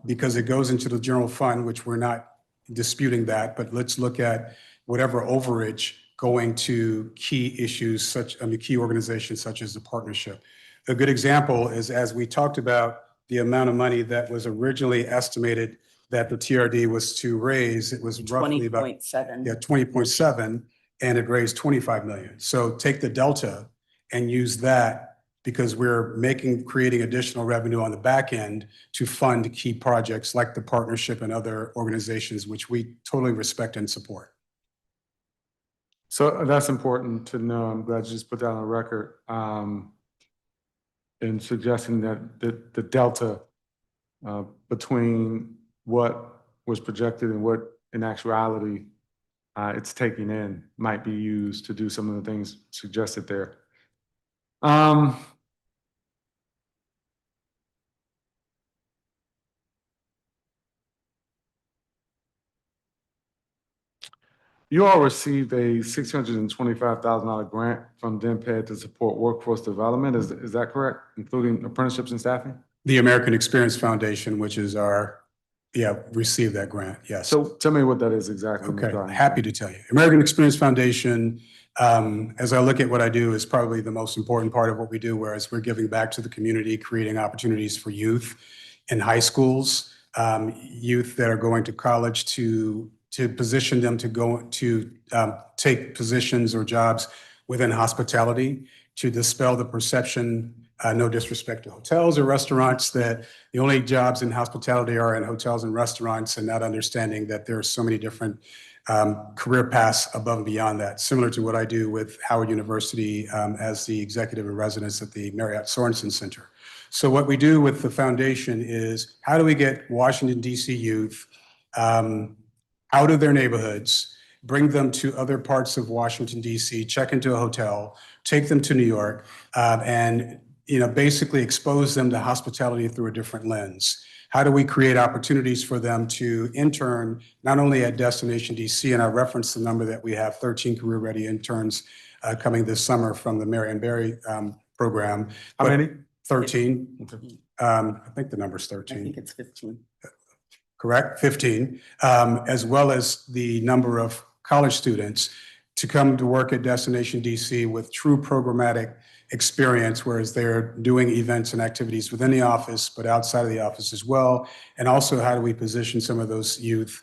because it goes into the general fund, which we're not disputing that, but let's look at whatever overage going to key issues, key organizations such as the partnership. A good example is, as we talked about the amount of money that was originally estimated that the TRD was to raise, it was roughly about 20.7. 20.7, and it raised 25 million. So take the delta and use that, because we're creating additional revenue on the back end to fund key projects like the partnership and other organizations, which we totally respect and support. So that's important to know. I'm glad you just put that on record, in suggesting that the delta between what was projected and what in actuality it's taking in might be used to do some of the things suggested there. You all received a $625,000 grant from DMPED to support workforce development. Is that correct, including apprenticeships and staffing? The American Experience Foundation, which is received that grant, yes. So tell me what that is exactly. Okay, happy to tell you. American Experience Foundation, as I look at what I do, is probably the most important part of what we do, whereas we're giving back to the community, creating opportunities for youth in high schools, youth that are going to college to position them to go to take positions or jobs within hospitality, to dispel the perception, no disrespect to hotels or restaurants, that the only jobs in hospitality are in hotels and restaurants, and not understanding that there are so many different career paths above and beyond that, similar to what I do with Howard University as the executive in residence at the Marriott Sorensen Center. So what we do with the foundation is, how do we get Washington, D.C. youth out of their neighborhoods, bring them to other parts of Washington, D.C., check into a hotel, take them to New York, and basically expose them to hospitality through a different lens. how do we create opportunities for them to intern, not only at Destination DC, and I referenced the number that we have 13 career-ready interns coming this summer from the Marion Barry program. How but many? 13. I think the number's I 13. think it's 15. Correct, 15, as well as the number of college students to come to work at Destination DC with true programmatic experience, whereas they're doing events and activities within the office, but outside of the office as well. And also, how do we position some of those youth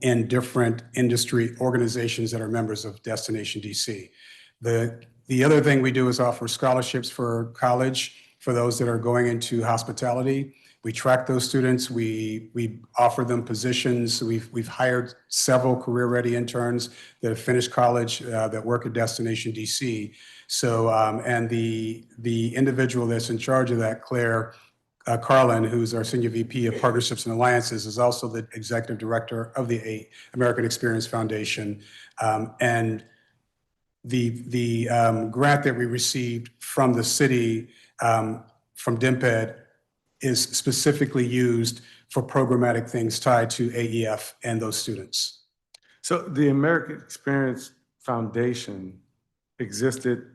in different industry organizations that are members of Destination DC? The other thing we do is offer scholarships for college for those that are going into hospitality. We track those students. We offer them positions. We've hired several career-ready interns that have finished college that work at Destination DC. So, and the individual that's in charge of that, Claire Carlin, who's our Senior VP of Partnerships and Alliances, is also the Executive Director of the American Experience Foundation. And the grant that we received from the city, from Cbed, is specifically used for programmatic things tied to AEF and those students. So the American Experience Foundation existed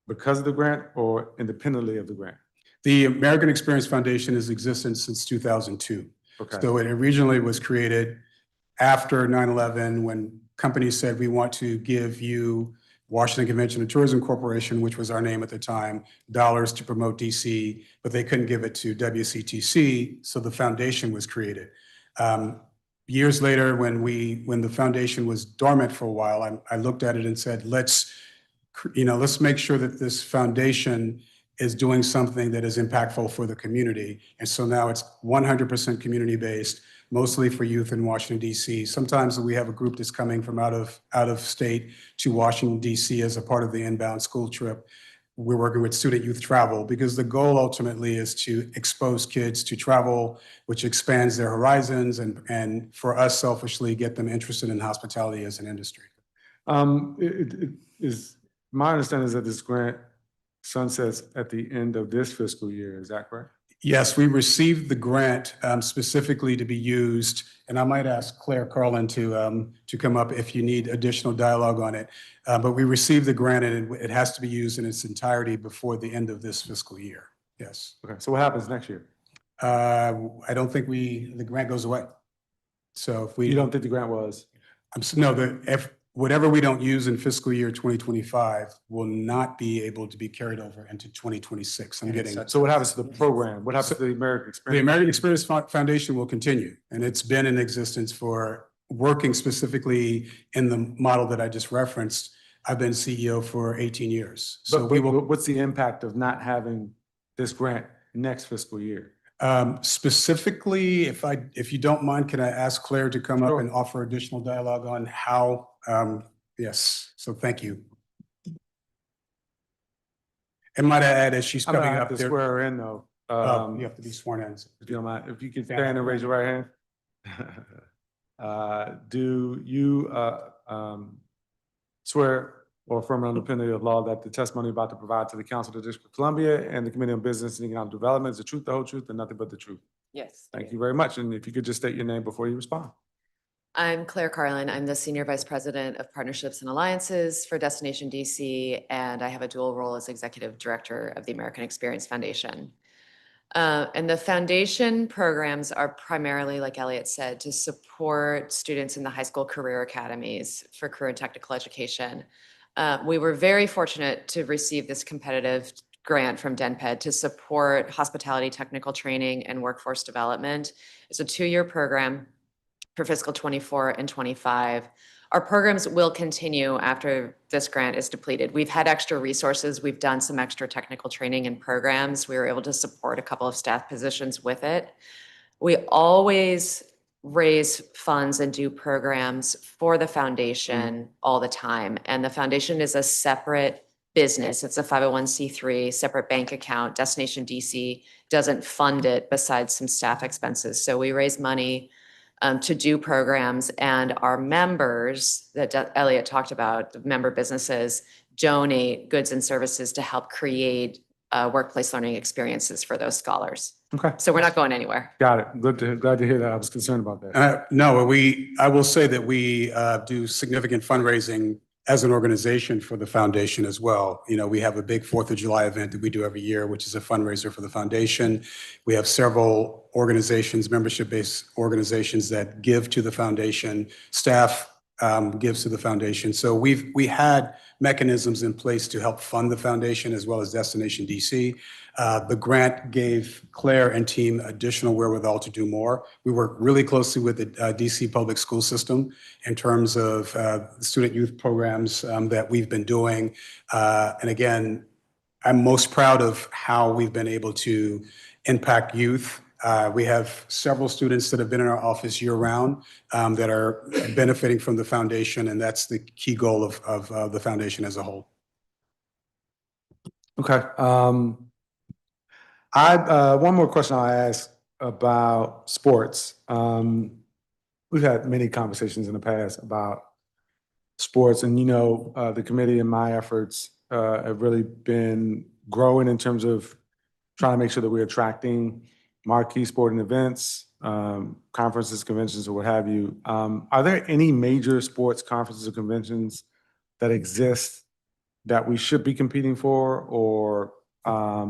because of the grant or independently of the grant? The American Experience Foundation has existed since 2002. Okay. So it originally was created after 9/11 when companies said, we want to give you Washington Convention and Tourism Corporation, which was our name at the time, dollars to promote DC, but they couldn't give it to WCTC, so the foundation was created. Years later, when the foundation was dormant for a while, I looked at it and said, let's make sure that this foundation is doing something that is impactful for the community. And so now it's 100% community-based, mostly for youth in Washington, DC. Sometimes we have a group that's coming from out of state to Washington, DC as a part of the inbound school trip. We're working with student youth travel because the goal ultimately is to expose kids to travel, which expands their horizons and for us selfishly get them interested in hospitality as an industry. My understanding is that this grant sunsets at the end of this fiscal year. Is that correct? Yes, we received the grant specifically to be used, and I might ask Claire Carlin to come up if you need additional dialogue on it. But we received the grant and it has to be used in its entirety before the end of this fiscal year. Yes. Okay, so what happens next year? I don't think the grant goes away. So if we. You don't think the grant was? No, whatever we don't use in fiscal year 2025 will not be able to be carried over into 2026. So what happens to the program? What happens to the American Experience? The American Experience Foundation will continue, and it's been in existence for working specifically in the model that I just referenced. I've been CEO for 18 years. So what's the impact of not having this grant next fiscal year? Specifically, if you don't mind, can I ask Claire to come up and offer additional dialogue on how? Yes, so thank you. And might I add, as she's coming up to there. swear her in though. You have to be sworn in. If you don't mind, if you could stand and raise your right hand. Do you swear or affirm under penalty of law that the testimony you're about to provide to the Council of the District of Columbia and the Committee on Business and Economic Development is the truth, the whole truth, and nothing but the truth? Yes. Thank you very much. And if you could just state your name before you respond. I'm Claire Carlin. I'm the Senior Vice President of Partnerships and Alliances for Destination DC, and I have a dual role as Executive Director of the American Experience Foundation. And the foundation programs are primarily, like Elliot said, to support students in the high school career academies for career and technical education. We were very fortunate to receive this competitive grant from Cbed to support hospitality technical training and workforce development. It's a 2-year program for fiscal 24 and 25. Our programs will continue after this grant is depleted. We've had extra resources. We've done some extra technical training and programs. We were able to support a couple of staff positions with it. We always raise funds and do programs for the foundation all the time. And the foundation is a separate business. It's a 501c3, separate bank account. Destination DC doesn't fund it besides some staff expenses. So we raise money to do programs, and our members that Elliot talked about, the member businesses, donate goods and services to help create workplace learning experiences for those scholars. Okay, So we're not going anywhere. got it. Glad to hear that. I was concerned about that. No, I will say that we do significant fundraising as an organization for the foundation as well. You know, we have a big 4th of July event that we do every year, which is a fundraiser for the foundation. We have several organizations, membership-based organizations that give to the foundation. Staff gives to the foundation. So we had mechanisms in place to help fund the foundation as well as Destination DC. The grant gave Claire and team additional wherewithal to do more. We work really closely with the DC public school system in terms of student youth programs that we've been doing. And again, I'm most proud of how we've been able to impact youth. We have several students that have been in our office year-round that are benefiting from the foundation, and that's the key goal of the foundation as a whole. Okay. One more question I'll ask about sports. We've had many conversations in the past about sports, and the committee and my efforts have really been growing in terms of trying to make sure that we're attracting marquee sporting events, conferences, conventions, or what have you. Are there any major sports conferences or conventions that exist that we should be competing for, or I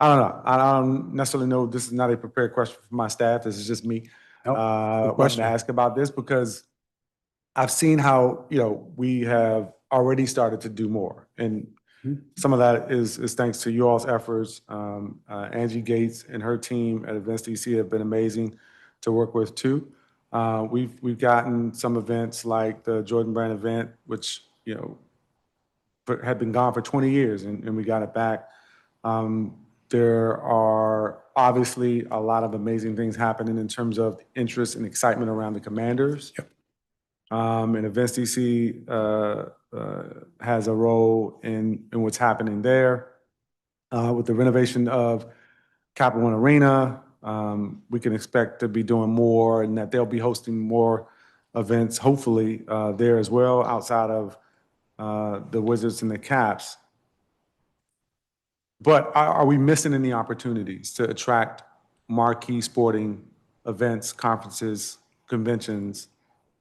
don't know. I don't necessarily know. This is not a prepared question for my staff. This is just me wanting to ask about this because I've seen how, we have already started to do more. And some of that is thanks to you all's efforts. Angie Gates and her team at Events DC have been amazing to work with too. We've gotten some events like the Jordan Brand event, which, had been gone for 20 years and we got it back. There are obviously a lot of amazing things happening in terms of interest and excitement around the Commanders. Yep. And Events DC has a role in what's happening there. With the renovation of Capital One Arena, we can expect to be doing more and that they'll be hosting more events, hopefully, there as well, outside of the Wizards and the Caps. But are we missing any opportunities to attract marquee sporting events, conferences, conventions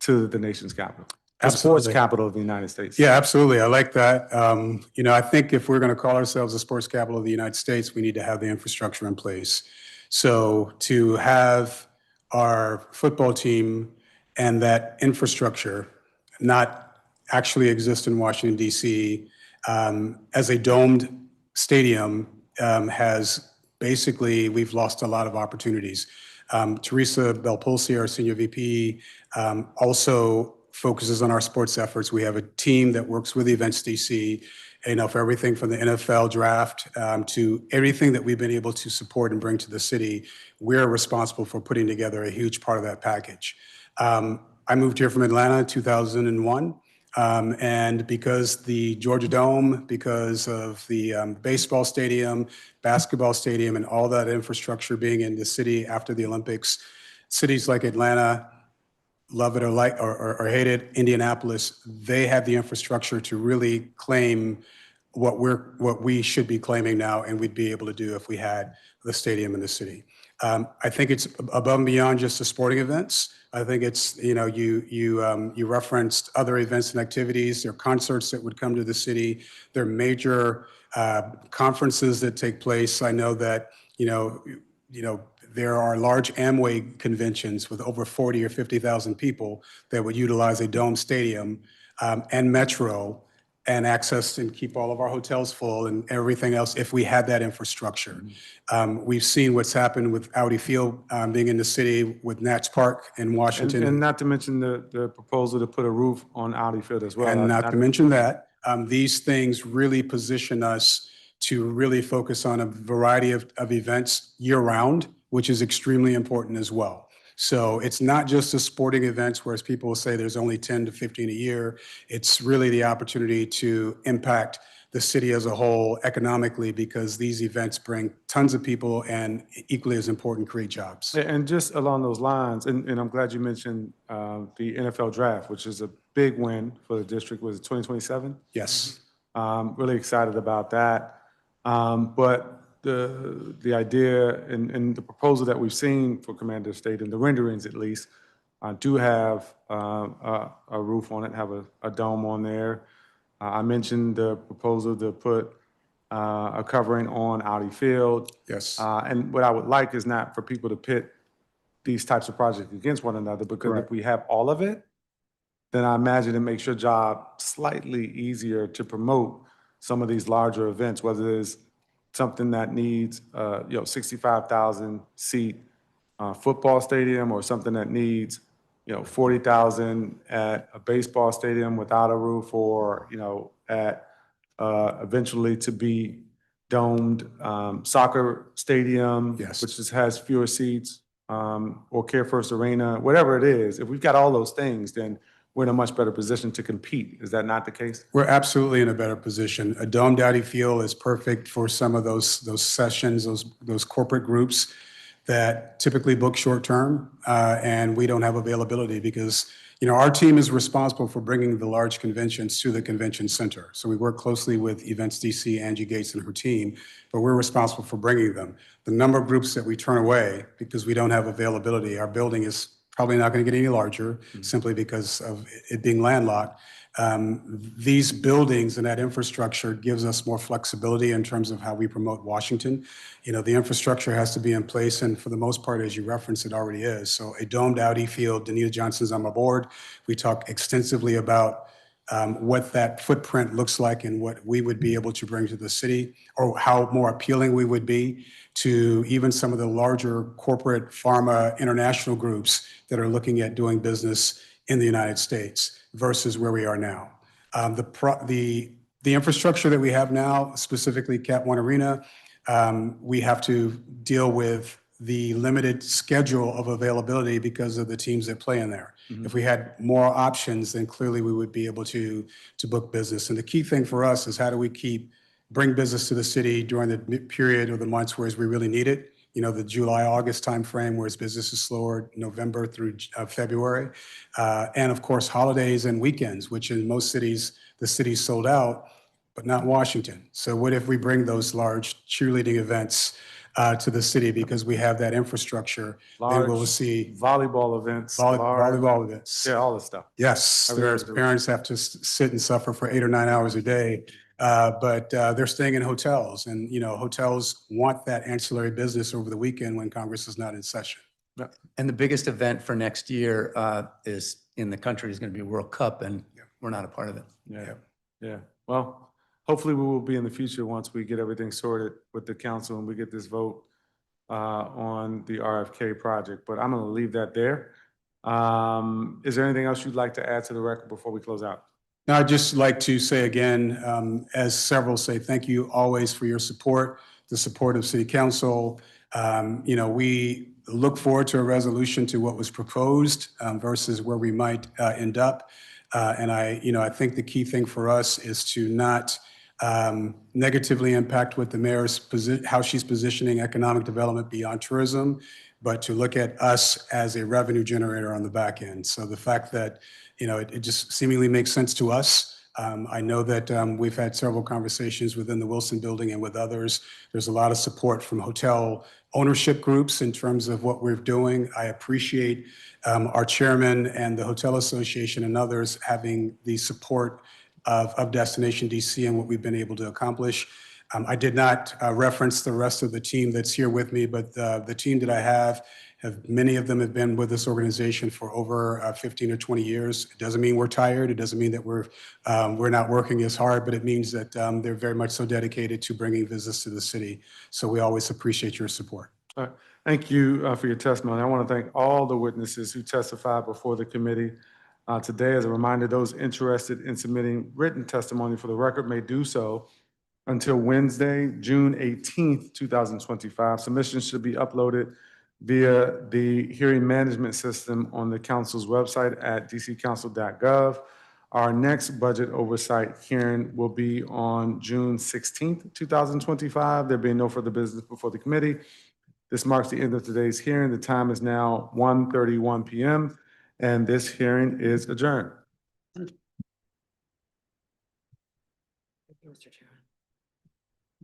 to the nation's capital? The sports Absolutely. capital of the United States. Yeah, absolutely. I like that. I think if we're going to call ourselves the sports capital of the United States, we need to have the infrastructure in place. So to have our football team and that infrastructure not actually exist in Washington, D.C. As a domed stadium has basically, we've lost a lot of opportunities. Teresa Belpulsi, our senior VP, also focuses on our sports efforts. We have a team that works with Events DC, for everything from the NFL draft to everything that we've been able to support and bring to the city. We're responsible for putting together a huge part of that package. I moved here from Atlanta in 2001. And because the Georgia Dome, because of the baseball stadium, basketball stadium, and all that infrastructure being in the city after the Olympics, cities like Atlanta, love it or hate it, Indianapolis, they have the infrastructure to really claim what we should be claiming now, and we'd be able to do if we had the stadium in the city. I think it's above and beyond just the sporting events. I think it's, you referenced other events and activities. There are concerts that would come to the city. There are major conferences that take place. I know that, there are large Amway conventions with over 40 or 50,000 people that would utilize a dome stadium and Metro and access and keep all of our hotels full and everything else if we had that infrastructure. We've seen what's happened with Audi Field being in the city, with Nats Park in Washington. And not to mention the proposal to put a roof on Audi Field as well. And not to mention that, these things really position us to really focus on a variety of events year-round, which is extremely important as well. So it's not just the sporting events, whereas people will say there's only 10 to 15 a year. It's really the opportunity to impact the city as a whole economically, because these events bring tons of people and, equally as important, create jobs. And just along those lines, and I'm glad you mentioned the NFL draft, which is a big win for the district. Was it 2027? Yes. Really excited about that. But the idea and the proposal that we've seen for Commander State, and the renderings at least, do have a roof on it, have a dome on there. I mentioned the proposal to put a covering on Audi Field. Yes. And what I would like is not for people to pit these types of projects against one another, because if Correct. we have all of it, then I imagine it makes your job slightly easier to promote some of these larger events, whether it's something that needs, 65,000 seat football stadium, or something that needs, 40,000 at a baseball stadium without a roof, or, at eventually to be domed soccer stadium, Yes. which just has fewer seats, or Care First Arena, whatever it is. If we've got all those things, then we're in a much better position to compete. Is that not the case? We're absolutely in a better position. A domed Audi Field is perfect for some of those sessions, those corporate groups that typically book short term, and we don't have availability because our team is responsible for bringing the large conventions to the convention center. So we work closely with Events DC, Angie Gates and her team, but we're responsible for bringing them. The number of groups that we turn away because we don't have availability, our building is probably not going to get any larger simply because of it being landlocked. These buildings and that infrastructure gives us more flexibility in terms of how we promote Washington. The infrastructure has to be in place, and for the most part, as you referenced, it already is. So a domed Audi Field, Danita Johnson's on my board. We talk extensively about what that footprint looks like and what we would be able to bring to the city, or how more appealing we would be to even some of the larger corporate pharma international groups that are looking at doing business in the United States versus where we are now. The infrastructure that we have now, specifically Cap One Arena, we have to deal with the limited schedule of availability because of the teams that play in there. If we had more options, then clearly we would be able to book business. And the key thing for us is how do we bring business to the city during the period of the months whereas we really need it. The July, August timeframe, whereas business is slower, November through February. And of course, holidays and weekends, which in most cities, the city's sold out, but not Washington. So what if we bring those large cheerleading events to the city because we have that infrastructure? Then we'll see volleyball events, volleyball events. yeah, all this stuff. Yes, their parents have to sit and suffer for 8 or 9 hours a day, but they're staying in hotels, and hotels want that ancillary business over the weekend when Congress is not in session. And the biggest event for next year is in the country is going to be World Cup, and we're not a part of it. Yeah. Well, hopefully we will be in the future once we get everything sorted with the council and we get this vote on the RFK project. But I'm going to leave that there. Is there anything else you'd like to add to the record before we close out? Now, I'd just like to say again, as several say, thank you always for your support, the support of City Council. We look forward to a resolution to what was proposed versus where we might end up. And I think the key thing for us is to not negatively impact what the mayor's how she's positioning economic development beyond tourism, but to look at us as a revenue generator on the back end. So the fact that it just seemingly makes sense to us. I know that we've had several conversations within the Wilson Building and with others. There's a lot of support from hotel ownership groups in terms of what we're doing. I appreciate our chairman and the Hotel Association and others having the support of Destination DC and what we've been able to accomplish. I did not reference the rest of the team that's here with me, but the team that I have, many of them have been with this organization for over 15 or 20 years. It doesn't mean we're tired. It doesn't mean that we're not working as hard, but it means that they're very much so dedicated to bringing business to the city. So we always appreciate your support. All right. Thank you for your testimony. I want to thank all the witnesses who testified before the committee today. As a reminder, those interested in submitting written testimony for the record may do so until Wednesday, June 18th, 2025. Submissions should be uploaded via the hearing management system on the council's website at dccouncil.gov. Our next budget oversight hearing will be on June 16th, 2025. There being no further business before the committee. This marks the end of today's hearing. The time is now 1:31 p.m. and this hearing is adjourned. Thank you, Mr. Chairman.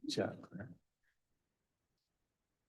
job, Claire.